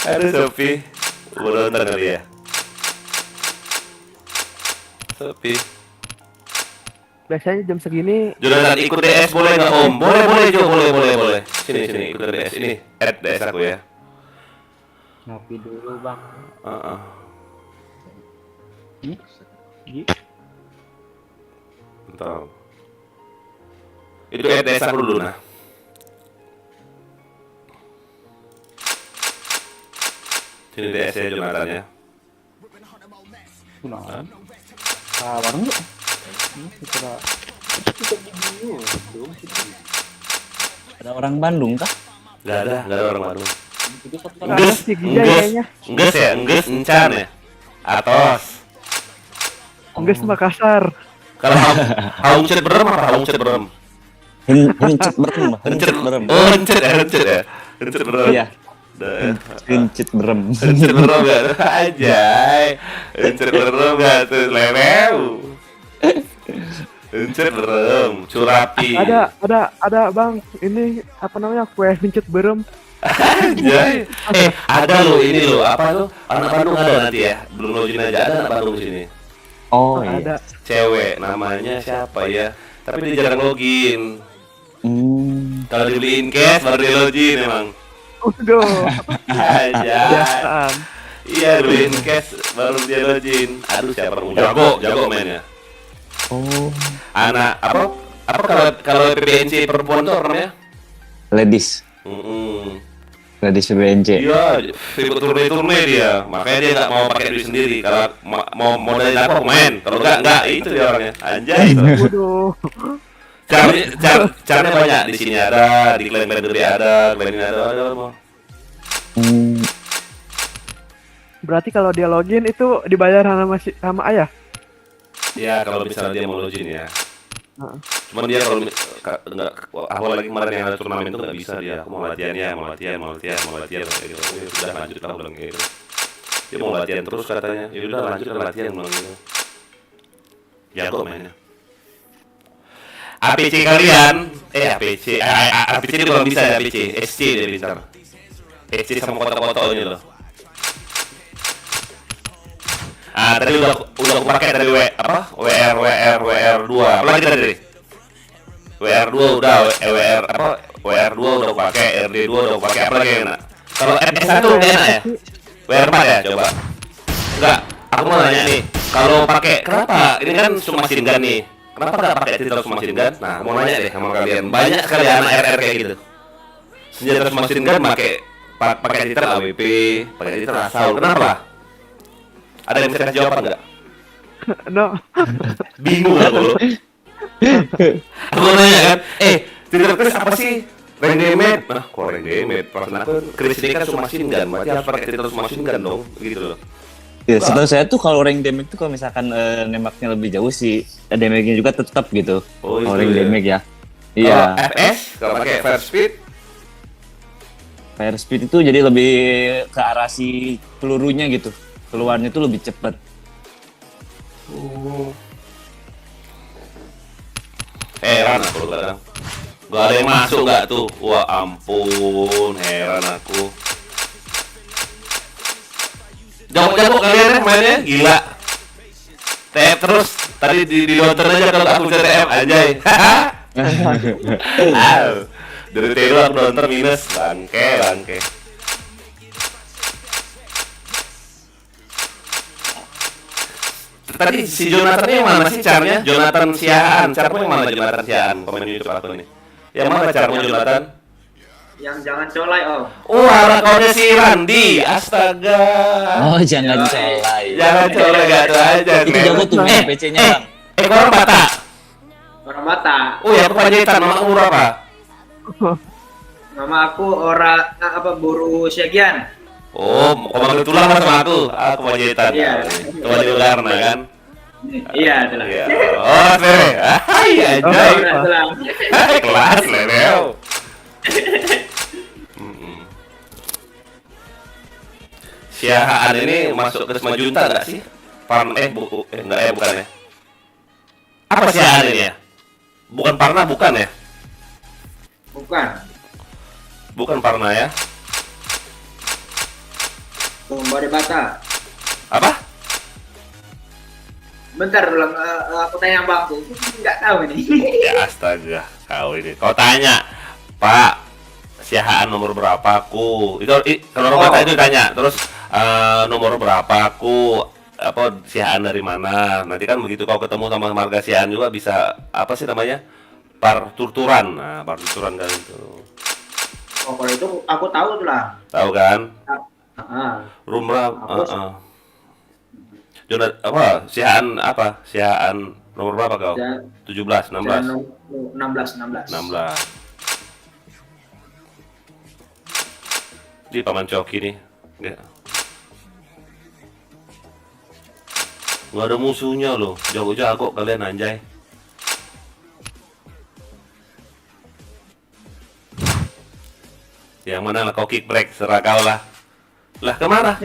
Speaker 5: Aduh Sofi, udah nonton kali ya. Sofi.
Speaker 6: Biasanya jam segini.
Speaker 5: Jonathan ikut DS boleh nggak Om? Boleh Jo, boleh. Sini ikut DS ini. Add DS aku ya.
Speaker 6: Ngopi dulu bang.
Speaker 5: Bentar. Itu add DS aku dulu nah. Sini DS ya Jonathan ya.
Speaker 8: Warung yuk. Ada orang Bandung kah?
Speaker 5: Gak ada orang Bandung.
Speaker 6: Enggak sih Gija kayaknya.
Speaker 5: Engges ya, encan ya.
Speaker 1: Atos.
Speaker 6: Enggak Makassar.
Speaker 1: Kalau Haungcet berem apa Haungcet berem?
Speaker 8: Hencet berem,
Speaker 1: Hencet
Speaker 8: berem.
Speaker 1: Oh, hencet ya, hencet ya. Hencet berem.
Speaker 8: Iya. Hencet berem.
Speaker 1: Hencet berem gak? Ajay. Hencet berem gak tuh lewew. Hencet berem, curapi.
Speaker 6: Ada Bang. Ini apa namanya? Kue mencet berem.
Speaker 1: Anjay. Ada loh ini loh, apa tuh? Anak Bandung ada nanti ya. Belum login aja ada anak Bandung sini.
Speaker 8: Oh iya.
Speaker 6: Ada.
Speaker 1: Cewek namanya siapa ya? Tapi dia jarang login. Kalau dibeliin cash baru dia login emang.
Speaker 6: Udah.
Speaker 1: Aja.
Speaker 6: Biasaan.
Speaker 1: Iya dibeliin cash baru dia login. Aduh siapa jago mainnya.
Speaker 8: Oh.
Speaker 1: Anak apa kalau PBNC perempuan tuh apa namanya?
Speaker 8: Ladies. Ladies PBNC.
Speaker 1: Iya, ikut turne dia. Makanya dia nggak mau pakai duit sendiri. Kalau mau modalin apa main. Kalau nggak itu dia orangnya. Anjay itu.
Speaker 6: Waduh.
Speaker 1: Caranya banyak. Di sini ada, di Clan Legendary ada, Clan ini ada mau.
Speaker 6: Berarti kalau dia login itu dibayar sama ayah?
Speaker 1: Ya kalau misalnya dia mau login ya. Cuman dia kalau nggak awal lagi kemarin yang ada turnamen itu nggak bisa dia. Aku mau latihan kayak gitu. Ya, sudah lanjut lah bilang kayak gitu. Dia mau latihan terus katanya. Ya udah lanjut latihan bilang gitu. Jago mainnya. APC kalian, APC itu kalau bisa ya APC, SC dia pintar. SC sama kotak-kotak ini loh. Tadi udah aku pakai dari WR 2. Apalagi tadi? WR 2 udah, WR 2 udah aku pakai, RD 2 udah aku pakai, apa lagi yang enak? Kalau MS 1 enak ya? WR 4 ya, coba. Enggak, aku mau nanya nih, kalau pakai kenapa? Ini kan cuma machine gun nih. Kenapa nggak pakai titel machine gun? Nah, mau nanya deh sama kalian. Banyak sekali anak RR kayak gitu. Senjata machine gun pakai titel AWP, pakai titel assault. Kenapa? Ada yang bisa kasih jawaban nggak?
Speaker 6: No.
Speaker 1: Bingung aku loh. Aku nanya kan, titel Chris apa sih? Rank damage? Nah, kok rank damage? Perasaan aku Chris ini kan cuma machine gun, berarti harus pakai titel machine gun dong, gitu loh.
Speaker 8: Ya, setahu saya tuh kalau rank damage tuh kalau misalkan nembaknya lebih jauh sih, damage-nya juga tetap gitu.
Speaker 1: Oh,
Speaker 8: kalau
Speaker 1: itu
Speaker 8: rank
Speaker 1: ya.
Speaker 8: damage ya.
Speaker 1: Kalau
Speaker 8: Iya.
Speaker 1: FS, kalau pakai fire speed,
Speaker 8: Fire speed itu jadi lebih ke arah si pelurunya gitu. Keluarnya tuh lebih cepat.
Speaker 1: heran aku loh kadang. Gak ada yang masuk gak tuh? Wah ampun, heran aku. Jago-jago kalian ya mainnya, gila. TF terus, tadi di nonton aja kalau aku bisa TF anjay. Dari Telo aku nonton minus, bangke. Tadi si Jonathan ini mana sih caranya? Jonathan Siaan, caranya yang mana Jonathan Siaan? Komen YouTube aku nih. Yang mana caranya Jonathan?
Speaker 2: Yang jangan colai, Om.
Speaker 1: Wah, akunnya si Randi, astaga.
Speaker 8: Oh, jangan colai.
Speaker 1: Jangan colai gak tuh aja.
Speaker 8: Itu jago tuh PC-nya, Bang.
Speaker 1: Orang Bata.
Speaker 2: Orang Batak.
Speaker 1: Oh ya, aku Panjaitan, mama umur apa?
Speaker 2: Mama aku orang buru Syagian.
Speaker 1: Oh, komando tulang sama aku. Aku Panjaitan.
Speaker 2: Iya.
Speaker 1: Coba di Ularna kan?
Speaker 2: Iya, itulah.
Speaker 1: Iya. Oh, sih. Hai, anjay. Hai, kelas, Leo. Siahaan ini masuk ke 5 juta nggak sih? Bukan ya? Apa Siahaan ini ya? Bukan Parna, bukan ya?
Speaker 2: Bukan.
Speaker 1: Bukan Parna ya?
Speaker 2: Bombari Bata.
Speaker 1: Apa?
Speaker 2: Bentar dulu, aku tanya Bang tuh. Nggak tahu ini.
Speaker 1: Ya astaga, kau ini. Kau tanya, Pak, Siahaan nomor berapa aku? Kalau orang Batak itu tanya, terus nomor berapa aku? Apa Siahaan dari mana? Nanti kan begitu kau ketemu sama marga Siahaan juga bisa apa sih namanya? Partuturan. Nah, partuturan kan itu.
Speaker 2: Oh, kalau itu aku tahu tuh lah.
Speaker 1: Tahu kan? Rumrah. Jonat apa? Siahaan apa? Siahaan nomor berapa kau? 17, 16. 16. Di Paman Coki nih. Ya. Nggak ada musuhnya loh. Jago-jago kalian anjay. Yang mana lah kau kick break, serah kau lah. Lah kemana?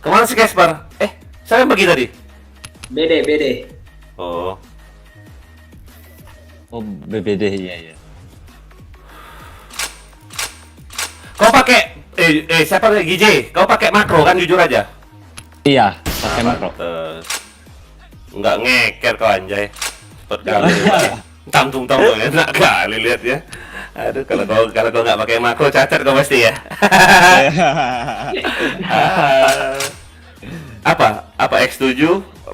Speaker 1: Kemana si Casper? Saya yang pergi tadi.
Speaker 10: BD.
Speaker 1: Oh,
Speaker 8: Oh, BBD, iya.
Speaker 1: kau pakai siapa lagi GJ? Kau pakai makro kan jujur aja.
Speaker 8: Iya, pakai makro.
Speaker 1: Nggak ngeker kau anjay. Cepet kali. Tantung enak kali lihat ya. Aduh, kalau kau nggak pakai makro cacat kau pasti ya. Apa X7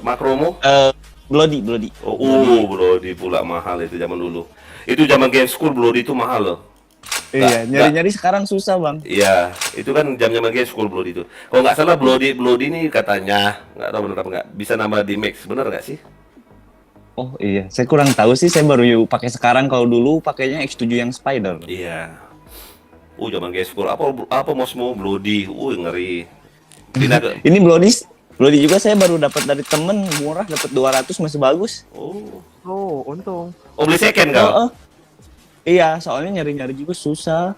Speaker 1: makromu?
Speaker 8: Bloody.
Speaker 1: Bloody pula mahal itu zaman dulu. Itu zaman game school Bloody itu mahal loh.
Speaker 8: Iya, nyari-nyari sekarang susah, Bang.
Speaker 1: Iya, itu kan jam-jam game school Bloody itu. Kalau nggak salah Bloody ini katanya nggak tahu benar apa nggak bisa nambah di max, bener nggak sih?
Speaker 8: Oh iya, saya kurang tahu sih, saya baru pakai sekarang. Kalau dulu pakainya X7 yang Spider.
Speaker 1: Iya. Zaman game school apa mosmo Bloody, ngeri. Pindah ke
Speaker 8: Ini Bloody juga saya baru dapat dari temen, murah, dapat 200 masih bagus.
Speaker 6: Oh, untung.
Speaker 1: beli second kau?
Speaker 8: Iya, soalnya nyari-nyari juga susah.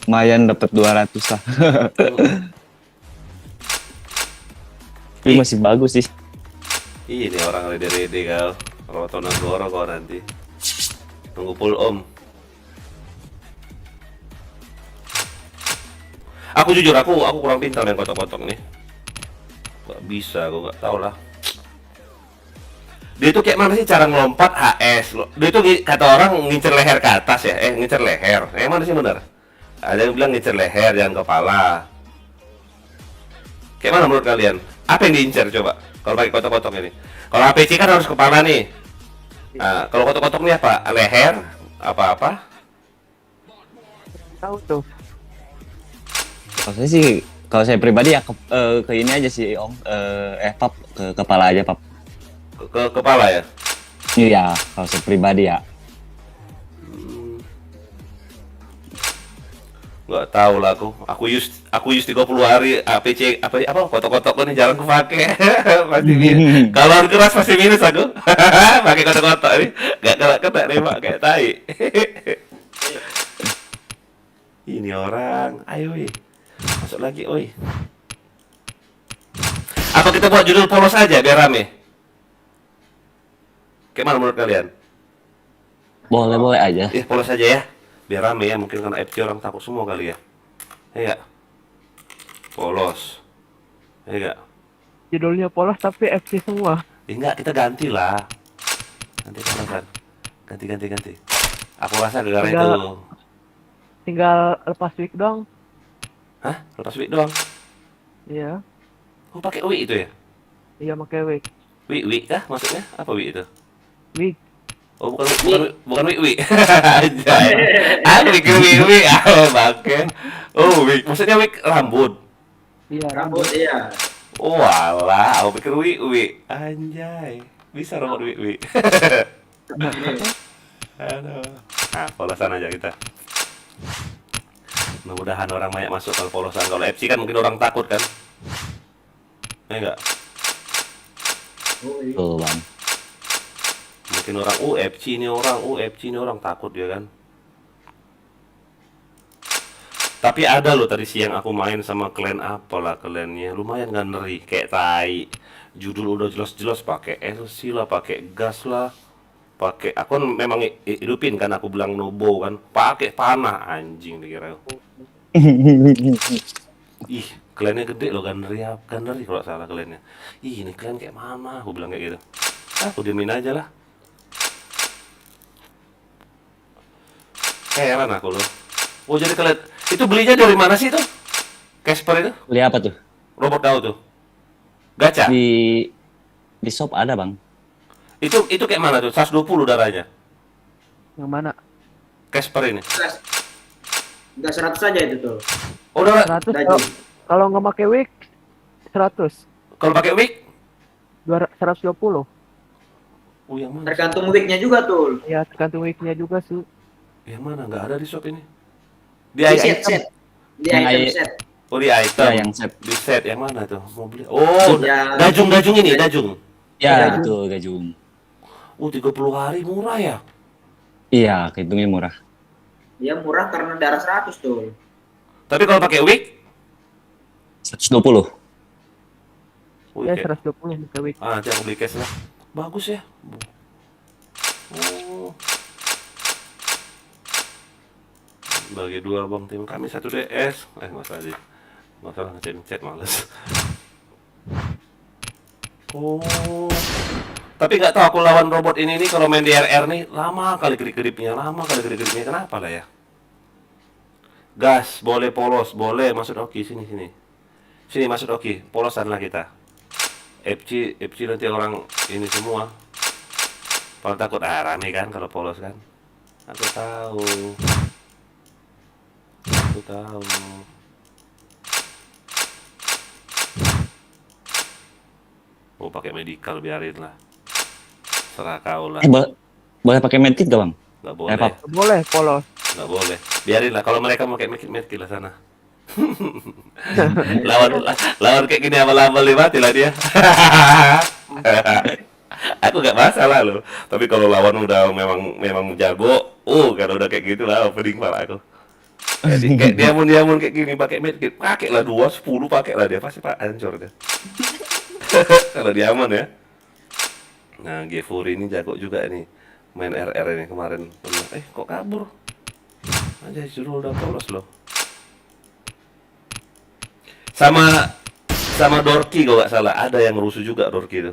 Speaker 8: Lumayan dapat 200 lah. Tapi masih bagus sih.
Speaker 1: Ini orang rede-rede kau. Roto Nagoro kau nanti. Tunggu full om. Aku jujur, aku kurang pintar main kotak-kotak nih. Gak bisa, aku gak tau lah. Dia itu kayak mana sih cara ngelompat HS? Dia itu kata orang ngincer leher ke atas ya? Ngincer leher. Mana sih bener? Ada yang bilang ngincer leher, jangan kepala. Kayak mana menurut kalian? Apa yang diincer coba? Kalau pakai kotak-kotak ini. Kalau APC kan harus kepala nih. Nah, kalau kotak-kotak ini apa? Leher? Apa-apa?
Speaker 6: Tahu tuh.
Speaker 8: Kalau saya pribadi ya ke ini aja sih, Om. Pap, ke kepala aja, Pap.
Speaker 1: Ke kepala ya?
Speaker 8: Iya, kalau saya pribadi ya.
Speaker 1: Nggak tahu lah aku use 30 hari APC apa kotak-kotak ini jarang kepake. Pasti minus. Kalau keras pasti minus aku. Pakai kotak-kotak ini nggak kena nih Pak, kayak tai. Ini orang, ayo weh. Masuk lagi, oi. Apa kita buat judul polos aja biar rame? Kayak mana menurut kalian?
Speaker 8: Boleh aja.
Speaker 1: Polos aja ya. Biar rame ya, mungkin karena FT orang takut semua kali ya. Iya. Polos. Iya.
Speaker 6: Judulnya polos tapi FC semua.
Speaker 1: Enggak, kita ganti lah. Ganti kan. Ganti. Aku rasa gara-gara itu.
Speaker 6: Tinggal lepas wig dong.
Speaker 1: Hah? Lepas wig doang?
Speaker 6: Iya.
Speaker 1: Oh, pakai wig itu ya?
Speaker 6: Iya, pakai wig.
Speaker 1: Wig kah maksudnya? Apa wig itu?
Speaker 6: Wig.
Speaker 1: Oh, bukan wig. Anjay. Aku pikir wig. Pakai. Oh, wig. Maksudnya wig rambut.
Speaker 6: Iya,
Speaker 10: Rambut, iya.
Speaker 1: Oh, alah, aku pikir wig. Anjay. Bisa rambut wig. Aduh. Polosan aja kita. Mudah-mudahan orang banyak masuk kalau polosan. Kalau FC kan mungkin orang takut kan? Enggak.
Speaker 8: Tuh, Bang.
Speaker 1: Mungkin orang FC ini orang takut dia kan. Tapi ada loh tadi siang aku main sama klan apalah klannya, lumayan gak ngeri, kayak tai. Judul udah jelas-jelas pakai LC lah, pakai gas lah. Pakai aku kan memang hidupin kan, aku bilang nobo kan, pakai panah anjing dikira. Ih, klannya gede loh, gak ngeri kalau salah klannya. Ih, ini klan kayak mana? Aku bilang kayak gitu. Aku diemin aja lah. Heran aku loh. Oh, jadi kalian itu belinya dari mana sih itu? Casper itu?
Speaker 8: Beli apa tuh?
Speaker 1: Robot kau tuh? Gacha?
Speaker 8: Di shop ada, Bang.
Speaker 1: Itu kayak mana tuh? 120 darahnya?
Speaker 6: Yang mana?
Speaker 1: Casper ini?
Speaker 10: Udah 100 saja itu tuh.
Speaker 1: Oh, udah.
Speaker 6: 100
Speaker 10: Daging.
Speaker 6: kalau nggak pakai wig 100.
Speaker 1: Kalau pakai wig?
Speaker 6: 120.
Speaker 1: Oh, yang mana?
Speaker 10: Tergantung wignya juga tuh.
Speaker 6: Ya, tergantung wignya juga sih.
Speaker 1: Yang mana? Nggak ada di shop ini.
Speaker 10: Di
Speaker 1: Di
Speaker 10: set. Di
Speaker 8: Yang
Speaker 10: item
Speaker 8: I-
Speaker 10: set.
Speaker 1: Oh di item.
Speaker 8: Ya, yang set.
Speaker 1: Di set yang mana tuh? Mau beli. Oh,
Speaker 10: Ya.
Speaker 1: dajung ini, dajung.
Speaker 8: Ya, itu gajung.
Speaker 1: 30 hari murah ya?
Speaker 8: Iya, kehitungnya murah.
Speaker 10: Dia murah karena darah 100 tuh.
Speaker 1: Tapi kalau pakai wig?
Speaker 8: 120.
Speaker 1: Wih,
Speaker 6: Ya
Speaker 1: kayak-
Speaker 6: 120 muka week.
Speaker 1: nanti aku beli cash lah. Bagus ya. Oh. Bagi dua bang tim kami 1 DS. Nggak salah sih. Nggak salah ngechat males. Oh. Tapi nggak tahu aku lawan robot ini nih kalau main di RR nih lama kali kedip-kedipnya, kenapa lah ya? Gas, boleh polos, boleh masuk oki sini. Sini masuk oki, polosan lah kita. FC nanti orang ini semua. Kalau takut rame kan kalau polos kan. Aku tahu. Mau pakai medical biarin lah. Serah kau lah.
Speaker 8: Boleh pakai medkit gak, Bang?
Speaker 1: Nggak boleh.
Speaker 8: Pap.
Speaker 6: Boleh polos.
Speaker 1: Nggak boleh. Biarin lah kalau mereka mau pakai medkit lah sana. lawan kayak gini abal-abal nih mati lah dia. Aku gak masalah loh. Tapi kalau lawan udah memang jago, kalau udah kayak gitu lah pening pala aku. Kayak diamun kayak gini pakai medkit, pakai lah 10 pakai lah dia pasti hancur dia. Kalau diamun ya. Nah, G4 ini jago juga nih. Main RR ini kemarin. Kok kabur? Aja suruh udah polos loh. Sama Dorki kalau nggak salah ada yang rusuh juga Dorki itu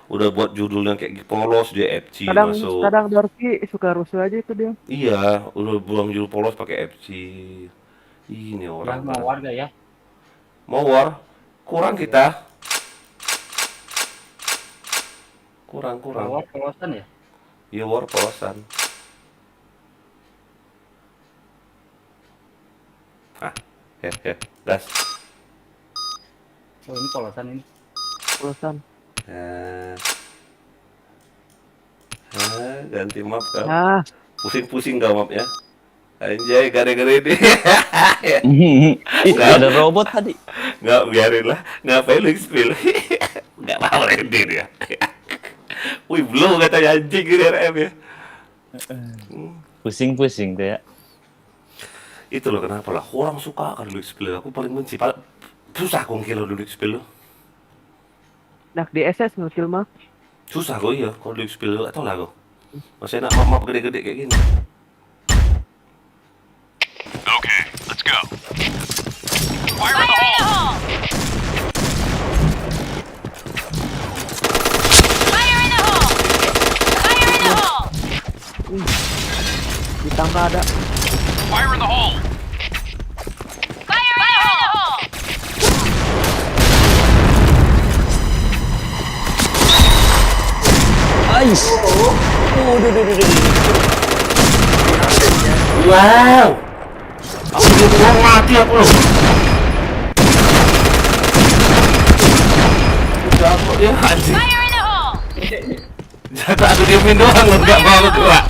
Speaker 1: udah buat judulnya kayak polos dia FC masuk.
Speaker 6: Kadang Dorki suka rusuh aja itu dia.
Speaker 1: Iya, udah buang judul polos pakai FC. Ini orang
Speaker 8: Mau warga ya?
Speaker 1: mau war kurang kita kurang
Speaker 8: Polosan ya?
Speaker 1: iya war polosan. Gas.
Speaker 8: Oh, ini polosan ini.
Speaker 6: Polosan.
Speaker 1: Ganti map kau.
Speaker 6: Nah,
Speaker 1: Pusing kau map ya. Anjay, gara-gara ini.
Speaker 8: Nggak ada robot tadi.
Speaker 1: Nggak, biarin lah. Ngapain lu spill? Nggak mau ready dia. Wih, belum katanya anjing gini RM ya.
Speaker 8: Pusing-pusing tuh ya.
Speaker 1: Itu loh kenapa lah. Orang suka kan lu spill. Aku paling benci. Susah kok kalau dulu spill.
Speaker 6: nah di SS nge-kill mah.
Speaker 1: Susah kok iya. Kalau dulu spill atau lah kok. Masih enak map gede-gede kayak gini.
Speaker 3: Okay, let's go. Fire
Speaker 4: Fire
Speaker 3: in the
Speaker 4: in the
Speaker 3: hole!
Speaker 4: hole! Fire in the hole! Fire in the hole!
Speaker 6: Di tangga ada.
Speaker 3: Fire in the hole!
Speaker 4: Fire in the hole!
Speaker 8: Ais.
Speaker 1: Wow. Aku udah mati aku loh. Jatuh dia anjing.
Speaker 4: Fire in the hole!
Speaker 1: Jatuh aku diemin doang loh, nggak mau keluar.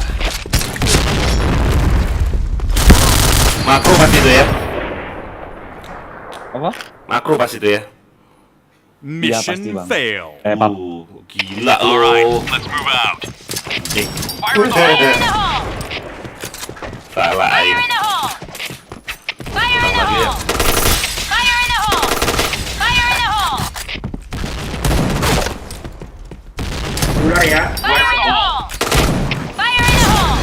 Speaker 1: Makro pasti itu ya.
Speaker 8: Apa?
Speaker 1: Makro pasti itu ya.
Speaker 3: Mission
Speaker 8: pasti, Bang.
Speaker 3: fail.
Speaker 8: Pap.
Speaker 1: Gila
Speaker 3: Alright,
Speaker 1: loh.
Speaker 3: let's move out.
Speaker 1: Anjing.
Speaker 3: Fire in the
Speaker 4: Fire
Speaker 3: hole!
Speaker 4: in the hole!
Speaker 1: Salah
Speaker 4: Fire
Speaker 1: aing.
Speaker 4: in the hole! Fire in the hole! Fire in the hole! Fire in the hole!
Speaker 10: Ular ya.
Speaker 4: Fire in the hole! Fire in the hole!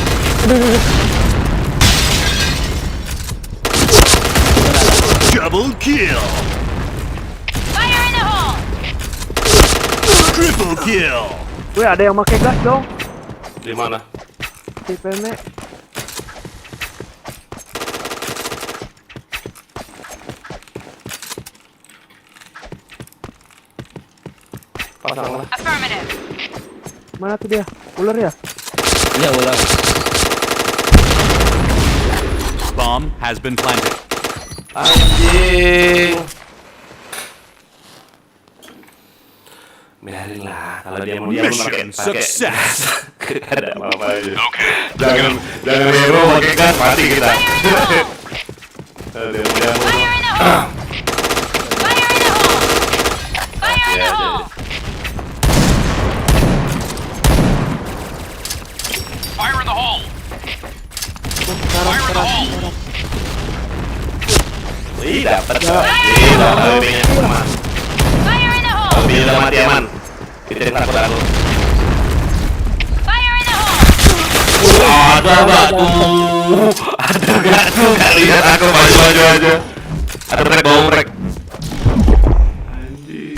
Speaker 3: Double kill!
Speaker 4: Fire in the hole!
Speaker 3: Triple kill!
Speaker 6: Wih, ada yang pakai gas dong.
Speaker 1: Di mana?
Speaker 6: Si Peme.
Speaker 1: Pasang lah.
Speaker 4: Affirmative.
Speaker 6: Mana tuh dia? Ular ya?
Speaker 8: Iya, ulang.
Speaker 3: Bomb has been planted.
Speaker 1: Anjing. Biarin lah, kalau dia mau
Speaker 3: Mission success.
Speaker 1: Ada apa-apa aja.
Speaker 3: Okay.
Speaker 1: Jangan hero pakai gas mati kita.
Speaker 4: Fire in the hole!
Speaker 1: Ada yang
Speaker 4: Fire in the hole!
Speaker 1: Dapat gila, AWP-nya sama.
Speaker 4: Fire in the hole!
Speaker 1: AWP-nya udah mati aman. Kita takut aku.
Speaker 4: Fire in the hole!
Speaker 1: Ada gak tuh? Ada gak tuh? Gak lihat aku maju aja. Ada brek, bawa brek. Anjing.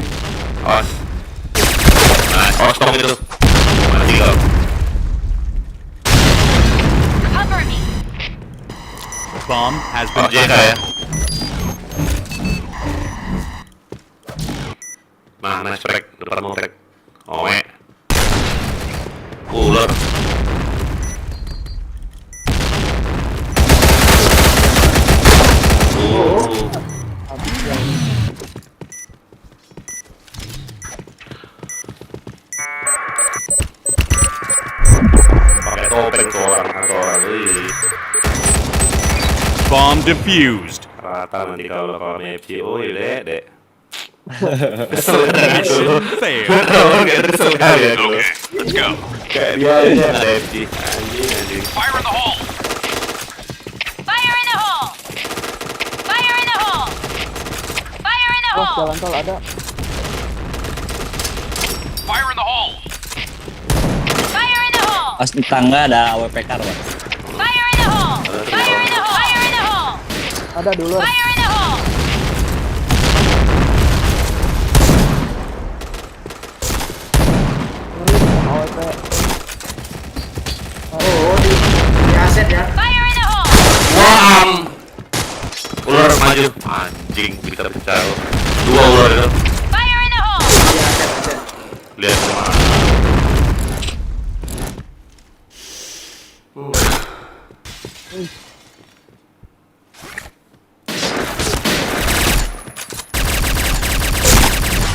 Speaker 1: Awas. Nah, kosong itu. Mati kau.
Speaker 4: Cover me!
Speaker 3: Bomb has
Speaker 1: Oh,
Speaker 3: been
Speaker 1: JK
Speaker 3: planted.
Speaker 1: ya. Nah, nice brek. Depanmu brek. Owe. Ular. Pakai topeng tuh orang atau orang. Wih.
Speaker 3: Bomb defused.
Speaker 1: Rata nanti kalau FC. Oh iya dek. Kesel kan itu.
Speaker 3: Mission failed.
Speaker 1: Kalau nggak kesel kali ya dulu.
Speaker 3: Okay, let's go.
Speaker 1: Kayak dia aja ada FC. Anjing.
Speaker 3: Fire in the hole.
Speaker 4: Fire in the hole! Fire in the hole! Fire in the
Speaker 6: Oh,
Speaker 4: hole!
Speaker 6: jalan tol ada.
Speaker 3: Fire in the hole.
Speaker 4: Fire in the hole!
Speaker 8: Pas di tangga ada AWP car ya.
Speaker 4: Fire in the hole! Fire in the hole! Fire in the hole!
Speaker 6: Ada dulu.
Speaker 4: Fire in the hole!
Speaker 6: AWP.
Speaker 10: Oh, di aset ya.
Speaker 4: Fire in the hole!
Speaker 1: Wam. Ular maju. Anjing kita pecah. Dua ular itu.
Speaker 4: Fire in the hole!
Speaker 10: Di aset.
Speaker 1: Lihat semua.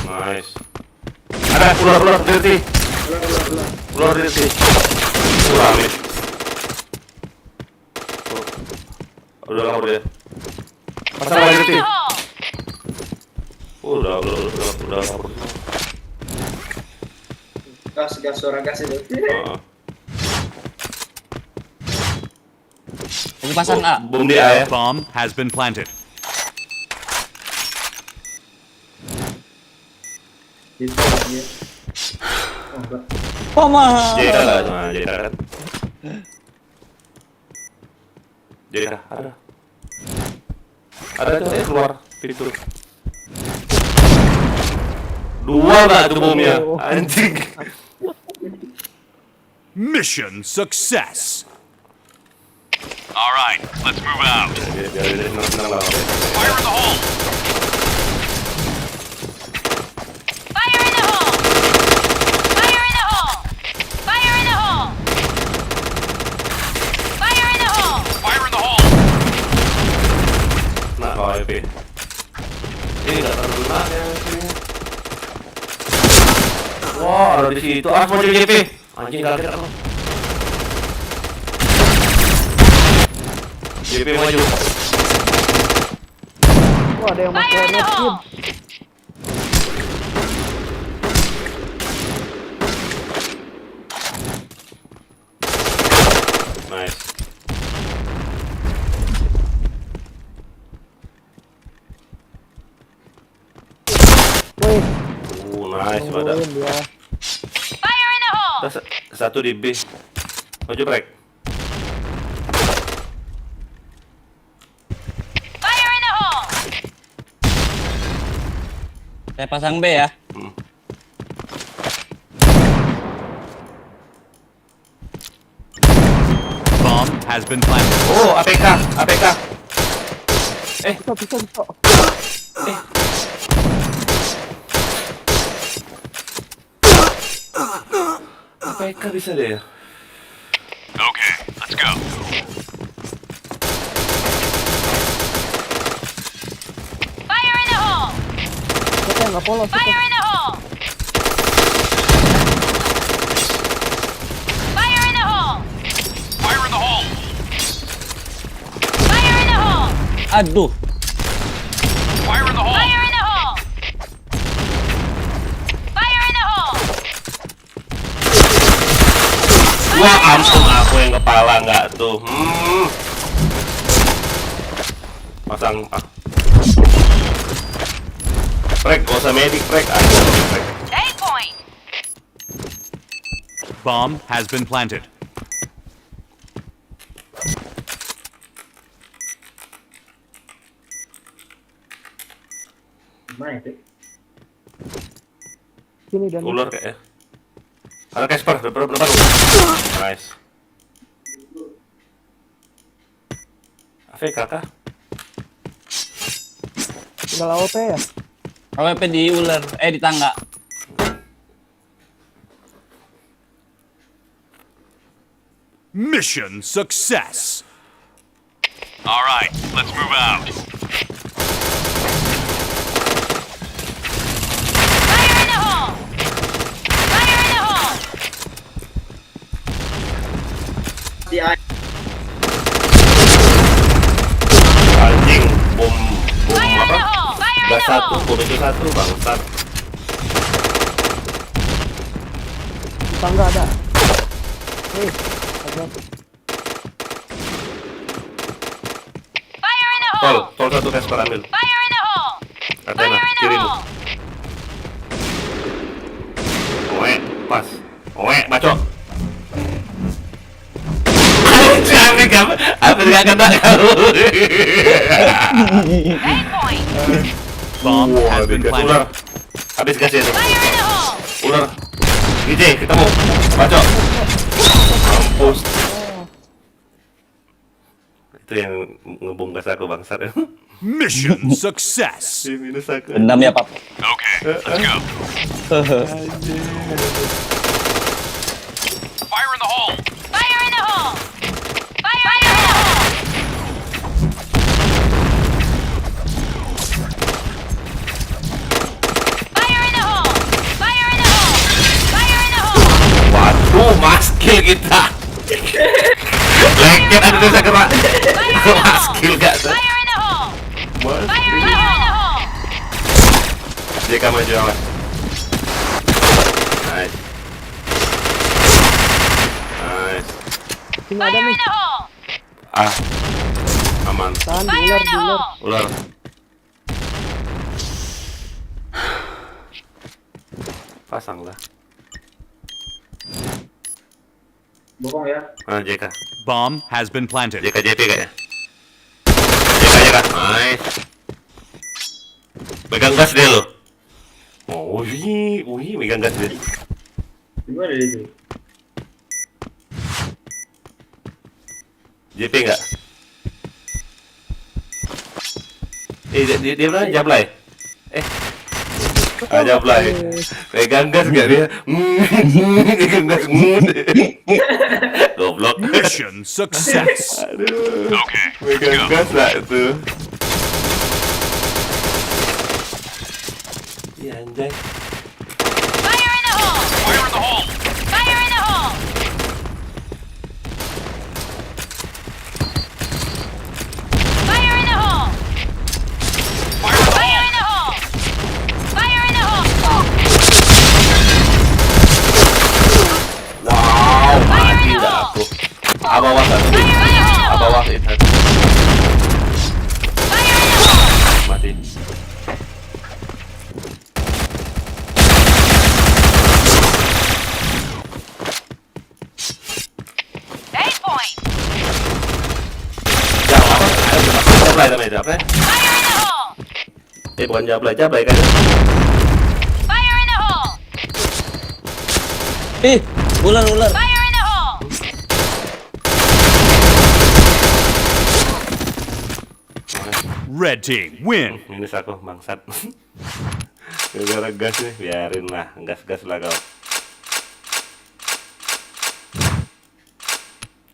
Speaker 1: Nice. Ada ular dirty. Ular dirty. Ular nih. Udah kabur dia. Pasang lagi
Speaker 4: Fire in
Speaker 1: dirty.
Speaker 4: the hole!
Speaker 1: Udah kabur.
Speaker 10: Gas suara gas itu.
Speaker 1: Heeh.
Speaker 8: Ini pasang A.
Speaker 1: Bom di A ya.
Speaker 3: Bomb has been planted.
Speaker 10: Gitu ya. Oh, enggak.
Speaker 8: Pamah.
Speaker 1: JK lah, cuma JK kan. JK ada. Ada tuh keluar pintu. Dua nggak tuh bomnya, anjing.
Speaker 3: Mission success. All right, let's move out.
Speaker 1: Biar dia senang lah.
Speaker 3: Fire in the hole.
Speaker 4: Fire in the hole! Fire in the hole! Fire in the hole! Fire in the hole!
Speaker 3: Fire in the hole.
Speaker 1: Nah, kalau IP. Ini nggak terlalu nak ya. Wah, ada di situ. Ah, mau jadi JP. Anjing kaget aku. JP maju.
Speaker 6: Wah, ada yang pakai
Speaker 4: Fire in the
Speaker 6: red skin.
Speaker 4: hole!
Speaker 1: Nice.
Speaker 6: Wih,
Speaker 1: Nice, pada.
Speaker 6: nungguin dia.
Speaker 4: Fire in the hole!
Speaker 1: Satu di B. Maju break.
Speaker 4: Fire in the hole!
Speaker 8: Saya pasang B ya.
Speaker 3: Bomb has been planted.
Speaker 1: Oh, APK.
Speaker 6: Bisa.
Speaker 1: APK bisa deh.
Speaker 3: Okay, let's go.
Speaker 4: Fire in the hole!
Speaker 6: Siapa yang nggak polos?
Speaker 4: Fire in the hole! Fire in the hole!
Speaker 3: Fire in the hole.
Speaker 4: Fire in the hole!
Speaker 8: Aduh.
Speaker 3: Fire in the hole.
Speaker 4: Fire in the hole! Fire in the hole!
Speaker 1: Wah, ampun aku yang kepala nggak tuh. Pasang. Prek, gak usah medik, Prek. Ayo, Prek.
Speaker 4: A point.
Speaker 3: Bomb has been planted.
Speaker 10: Mana itu?
Speaker 6: Sini dan
Speaker 1: Ular kayaknya. Ada Casper, depan. Nice. AFK kah?
Speaker 6: tinggal AWP ya.
Speaker 8: AWP di ular, di tangga.
Speaker 3: Mission success. All right, let's move out.
Speaker 4: Fire in the hole. Fire in the hole.
Speaker 10: Di A.
Speaker 1: Anjing, bom
Speaker 4: Fire in
Speaker 1: apa?
Speaker 4: the hole. Fire in
Speaker 1: Gas
Speaker 4: the
Speaker 1: satu,
Speaker 4: hole.
Speaker 1: bom itu satu, bangsat.
Speaker 6: Di tangga ada. Ada.
Speaker 4: Fire in the
Speaker 1: Tol
Speaker 4: hole.
Speaker 1: satu Casper ambil.
Speaker 4: Fire in the hole.
Speaker 1: Athena,
Speaker 4: Fire in the
Speaker 1: kirimu.
Speaker 4: hole.
Speaker 1: Oe, pas. Oe, bacok. Apa gak kena kamu?
Speaker 4: A point.
Speaker 3: Bomb has been
Speaker 1: Gas ular.
Speaker 3: planted.
Speaker 1: Habis gas itu.
Speaker 4: Fire in the hole.
Speaker 1: Ular. DJ, ketemu. Bacok. Mampus. Itu yang ngebungkas aku bangsat.
Speaker 3: Mission success.
Speaker 1: Di minus aku.
Speaker 8: Dendam ya, Pap.
Speaker 3: Okay, let's go. Fire in the hole.
Speaker 4: Fire in the hole. Fire in the hole. Fire in the hole. Fire in the hole. Fire in the hole.
Speaker 1: Waduh, maskil kita. Lengket ada desa gerak. Maskil gak tuh.
Speaker 4: Fire in the hole. Fire
Speaker 1: Maskil.
Speaker 4: in the hole.
Speaker 1: JK maju awas. Nice. Nice.
Speaker 6: Sini ada
Speaker 4: Fire
Speaker 6: nih.
Speaker 4: in the hole.
Speaker 1: Ah, aman.
Speaker 6: Tahan di
Speaker 4: Fire
Speaker 6: ular,
Speaker 4: in
Speaker 6: di
Speaker 4: the
Speaker 6: ular.
Speaker 4: hole.
Speaker 1: Ular. Pasang lah.
Speaker 10: Bokong ya.
Speaker 1: Ah, JK.
Speaker 3: Bomb has been planted.
Speaker 1: JK JP kayaknya. JK. Nice. Pegang gas dia lo. Oh, wih, megang gas dia.
Speaker 10: Di mana itu?
Speaker 1: JP enggak? Dia bilang jablay. Jablay. Pegang gas enggak dia? Pegang gas. Goblok.
Speaker 3: Mission success.
Speaker 1: Aduh.
Speaker 3: Okay,
Speaker 1: Pegang gas lah itu. Iya anjay.
Speaker 4: Fire in the hole.
Speaker 3: Fire in the hole.
Speaker 4: Fire in the hole. Fire in the hole. Fire in the hole. Fire in the hole.
Speaker 1: Wow, mati dah aku. Abawah satu.
Speaker 4: Fire in the hole.
Speaker 1: Abawah itu.
Speaker 4: Fire in the hole.
Speaker 1: Mati.
Speaker 4: A point.
Speaker 1: Jablay namanya jablay.
Speaker 4: Fire in the hole.
Speaker 1: Bukan jablay kan.
Speaker 4: Fire in the hole.
Speaker 8: Ular.
Speaker 4: Fire in the hole.
Speaker 3: Red team win.
Speaker 1: Minus aku bangsat. Gara-gara gas nih, biarin lah, gas lah kau.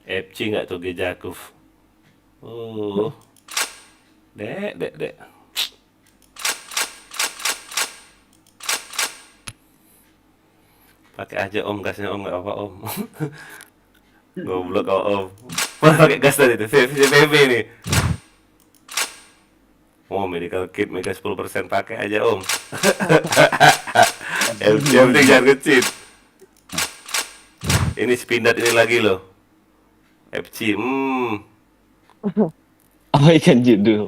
Speaker 1: FC nggak tuh Gejakuf? Dek. Pakai aja om gasnya om, nggak apa om. Goblok kau om. Pakai gas tadi tuh, VVV nih. Oh, medical kit mega 10% pakai aja om. Yang penting jangan kecil. Ini spindat ini lagi loh. FC,
Speaker 8: Abaikan judul.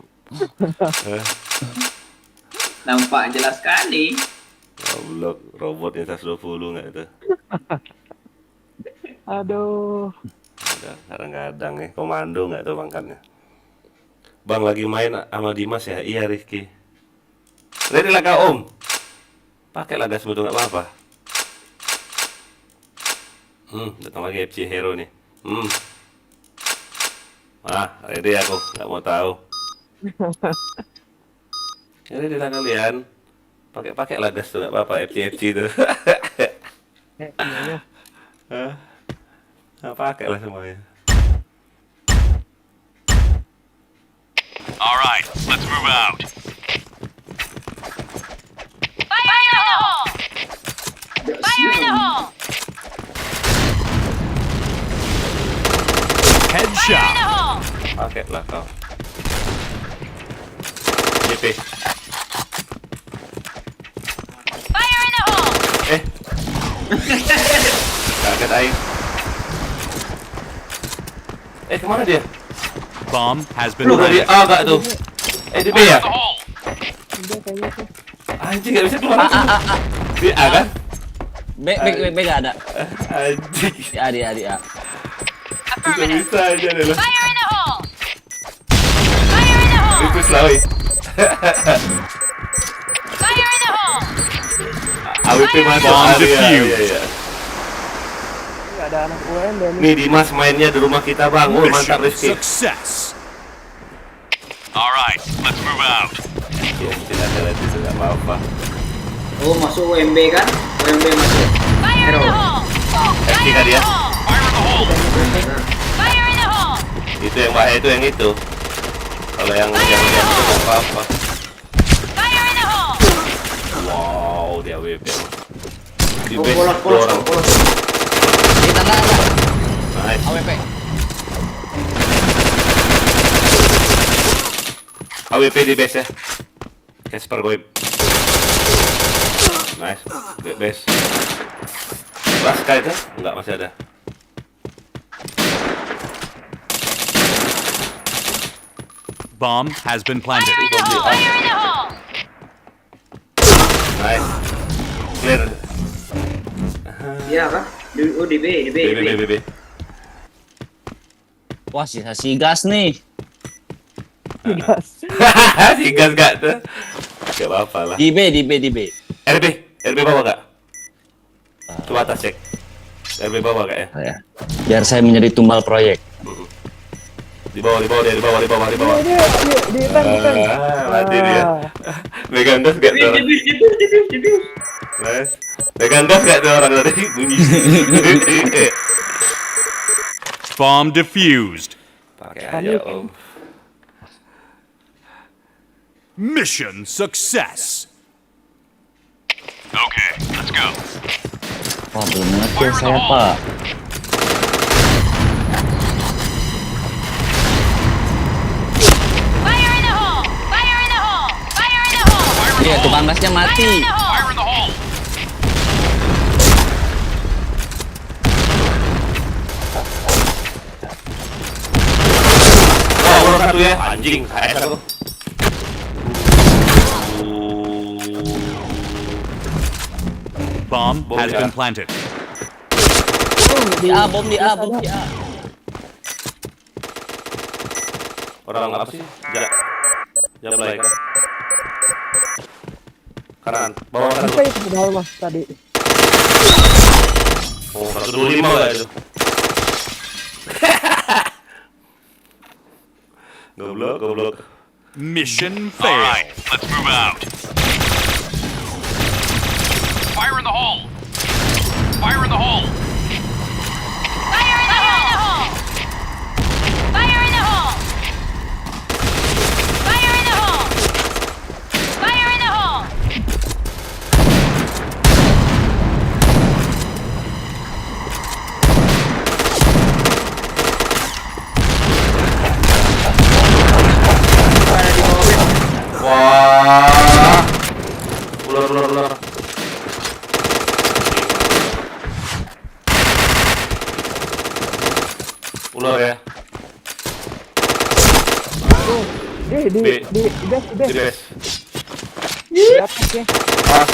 Speaker 10: Nampak jelas sekali.
Speaker 1: Goblok, robotnya 120 nggak itu?
Speaker 6: Aduh.
Speaker 1: Udah kadang-kadang nih, komando nggak tuh pangkatnya. Bang lagi main sama Dimas ya? Iya Rizky. Ready lah kau Om. Pakailah gas mutu nggak apa-apa. Datang lagi FC Hero nih. Ready aku, nggak mau tahu. Jadi tidak kalian pakai lah gas tuh nggak apa-apa FC itu. Pakai lah semuanya.
Speaker 3: All right, let's move out.
Speaker 4: Fire in the hole! Fire in the hole! Fire in
Speaker 3: Headshot.
Speaker 4: the hole!
Speaker 1: Pakai lah kau. JP.
Speaker 4: Fire in the hole!
Speaker 1: Kaget aing. Kemana dia?
Speaker 3: Bomb has been
Speaker 1: Lu dari
Speaker 3: planted.
Speaker 1: A gak tuh? Di B ya?
Speaker 3: The hole.
Speaker 1: Anjing gak bisa keluar langsung. Di A kan?
Speaker 8: B gak ada.
Speaker 1: Anjing.
Speaker 8: Di A.
Speaker 1: Bisa aja deh lo.
Speaker 4: Fire in the hole! Fire in the hole!
Speaker 1: Itu selawi.
Speaker 4: Fire in the hole!
Speaker 1: AWP masuk.
Speaker 3: Bomb
Speaker 1: Iya.
Speaker 6: Nggak ada anak UMB nih.
Speaker 1: Nih Dimas mainnya di rumah kita bang. Mantap
Speaker 3: Mission
Speaker 1: Rizky.
Speaker 3: success. All right, let's move out.
Speaker 1: Ya tidak ada lagi tidak apa-apa.
Speaker 10: Oh, masuk UMB kan? UMB masuk.
Speaker 4: Fire in the hole!
Speaker 1: FC kan dia?
Speaker 3: Fire in the hole.
Speaker 4: Fire in the hole!
Speaker 1: Itu yang bahaya itu yang itu. Kalau yang itu nggak apa-apa.
Speaker 4: Fire in the hole!
Speaker 1: Wow dia AWP. Di
Speaker 10: Oh,
Speaker 1: base
Speaker 10: polos,
Speaker 1: dua
Speaker 10: polos,
Speaker 1: orang.
Speaker 10: polos.
Speaker 8: Di tangga ada.
Speaker 1: Nice.
Speaker 8: AWP.
Speaker 1: AWP di base ya. Casper goib. Nice. Base. Raska itu? Enggak, masih ada.
Speaker 3: Bomb has been planted.
Speaker 4: Fire in the hole! Fire in the hole!
Speaker 1: Nice. Clear.
Speaker 10: Iya kan? Di B.
Speaker 1: B.
Speaker 8: Wah, sisa si gas nih.
Speaker 6: Gas.
Speaker 1: Tinggal gak tuh? Gak apa-apa lah.
Speaker 8: Di B.
Speaker 1: RB bawa gak? Coba atas cek. RB bawa gak ya?
Speaker 8: Oh, ya. Biar saya menjadi tumbal proyek.
Speaker 1: Di bawah dia, di bawah.
Speaker 6: Di tank.
Speaker 1: Mati dia. Megang gas gak tuh orang? Nice. Megang gas gak tuh orang tadi? Bunyi.
Speaker 3: Bomb defused.
Speaker 1: Pakai aja om.
Speaker 3: Mission success. Okay, let's go.
Speaker 8: Wah, belum ngekill saya, Pak.
Speaker 4: Fire in the hole! Fire in the hole! Fire in the hole!
Speaker 8: Iya, tukang gasnya
Speaker 4: Fire
Speaker 8: mati.
Speaker 4: in the hole!
Speaker 3: Fire in the hole.
Speaker 1: Oh, orang satu ya. Anjing, HS aku.
Speaker 3: Bomb
Speaker 1: Bom
Speaker 3: has
Speaker 1: ya.
Speaker 3: been planted.
Speaker 8: Di A, bom di A.
Speaker 1: Orang apa sih? Jablay kan? Kanan, bawah kanan.
Speaker 6: Apa itu padahal mas tadi?
Speaker 1: Oh, 125 gak itu? Goblok.
Speaker 3: Mission failed. All right, let's move out. Fire in the hole. Fire in the hole.
Speaker 4: Fire in the hole! Fire in the hole! Fire in the hole! Fire in the hole!
Speaker 1: Wah. Ular. Ular ya.
Speaker 6: Di
Speaker 1: B.
Speaker 6: base.
Speaker 1: Di base.
Speaker 6: atas ya.
Speaker 1: Pas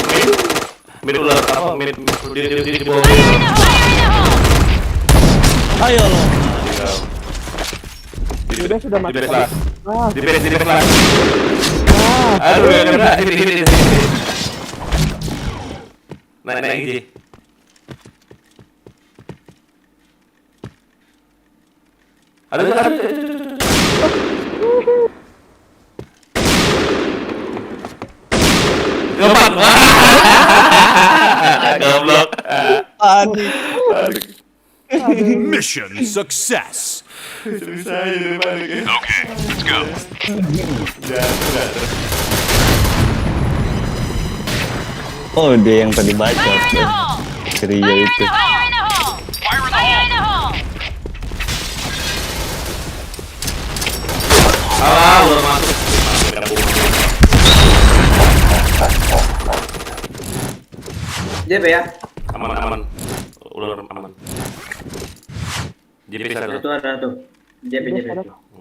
Speaker 1: mid ular apa mid di bawah.
Speaker 4: Fire in the hole!
Speaker 8: Ayo lo.
Speaker 1: Di
Speaker 6: Udah sudah
Speaker 1: di
Speaker 6: mati.
Speaker 1: base lah.
Speaker 6: Ah,
Speaker 1: Di base lah.
Speaker 6: ah,
Speaker 1: Aduh, ya kena ini. Naik Ji. Ada. Gampang. Goblok.
Speaker 8: Aduh.
Speaker 3: Mission success. Okay, let's go.
Speaker 8: Oh, dia yang tadi baca.
Speaker 4: Fire in the hole!
Speaker 8: Si Rio
Speaker 4: Fire in
Speaker 8: itu.
Speaker 4: the hole! Fire in the hole! Fire in the hole!
Speaker 1: Udah masuk.
Speaker 10: JP ya.
Speaker 1: Aman. Ular aman. JP satu.
Speaker 10: Itu ada tuh. JP.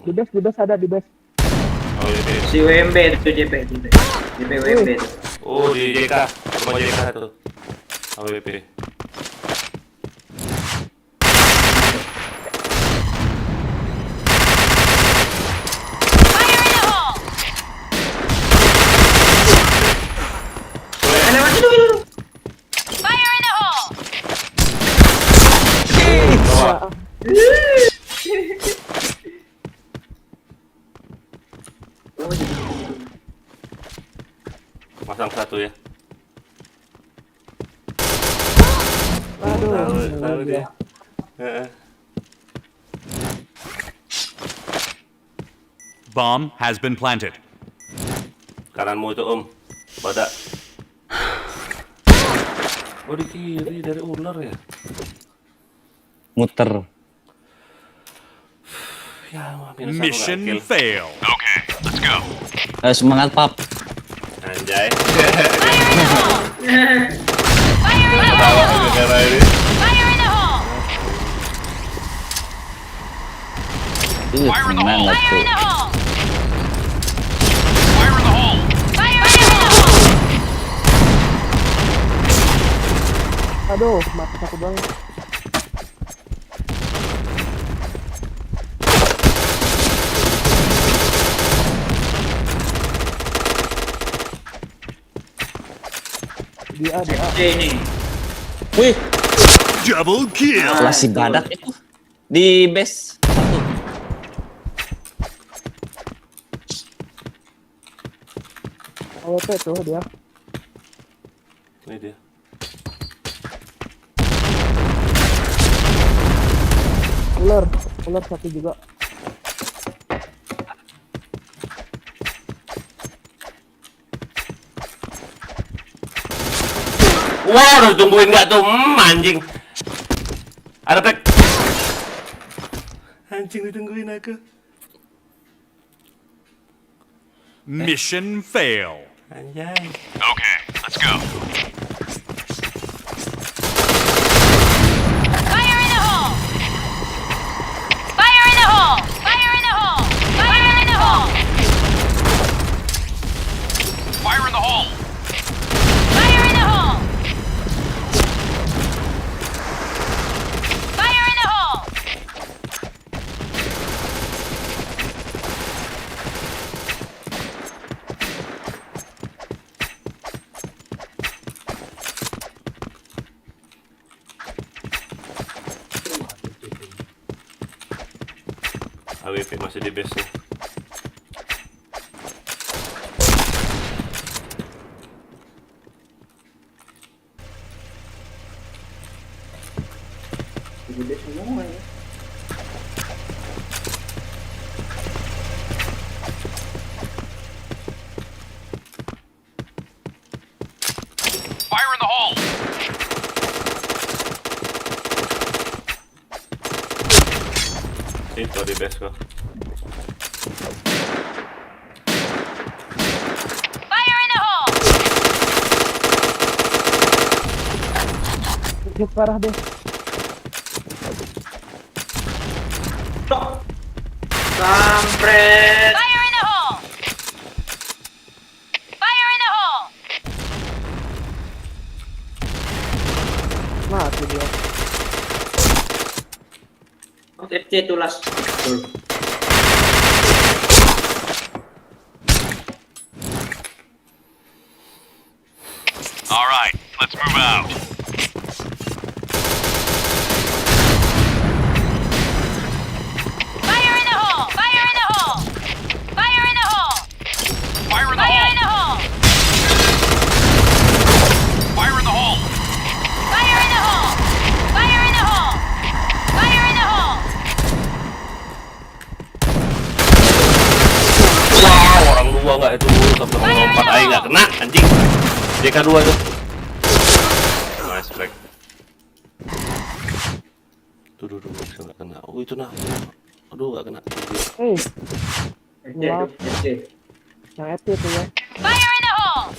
Speaker 6: di base ada di base.
Speaker 1: Oh, JP.
Speaker 10: Si WMB itu JP. JP WMB itu.
Speaker 1: Oh, di JK. Rumah JK tuh. AWP.
Speaker 4: Fire in the hole! Fire in the hole!
Speaker 1: Bawah. Masang satu ya. Tahu dia. Heeh.
Speaker 3: Bomb has been planted.
Speaker 1: Kananmu itu Badak. Oh, di kiri dari ular ya.
Speaker 8: Muter.
Speaker 1: Ya, minus satu
Speaker 3: Mission
Speaker 1: nggak kill.
Speaker 3: fail. Okay, let's go.
Speaker 8: Semangat pap.
Speaker 1: Anjay.
Speaker 4: Fire in the
Speaker 1: Tawa
Speaker 4: hole!
Speaker 1: gara-gara ini.
Speaker 4: Fire in the hole!
Speaker 8: Tenang lah
Speaker 4: Fire
Speaker 8: tuh.
Speaker 4: in the hole!
Speaker 3: Fire in the hole.
Speaker 4: Fire in the hole!
Speaker 6: Aduh, mati satu doang. Dia
Speaker 10: C ini.
Speaker 8: Wih,
Speaker 3: Double kill.
Speaker 8: lah si badak itu di base satu.
Speaker 6: AWP tuh dia.
Speaker 1: Ini dia.
Speaker 6: Ular satu juga.
Speaker 1: Wah, udah tungguin nggak tuh? Anjing. Ada tek. Anjing ditungguin aku.
Speaker 3: Mission fail.
Speaker 1: Anjay.
Speaker 3: Okay, let's go.
Speaker 4: Fire in the hole! Fire in the hole! Fire in the hole! Fire in the hole!
Speaker 3: Fire in the hole.
Speaker 4: Fire in the hole! Fire in the hole!
Speaker 1: AWP masih di base nih.
Speaker 10: Gede semua ya.
Speaker 3: Fire in the hole.
Speaker 1: Itu di base kok.
Speaker 4: Fire in the hole!
Speaker 6: Hit parah deh.
Speaker 10: Kampret.
Speaker 4: Fire in the hole! Fire in the hole!
Speaker 6: video.
Speaker 10: FC tulas. Tuh.
Speaker 3: All right, let's move out.
Speaker 4: Fire in the hole! Fire in the hole! Fire in the hole!
Speaker 3: Fire in the
Speaker 4: Fire in
Speaker 3: hole!
Speaker 4: the hole!
Speaker 3: Fire in the hole!
Speaker 4: Fire in the hole! Fire in the hole! Fire in the hole!
Speaker 1: Wow, orang dua nggak itu sampai melompat aja nggak kena anjing. JK2 tuh. Nice break. Tuh bisa nggak kena. Oh itu nah. Aduh nggak kena.
Speaker 6: Eh,
Speaker 10: FC tuh, FC.
Speaker 6: yang FT tuh ya.
Speaker 4: Fire in the hole!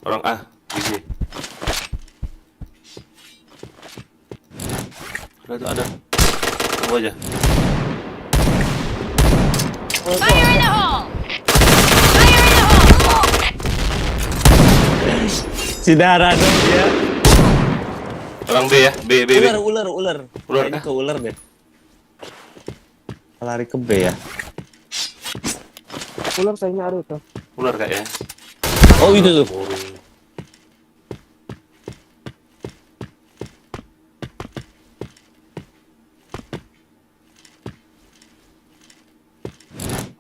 Speaker 1: Orang A, GG. Ada. Tunggu aja.
Speaker 4: Fire in the hole! Fire in the hole!
Speaker 8: Si darah dong dia.
Speaker 1: Orang B ya, B.
Speaker 8: Ular.
Speaker 1: Ular
Speaker 8: Kayaknya
Speaker 1: kah?
Speaker 8: ke ular deh. Lari ke B ya.
Speaker 6: Ular saya nyari tuh.
Speaker 1: Ular kayaknya.
Speaker 8: Oh itu tuh.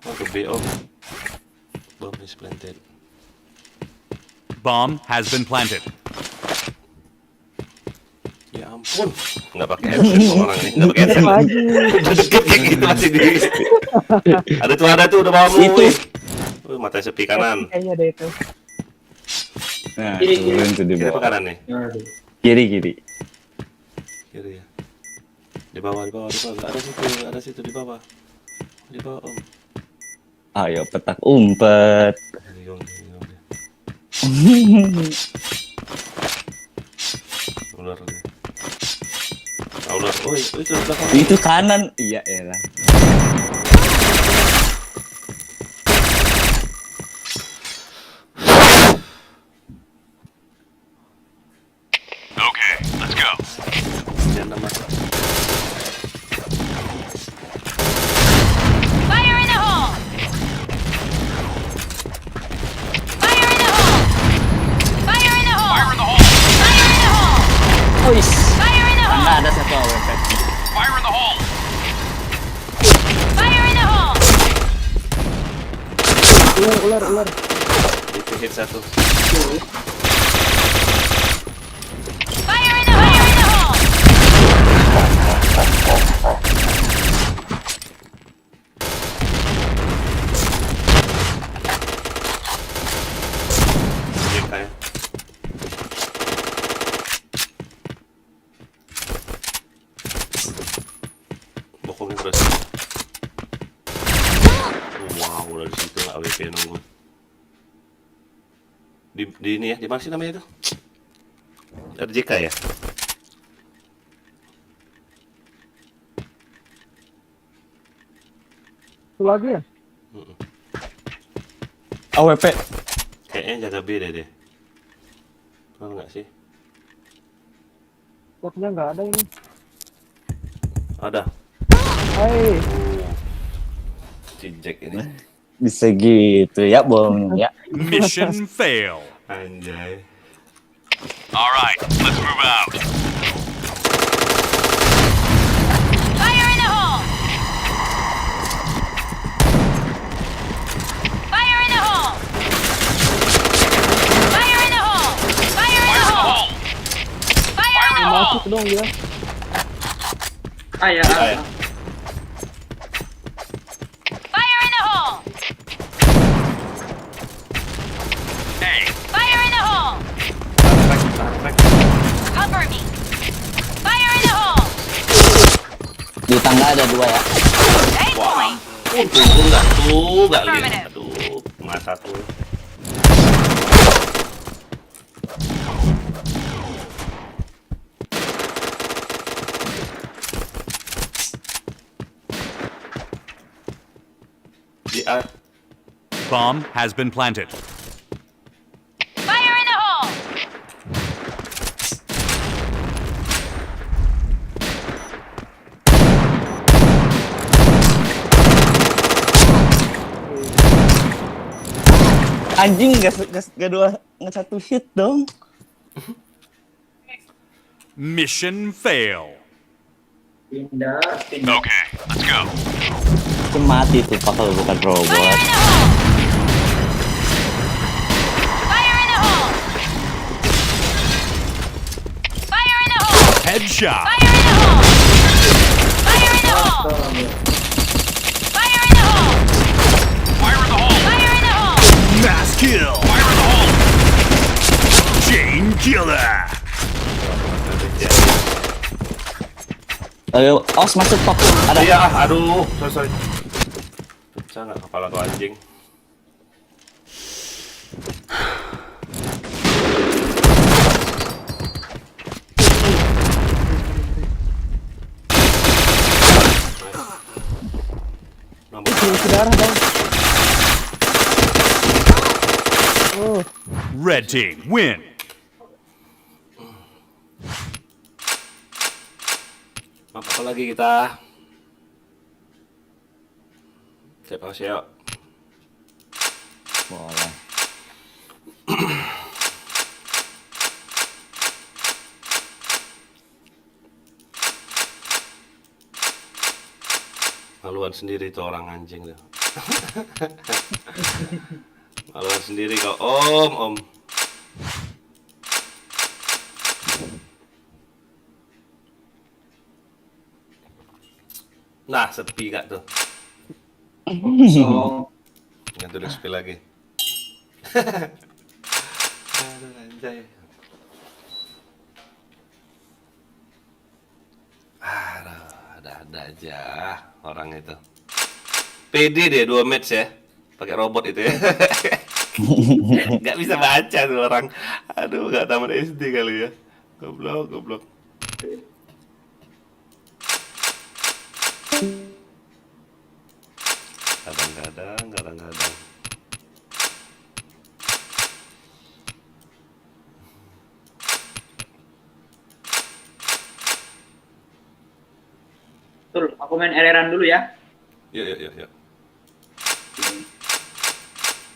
Speaker 1: Oh ke B oh. Bomb is planted.
Speaker 3: Bomb has been planted.
Speaker 1: Ya ampun, nggak pakai headset orang ini, nggak pakai headset. Udah deket kayak gitu masih di. Ada tuh udah bawa
Speaker 8: Itu.
Speaker 1: Mata sepi kanan.
Speaker 6: Kayaknya ada itu.
Speaker 8: Nah,
Speaker 10: Kiri.
Speaker 8: turun tuh di
Speaker 1: Kiri apa
Speaker 8: bawah.
Speaker 1: kanan nih?
Speaker 10: Aduh.
Speaker 8: Kiri.
Speaker 1: Kiri ya. Di bawah. Nggak ada situ di bawah. Di bawah om.
Speaker 8: Ayo petak umpet.
Speaker 1: Bingung dia. Ular dia. Ular. Oh itu di belakang.
Speaker 8: Itu kanan. Iya elah.
Speaker 3: Okay, let's go.
Speaker 1: Jangan nama.
Speaker 4: Fire in the hole! Fire in the hole! Fire in the hole!
Speaker 3: Fire in the hole!
Speaker 4: Fire in the hole!
Speaker 8: Ois.
Speaker 4: Fire in the hole!
Speaker 8: Ada satu AWP.
Speaker 3: Fire in the hole!
Speaker 4: Fire in the hole!
Speaker 6: Ular.
Speaker 1: Itu hit satu.
Speaker 4: Fire in the hole!
Speaker 1: JK ya. Bokongin terus. Wow, udah di situ AWP nunggu. Di ini ya, di mana sih namanya itu? RJK ya?
Speaker 6: Itu lagi ya?
Speaker 8: AWP.
Speaker 1: Kayaknya jaga B deh. Tahu nggak sih?
Speaker 6: Botnya nggak ada ini.
Speaker 1: Ada.
Speaker 6: Hai.
Speaker 1: Si Jack ini.
Speaker 8: Bisa gitu ya bohongnya.
Speaker 3: Mission fail.
Speaker 1: Anjay.
Speaker 3: All right, let's move out.
Speaker 4: Fire in the hole! Fire in the hole! Fire in the hole! Fire in the hole! Fire in the hole!
Speaker 6: Masuk dong dia.
Speaker 10: Ah ya.
Speaker 1: Ayo.
Speaker 4: Fire in the hole!
Speaker 3: Hey,
Speaker 4: Fire in the hole! Cover me! Fire in the hole!
Speaker 8: Di tangga ada dua ya.
Speaker 4: Take point!
Speaker 1: Nggak lihat.
Speaker 4: Affirmative.
Speaker 1: Aduh, mata tuh. A.
Speaker 3: Bomb has been planted.
Speaker 4: Fire in the hole!
Speaker 8: Anjing gak satu hit dong.
Speaker 3: Mission fail.
Speaker 10: Pindah, pindah.
Speaker 3: Okay, let's go.
Speaker 8: Itu mati tuh kalau bukan robot.
Speaker 4: Fire in the hole! Fire in the hole! Fire in the hole!
Speaker 3: Headshot.
Speaker 4: Fire in the hole! Fire in the hole! Fire in the hole!
Speaker 3: Fire in the hole.
Speaker 4: Fire in the hole!
Speaker 3: Mass kill. Fire in the hole. Chain killer.
Speaker 8: Ayo, os masuk pop. Ada.
Speaker 1: Iya, aduh, sorry. Pecah nggak kepala tuh anjing.
Speaker 6: Darah dong.
Speaker 3: Red team win.
Speaker 1: Apa lagi kita? Siapa sih yuk?
Speaker 8: Boleh.
Speaker 1: Maluan sendiri tuh orang anjing tuh. Maluan sendiri kau om. Nah, sepi gak tuh?
Speaker 10: Kosong.
Speaker 1: Nggak tuh sepi lagi. Aduh anjay. Aduh, ada aja orang itu. PD dia 2 match ya, pakai robot itu ya. Nggak bisa baca tuh orang. Aduh, nggak tamat SD kali ya. Goblok. Kadang-kadang.
Speaker 10: Betul, aku main ereran dulu ya.
Speaker 1: Yuk.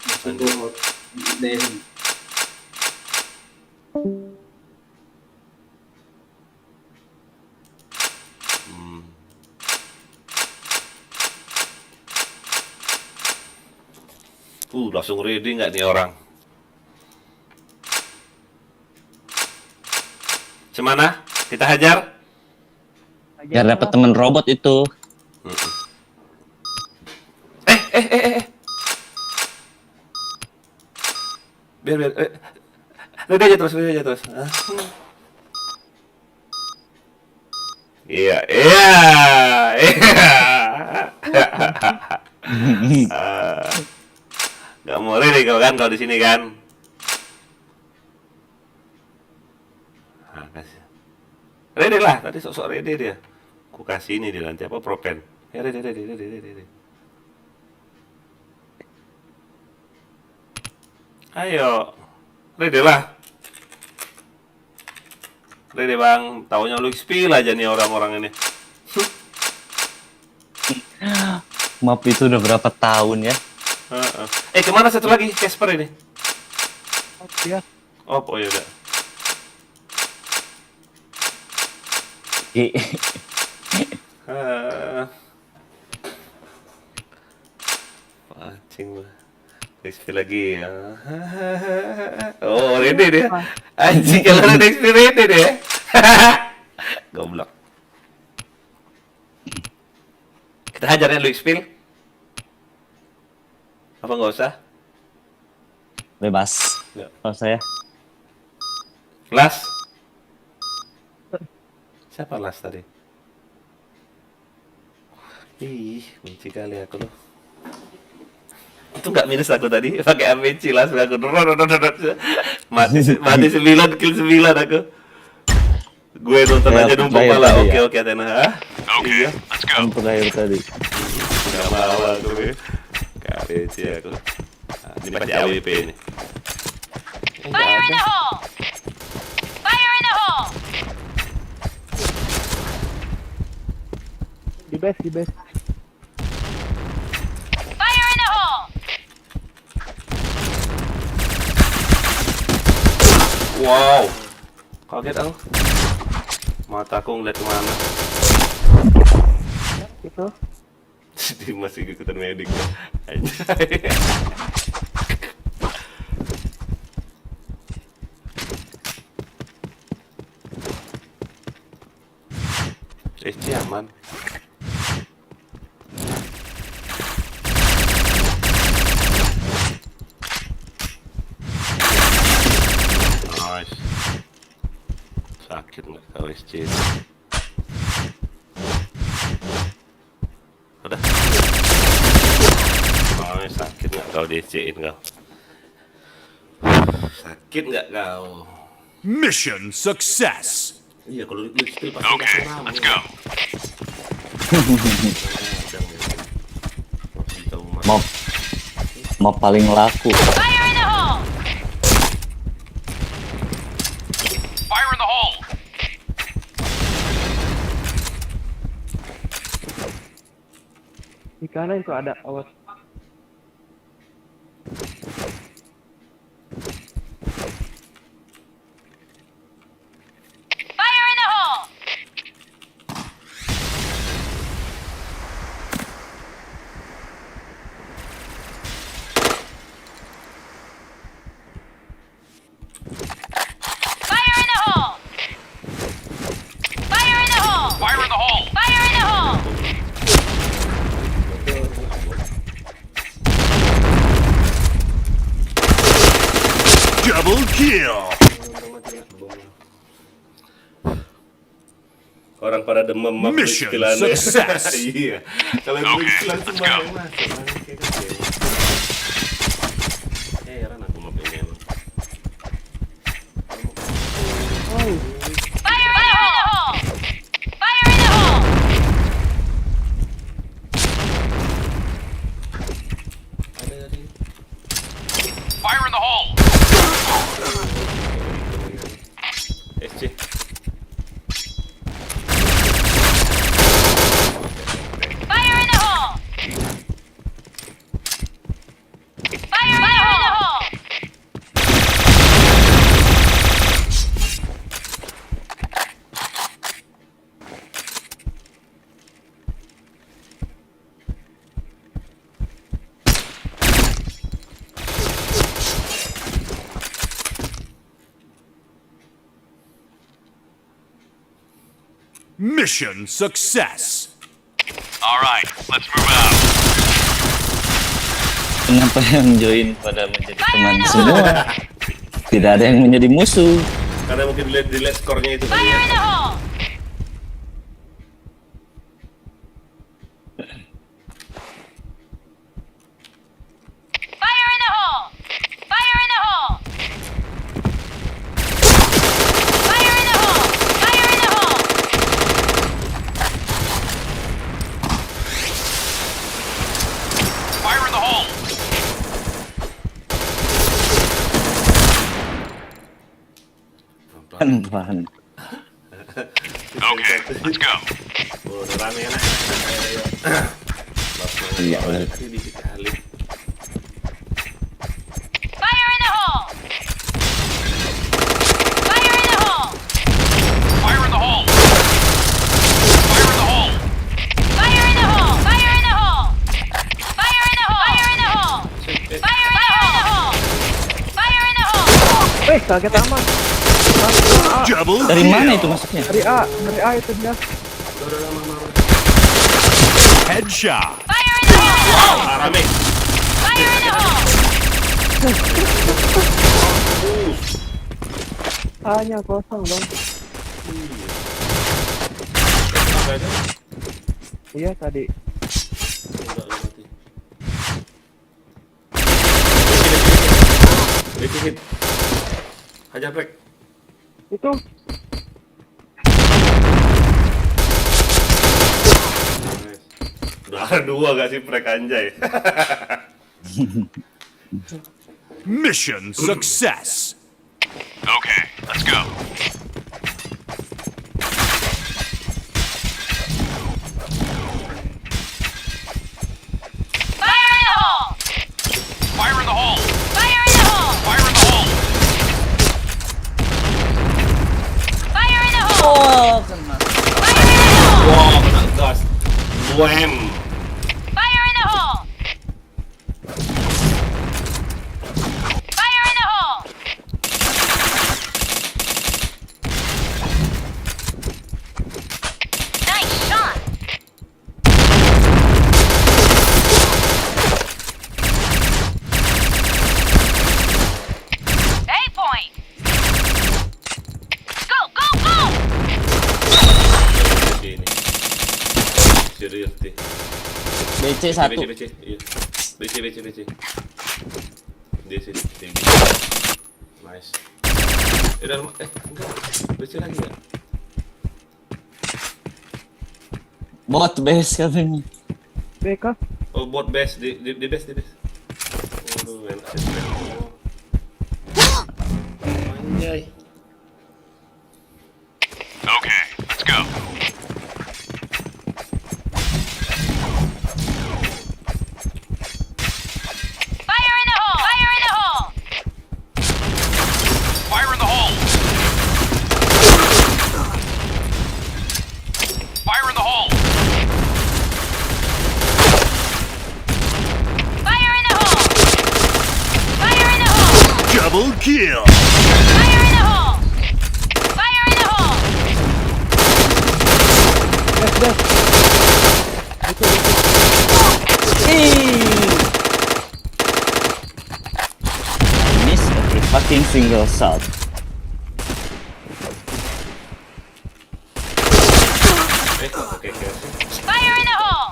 Speaker 10: Masuk ke DM.
Speaker 1: Langsung ready nggak nih orang? Cemana? Kita hajar?
Speaker 8: Biar dapat temen robot itu.
Speaker 1: Biar. Ready aja terus. Iya. Gak mau ready kau kan kalau di sini kan? Kasih. Ready lah, tadi sok-sok ready dia. Aku kasih ini dia nanti apa propen. Ya ready. Ayo, ready lah. Ready bang, taunya lu spill aja nih orang-orang ini.
Speaker 8: Map itu udah berapa tahun ya?
Speaker 1: Kemana satu lagi Casper ini?
Speaker 6: Dia
Speaker 1: Oh ya udah. Pancing lah. XP lagi ya. Oh, ready dia. Anjing kalau ada XP ready dia. Goblok. Kita hajar ya lu XP. Apa nggak usah?
Speaker 8: Bebas.
Speaker 1: Ya.
Speaker 8: Kalau saya.
Speaker 1: Las. Siapa Las tadi? Ih, benci kali aku loh. Itu nggak minus aku tadi, pakai AMC Las aku. Mati 9, kill 9 aku. Gue nonton aja numpang malah. Oke, Atena.
Speaker 3: Okay,
Speaker 1: Iya.
Speaker 3: let's go.
Speaker 8: Yang terakhir tadi.
Speaker 1: Nggak mau aku. Gak DC aku. Nah, ini pasti AWP ini.
Speaker 4: Fire in the hole! Fire in the hole!
Speaker 6: Di base.
Speaker 4: Fire in the hole!
Speaker 1: Wow, kaget aku. Mataku ngeliat kemana.
Speaker 6: Itu.
Speaker 1: Dia masih ikutan medik. Anjay. SC aman. Nice. Sakit nggak kau SC? Udah. Nice, sakit nggak kau DC-in kau? Sakit nggak kau?
Speaker 3: Mission success.
Speaker 1: Iya, kalau lu skill pasti
Speaker 3: Okay, let's go.
Speaker 8: Map paling laku.
Speaker 4: Fire in the hole!
Speaker 3: Fire in the hole.
Speaker 6: Di kanan itu ada, awas.
Speaker 4: Fire in the hole! Fire in the hole! Fire in the hole!
Speaker 3: Fire in the hole.
Speaker 4: Fire in the hole!
Speaker 3: Double kill.
Speaker 1: Orang pada demam map
Speaker 3: Mission
Speaker 1: skillannya.
Speaker 3: success.
Speaker 1: Iya. Kalau
Speaker 3: Okay,
Speaker 1: skill langsung
Speaker 3: let's go.
Speaker 1: masuk. Heran aku map ini.
Speaker 4: Fire in the hole! Fire in the hole!
Speaker 3: Fire in the hole.
Speaker 1: SC.
Speaker 4: Fire in the hole! Fire in the hole!
Speaker 3: Mission success. All right, let's move out.
Speaker 8: Kenapa yang join pada menjadi teman semua? Tidak ada yang menjadi musuh.
Speaker 1: Karena mungkin dilihat skornya itu.
Speaker 4: Fire in the hole! Fire in the hole! Fire in the hole! Fire in the hole! Fire in the hole!
Speaker 3: Fire in the hole.
Speaker 8: Pelan-pelan.
Speaker 3: Okay, let's go.
Speaker 1: Oh, udah rame kan?
Speaker 8: Iya, benar.
Speaker 1: Dikit kali.
Speaker 4: Fire in the hole! Fire in the hole!
Speaker 3: Fire in the hole. Fire in the hole.
Speaker 4: Fire in the hole! Fire in the hole! Fire in the hole! Fire in the hole! Fire in the hole! Fire in the hole!
Speaker 6: Kaget amat.
Speaker 3: Double
Speaker 8: Dari mana
Speaker 3: kill.
Speaker 8: itu masuknya?
Speaker 6: Dari A itu dia.
Speaker 3: Headshot.
Speaker 4: Fire in the hole!
Speaker 1: Rame.
Speaker 4: Fire in the hole!
Speaker 6: A-nya kosong dong. Iya tadi.
Speaker 1: Hit. Hajar break.
Speaker 6: Itu
Speaker 1: Udah ada dua gak sih prek anjay.
Speaker 3: Mission success. Okay, let's go.
Speaker 4: Fire in the hole!
Speaker 3: Fire in the hole.
Speaker 4: Fire in the hole!
Speaker 3: Fire in the hole.
Speaker 4: Fire in the hole!
Speaker 8: Oh, kena.
Speaker 4: Fire in the hole!
Speaker 1: Wow, kena gas. Wham.
Speaker 4: Fire in the hole! Fire in the hole! Nice shot! A point! Go, go, go!
Speaker 1: Ini. Serius nih.
Speaker 8: BC 1.
Speaker 1: BC. Iya. BC. Dia sini. Nice. Udah, enggak. BC lagi enggak?
Speaker 8: Bot base katanya.
Speaker 6: BK.
Speaker 1: Oh, bot base di base. Waduh, enak sih. Anjay.
Speaker 3: Okay, let's go.
Speaker 4: Fire in the hole! Fire in the hole!
Speaker 3: Fire in the hole. Fire in the hole.
Speaker 4: Fire in the hole! Fire in the hole!
Speaker 3: Double kill.
Speaker 4: Fire in the hole! Fire in the hole!
Speaker 8: I miss every fucking single shot.
Speaker 1: Oke.
Speaker 4: Fire in the hole!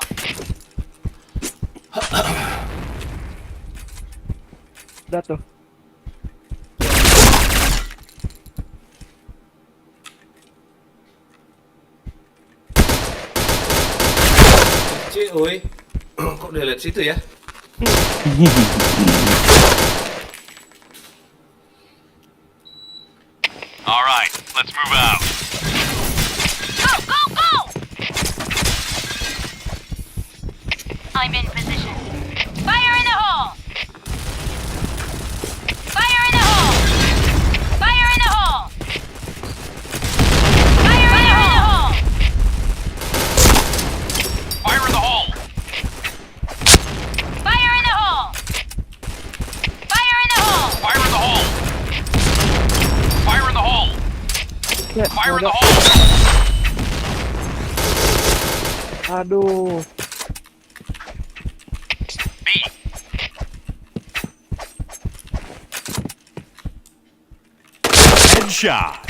Speaker 6: Udah tuh.
Speaker 1: Oi. Kok udah lihat situ ya?
Speaker 3: All right, let's move out.
Speaker 4: Go, go, go! I'm in position. Fire in the hole! Fire in the hole! Fire in the hole! Fire in the hole!
Speaker 3: Fire in the hole.
Speaker 4: Fire in the hole! Fire in the hole!
Speaker 3: Fire in the hole. Fire in the hole.
Speaker 6: Ya,
Speaker 3: Fire in the
Speaker 6: udah.
Speaker 3: hole.
Speaker 6: Aduh.
Speaker 3: B. Headshot.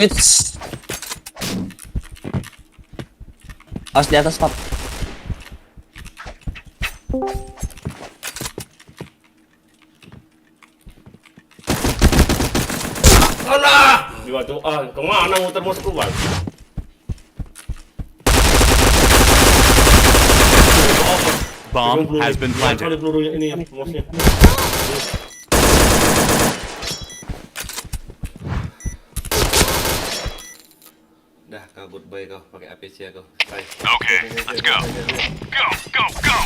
Speaker 8: It's. Awas di atas, Pak.
Speaker 1: Alah! Waduh, kemana muter masuk keluar?
Speaker 3: Bomb has been
Speaker 1: Kali
Speaker 3: planted.
Speaker 1: pelurunya ini, mosnya. Dah, kau goodbye kau, pakai APC ya kau. Bye.
Speaker 3: Okay, let's go. Go, go, go.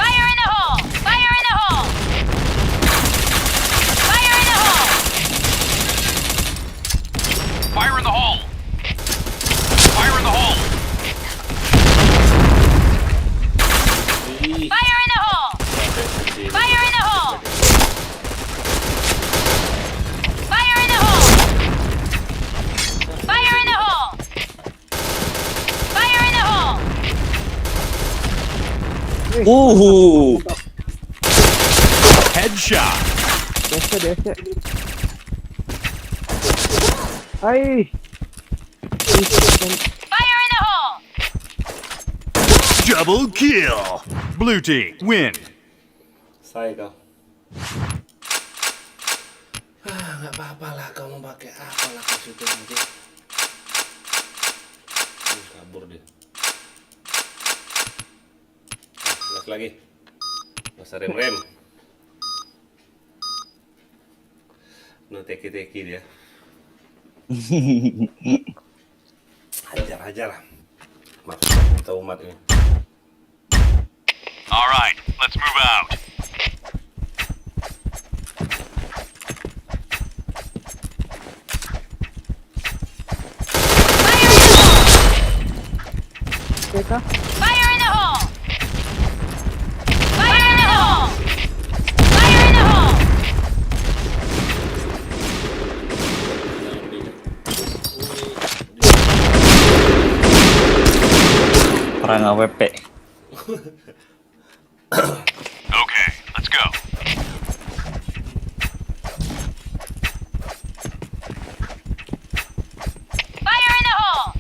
Speaker 4: Fire in the hole! Fire in the hole! Fire in the hole!
Speaker 3: Fire in the hole. Fire in the hole.
Speaker 4: Fire in the hole! Fire in the hole! Fire in the hole! Fire in the hole! Fire in the hole!
Speaker 3: Headshot.
Speaker 6: DC. Ai.
Speaker 4: Fire in the hole!
Speaker 3: Double kill. Blue team win.
Speaker 1: Saya kau.
Speaker 5: nggak apa-apa lah, kau mau pakai apa lah ke situ nanti. Kabur dia. Gas lagi. Masa rem. No teki-teki dia. Hajar lah. Maksudnya kita umat ini.
Speaker 3: All right, let's move out.
Speaker 6: Mereka
Speaker 4: Fire in the hole! Fire in the hole! Fire in the hole!
Speaker 8: Perang AWP.
Speaker 3: Okay, let's go.
Speaker 4: Fire in the hole!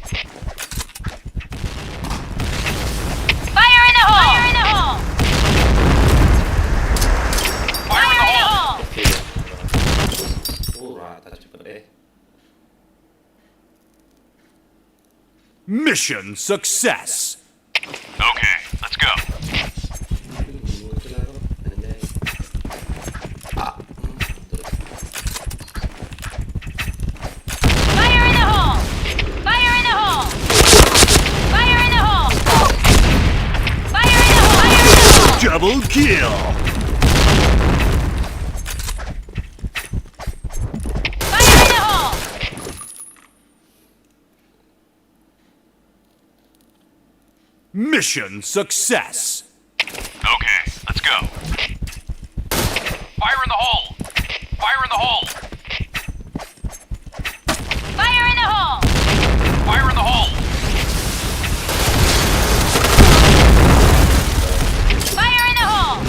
Speaker 4: Fire in the hole! Fire in the hole!
Speaker 3: Fire in the hole!
Speaker 5: Rata cepet deh.
Speaker 3: Mission success. Okay, let's go.
Speaker 4: Fire in the hole! Fire in the hole! Fire in the hole! Fire in the hole! Fire in the hole!
Speaker 3: Double kill.
Speaker 4: Fire in the hole!
Speaker 3: Mission success. Okay, let's go. Fire in the hole. Fire in the hole.
Speaker 4: Fire in the hole!
Speaker 3: Fire in the hole.
Speaker 4: Fire in the hole!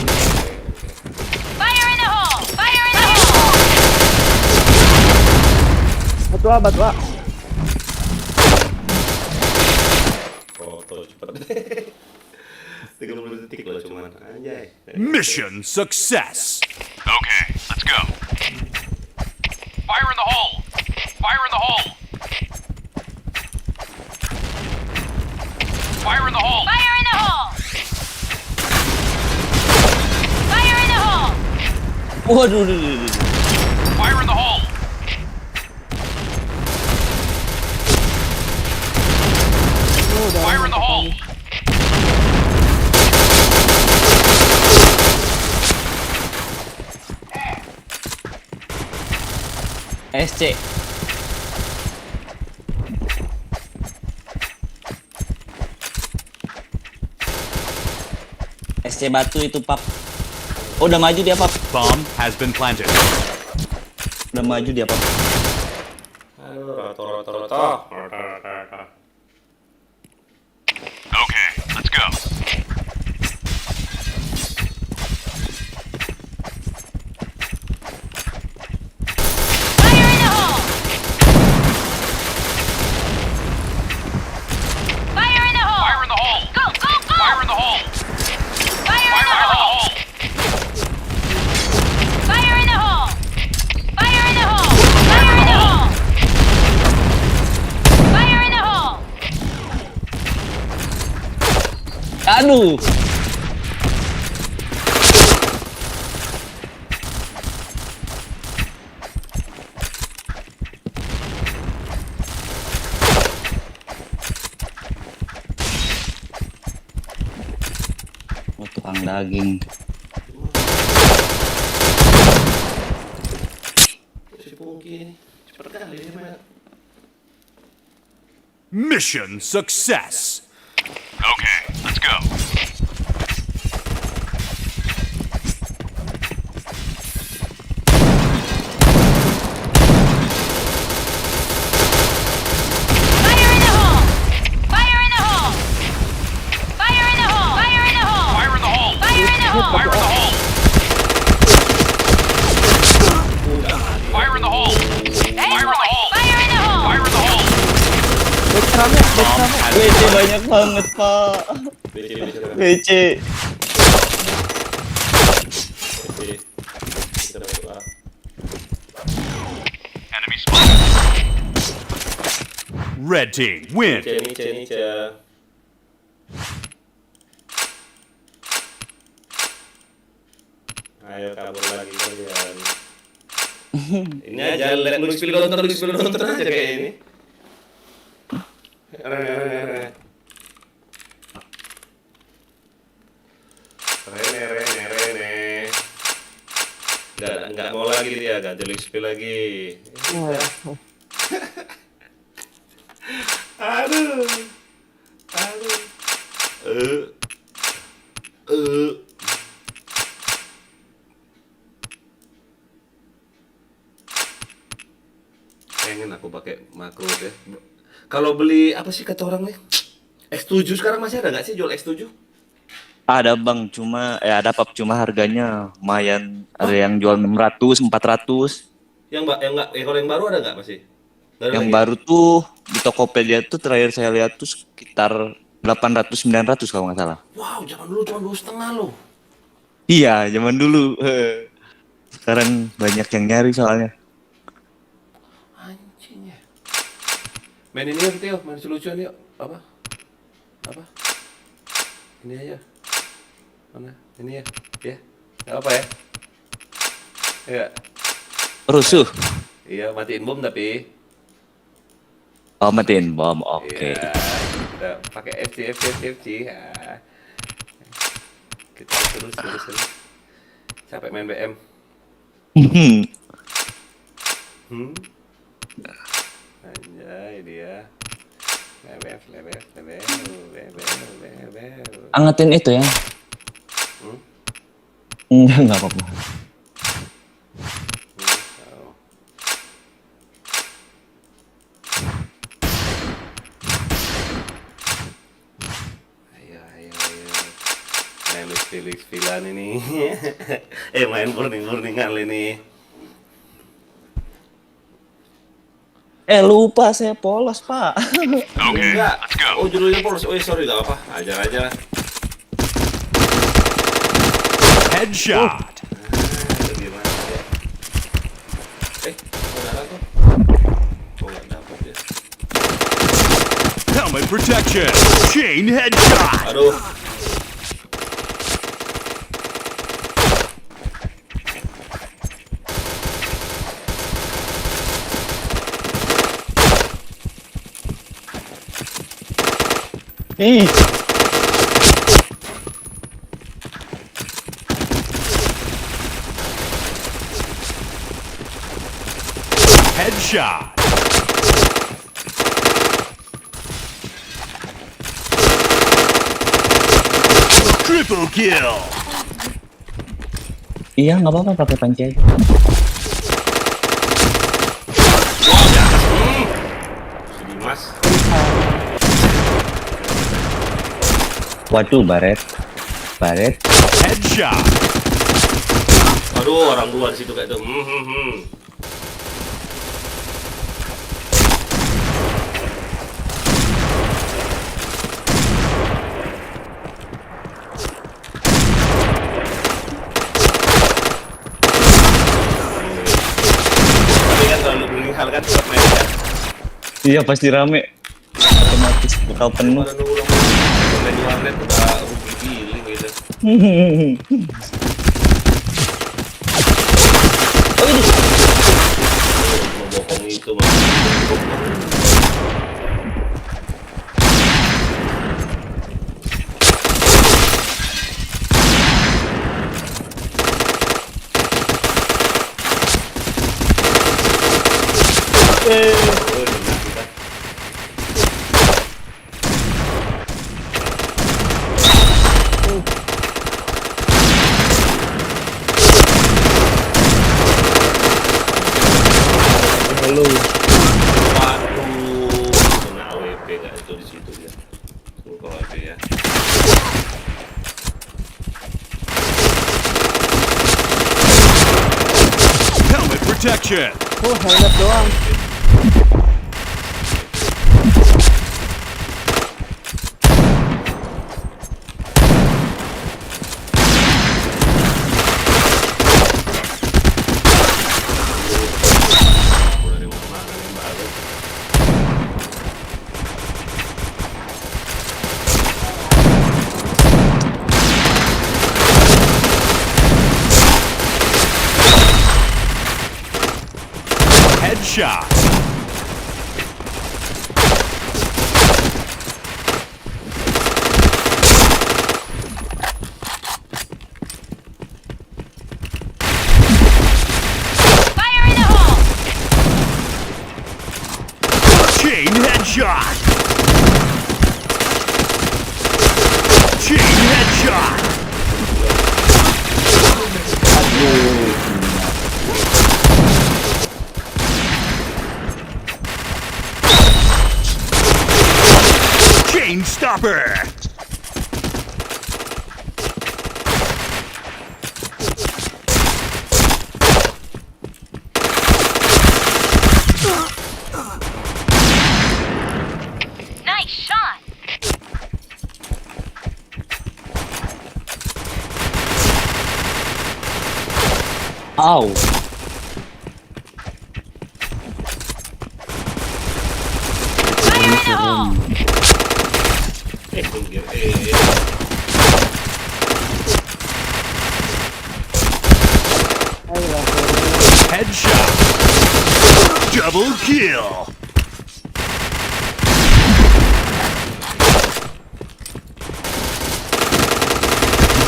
Speaker 4: Fire in the hole! Fire in the hole!
Speaker 6: batu A.
Speaker 5: Foto cepet deh. 30 detik loh cuman, anjay.
Speaker 3: Mission success. Okay, let's go. Fire in the hole. Fire in the hole. Fire in the hole.
Speaker 4: Fire in the hole! Fire in the hole!
Speaker 8: Waduh.
Speaker 3: Fire in the hole. Fire in the hole.
Speaker 8: SC. SC batu itu, Pap. Oh, udah maju dia, Pap.
Speaker 3: Bomb has been planted.
Speaker 8: Udah maju dia, Pap.
Speaker 5: Aduh, rata.
Speaker 3: Okay, let's go.
Speaker 4: Fire in the hole! Fire in the hole!
Speaker 3: Fire in the hole.
Speaker 4: Go, go, go!
Speaker 3: Fire in the hole.
Speaker 4: Fire in the
Speaker 3: Fire in the
Speaker 4: hole!
Speaker 3: hole.
Speaker 4: Fire in the hole! Fire in the hole! Fire in the hole! Fire in the hole!
Speaker 8: Aduh. Oh, tukang daging.
Speaker 5: Si Pungki ini cepet kali dia main.
Speaker 3: Mission success. Okay, let's go.
Speaker 4: Fire in the hole! Fire in the hole! Fire in the hole! Fire in the hole!
Speaker 3: Fire in the hole.
Speaker 4: Fire in the hole!
Speaker 3: Fire in the hole. Fire in the hole.
Speaker 4: Hey,
Speaker 3: Fire in the
Speaker 4: boy!
Speaker 3: hole.
Speaker 4: Fire in the hole!
Speaker 3: Fire in the hole.
Speaker 6: Backstramnya.
Speaker 3: Bomb has been
Speaker 8: WC banyak banget, Pak.
Speaker 5: BC.
Speaker 8: WC.
Speaker 5: Kita berdoa.
Speaker 3: Enemy spotted. Red team win.
Speaker 1: Nica. Ayo kabur lagi kalian. Ini aja lihat nulis spill nonton aja kayak ini. Rene. Enggak mau lagi dia, enggak jelik spill lagi. Aduh. Pengen aku pakai makro deh. Kalau beli apa sih kata orang nih? X7 sekarang masih ada nggak sih jual X7?
Speaker 8: Ada bang, cuma ada pap, cuma harganya lumayan. Ada yang jual 600, 400.
Speaker 1: Kalau yang baru ada nggak masih?
Speaker 8: Yang baru tuh di Tokopedia tuh terakhir saya lihat tuh sekitar 800, 900 kalau nggak salah.
Speaker 1: Wow, zaman dulu cuma 2,5 loh.
Speaker 8: Iya, zaman dulu. Sekarang banyak yang nyari soalnya.
Speaker 1: Anjingnya. Main ini yuk, Tio. Main lucuan yuk. Apa? Ini aja. Mana? Ini ya. Ya. Gak apa ya? Ya.
Speaker 8: Rusuh.
Speaker 1: Iya, matiin bom tapi.
Speaker 8: Oh, matiin bom. Oke.
Speaker 1: Iya. Kita pakai FC. Ya. Kita terus. Capek main BM. Anjay dia. Lebef.
Speaker 8: Angetin itu ya. Enggak apa-apa.
Speaker 1: Ayo. Main list-listan ini. Main burning-burningan ini.
Speaker 8: Lupa saya polos, Pak.
Speaker 3: Okay,
Speaker 1: Enggak.
Speaker 3: let's go.
Speaker 1: Oh, judulnya polos. Oh, sorry, gak apa. Ajar aja.
Speaker 3: Headshot. Helmet protection. Chain headshot.
Speaker 1: Aduh.
Speaker 3: Headshot. Triple kill.
Speaker 8: Iya, nggak apa-apa pakai panci aja.
Speaker 1: Dimas.
Speaker 8: Waduh, baret.
Speaker 3: Headshot.
Speaker 1: Aduh, orang luar situ kayak tuh. Tapi kan kalau lu beli hal kan tetap main kan.
Speaker 8: Iya, pasti rame. Otomatis bakal penuh.
Speaker 1: Kalau lu main di warnet udah rugi giling gitu. Mau bohong itu mah.
Speaker 8: Halo.
Speaker 1: Waduh, kena AWP nggak itu di situ dia. Tunggu AWP ya.
Speaker 3: Helmet protection.
Speaker 6: Oh, helmet doang.
Speaker 1: Udah
Speaker 3: Headshot.
Speaker 4: Fire in the hole!
Speaker 3: Chain headshot. Chain headshot. Chain stopper.
Speaker 4: Nice shot!
Speaker 8: Ow.
Speaker 4: Fire in the hole!
Speaker 5: Minggir.
Speaker 3: Headshot. Double kill.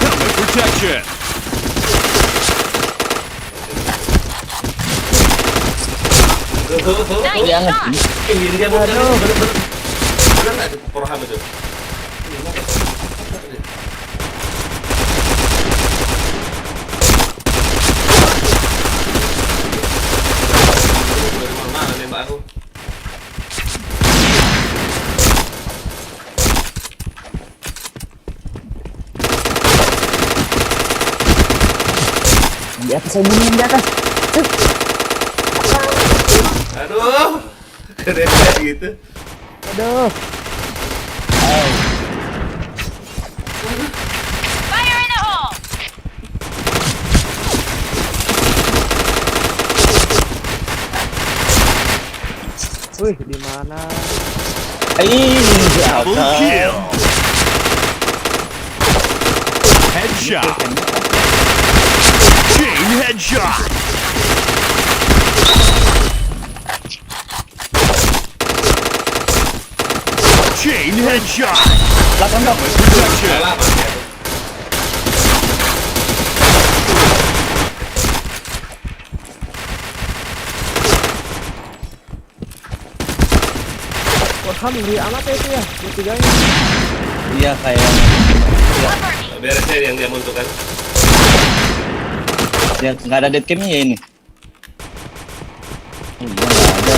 Speaker 3: Helmet protection.
Speaker 4: Nice shot!
Speaker 5: Pinggir dia bener. Bener nggak itu program itu? Dari mana nembak aku?
Speaker 6: Di atas, saya bunuh yang di atas.
Speaker 5: Aduh, keren kayak gitu.
Speaker 6: Aduh.
Speaker 4: Fire in the hole!
Speaker 6: Wih, di mana?
Speaker 3: Double kill. Headshot. Chain headshot. Chain headshot. Helmet protection.
Speaker 5: Salah pakai.
Speaker 6: Wah, ngeri amat ya itu ya. Yang tiganya.
Speaker 8: Iya kayak
Speaker 4: Cover me!
Speaker 5: Beres ya yang dia munculkan.
Speaker 8: ya nggak ada deadcamnya ya ini. Oh, iya nggak ada.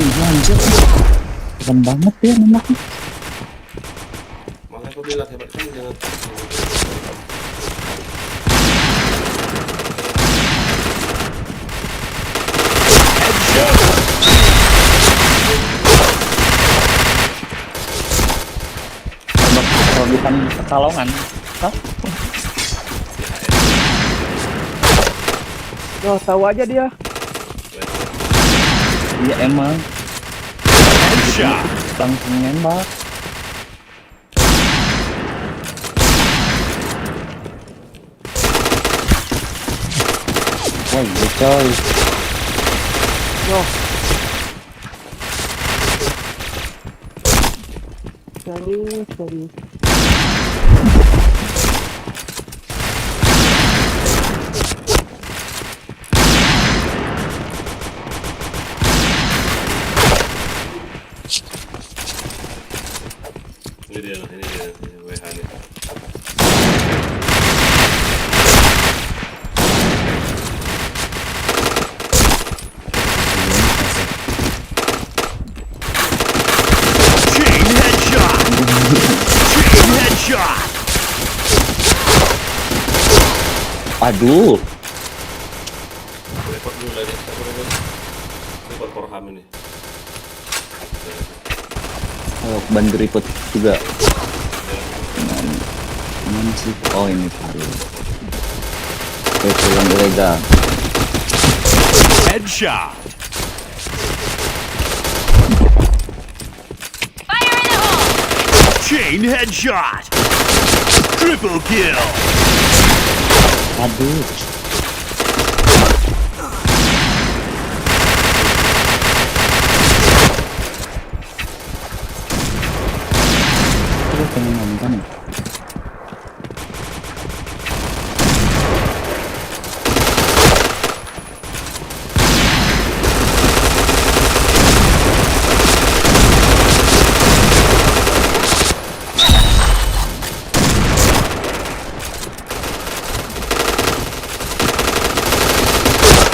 Speaker 8: Iya anjir. Keren banget ya nembaknya.
Speaker 5: Makanya aku bilang hebat kan jangan.
Speaker 8: Kalau bukan Pekalongan, hah?
Speaker 6: Yo, tahu aja dia.
Speaker 8: Iya emang
Speaker 3: Headshot.
Speaker 8: langsung nembak. Wah iya coy.
Speaker 6: Yo. Serius.
Speaker 5: Ini dia, WH nih.
Speaker 3: Chain headshot. Chain headshot.
Speaker 8: Aduh,
Speaker 5: Report dulu lagi, aku report program ini.
Speaker 8: bantu report juga. Mana sih? Oh ini baru. Pulang ilegal.
Speaker 3: Headshot. Chain headshot. Triple kill.
Speaker 8: Aduh. Lu pengen nonton ya?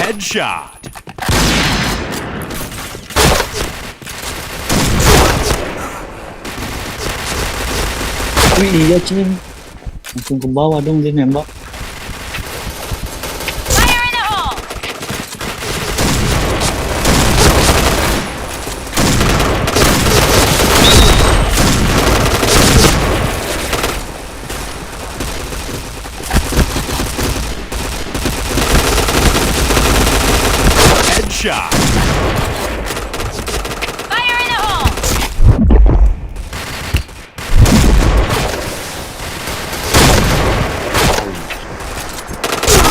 Speaker 3: Headshot.
Speaker 8: Wih, iya Cing. Langsung ke bawah dong dia nembak.
Speaker 4: Fire in the hole!
Speaker 3: Headshot.
Speaker 4: Fire in the hole!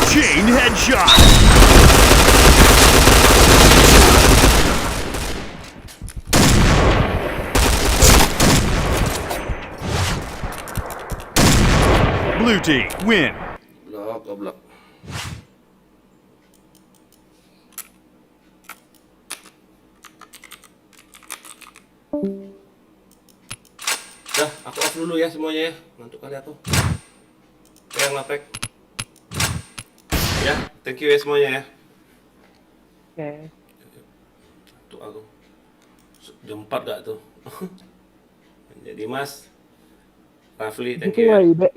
Speaker 3: Chain headshot. Blue team win.
Speaker 5: Goblok. Dah, aku off dulu ya semuanya ya. Ngantuk kali aku. Yang lapek. Ya, thank you ya semuanya ya.
Speaker 6: Oke.
Speaker 5: Tuh aku. Jam 4 gak tuh? Jadi Mas Rafli, thank
Speaker 6: Itu
Speaker 5: you ya.
Speaker 6: Ide.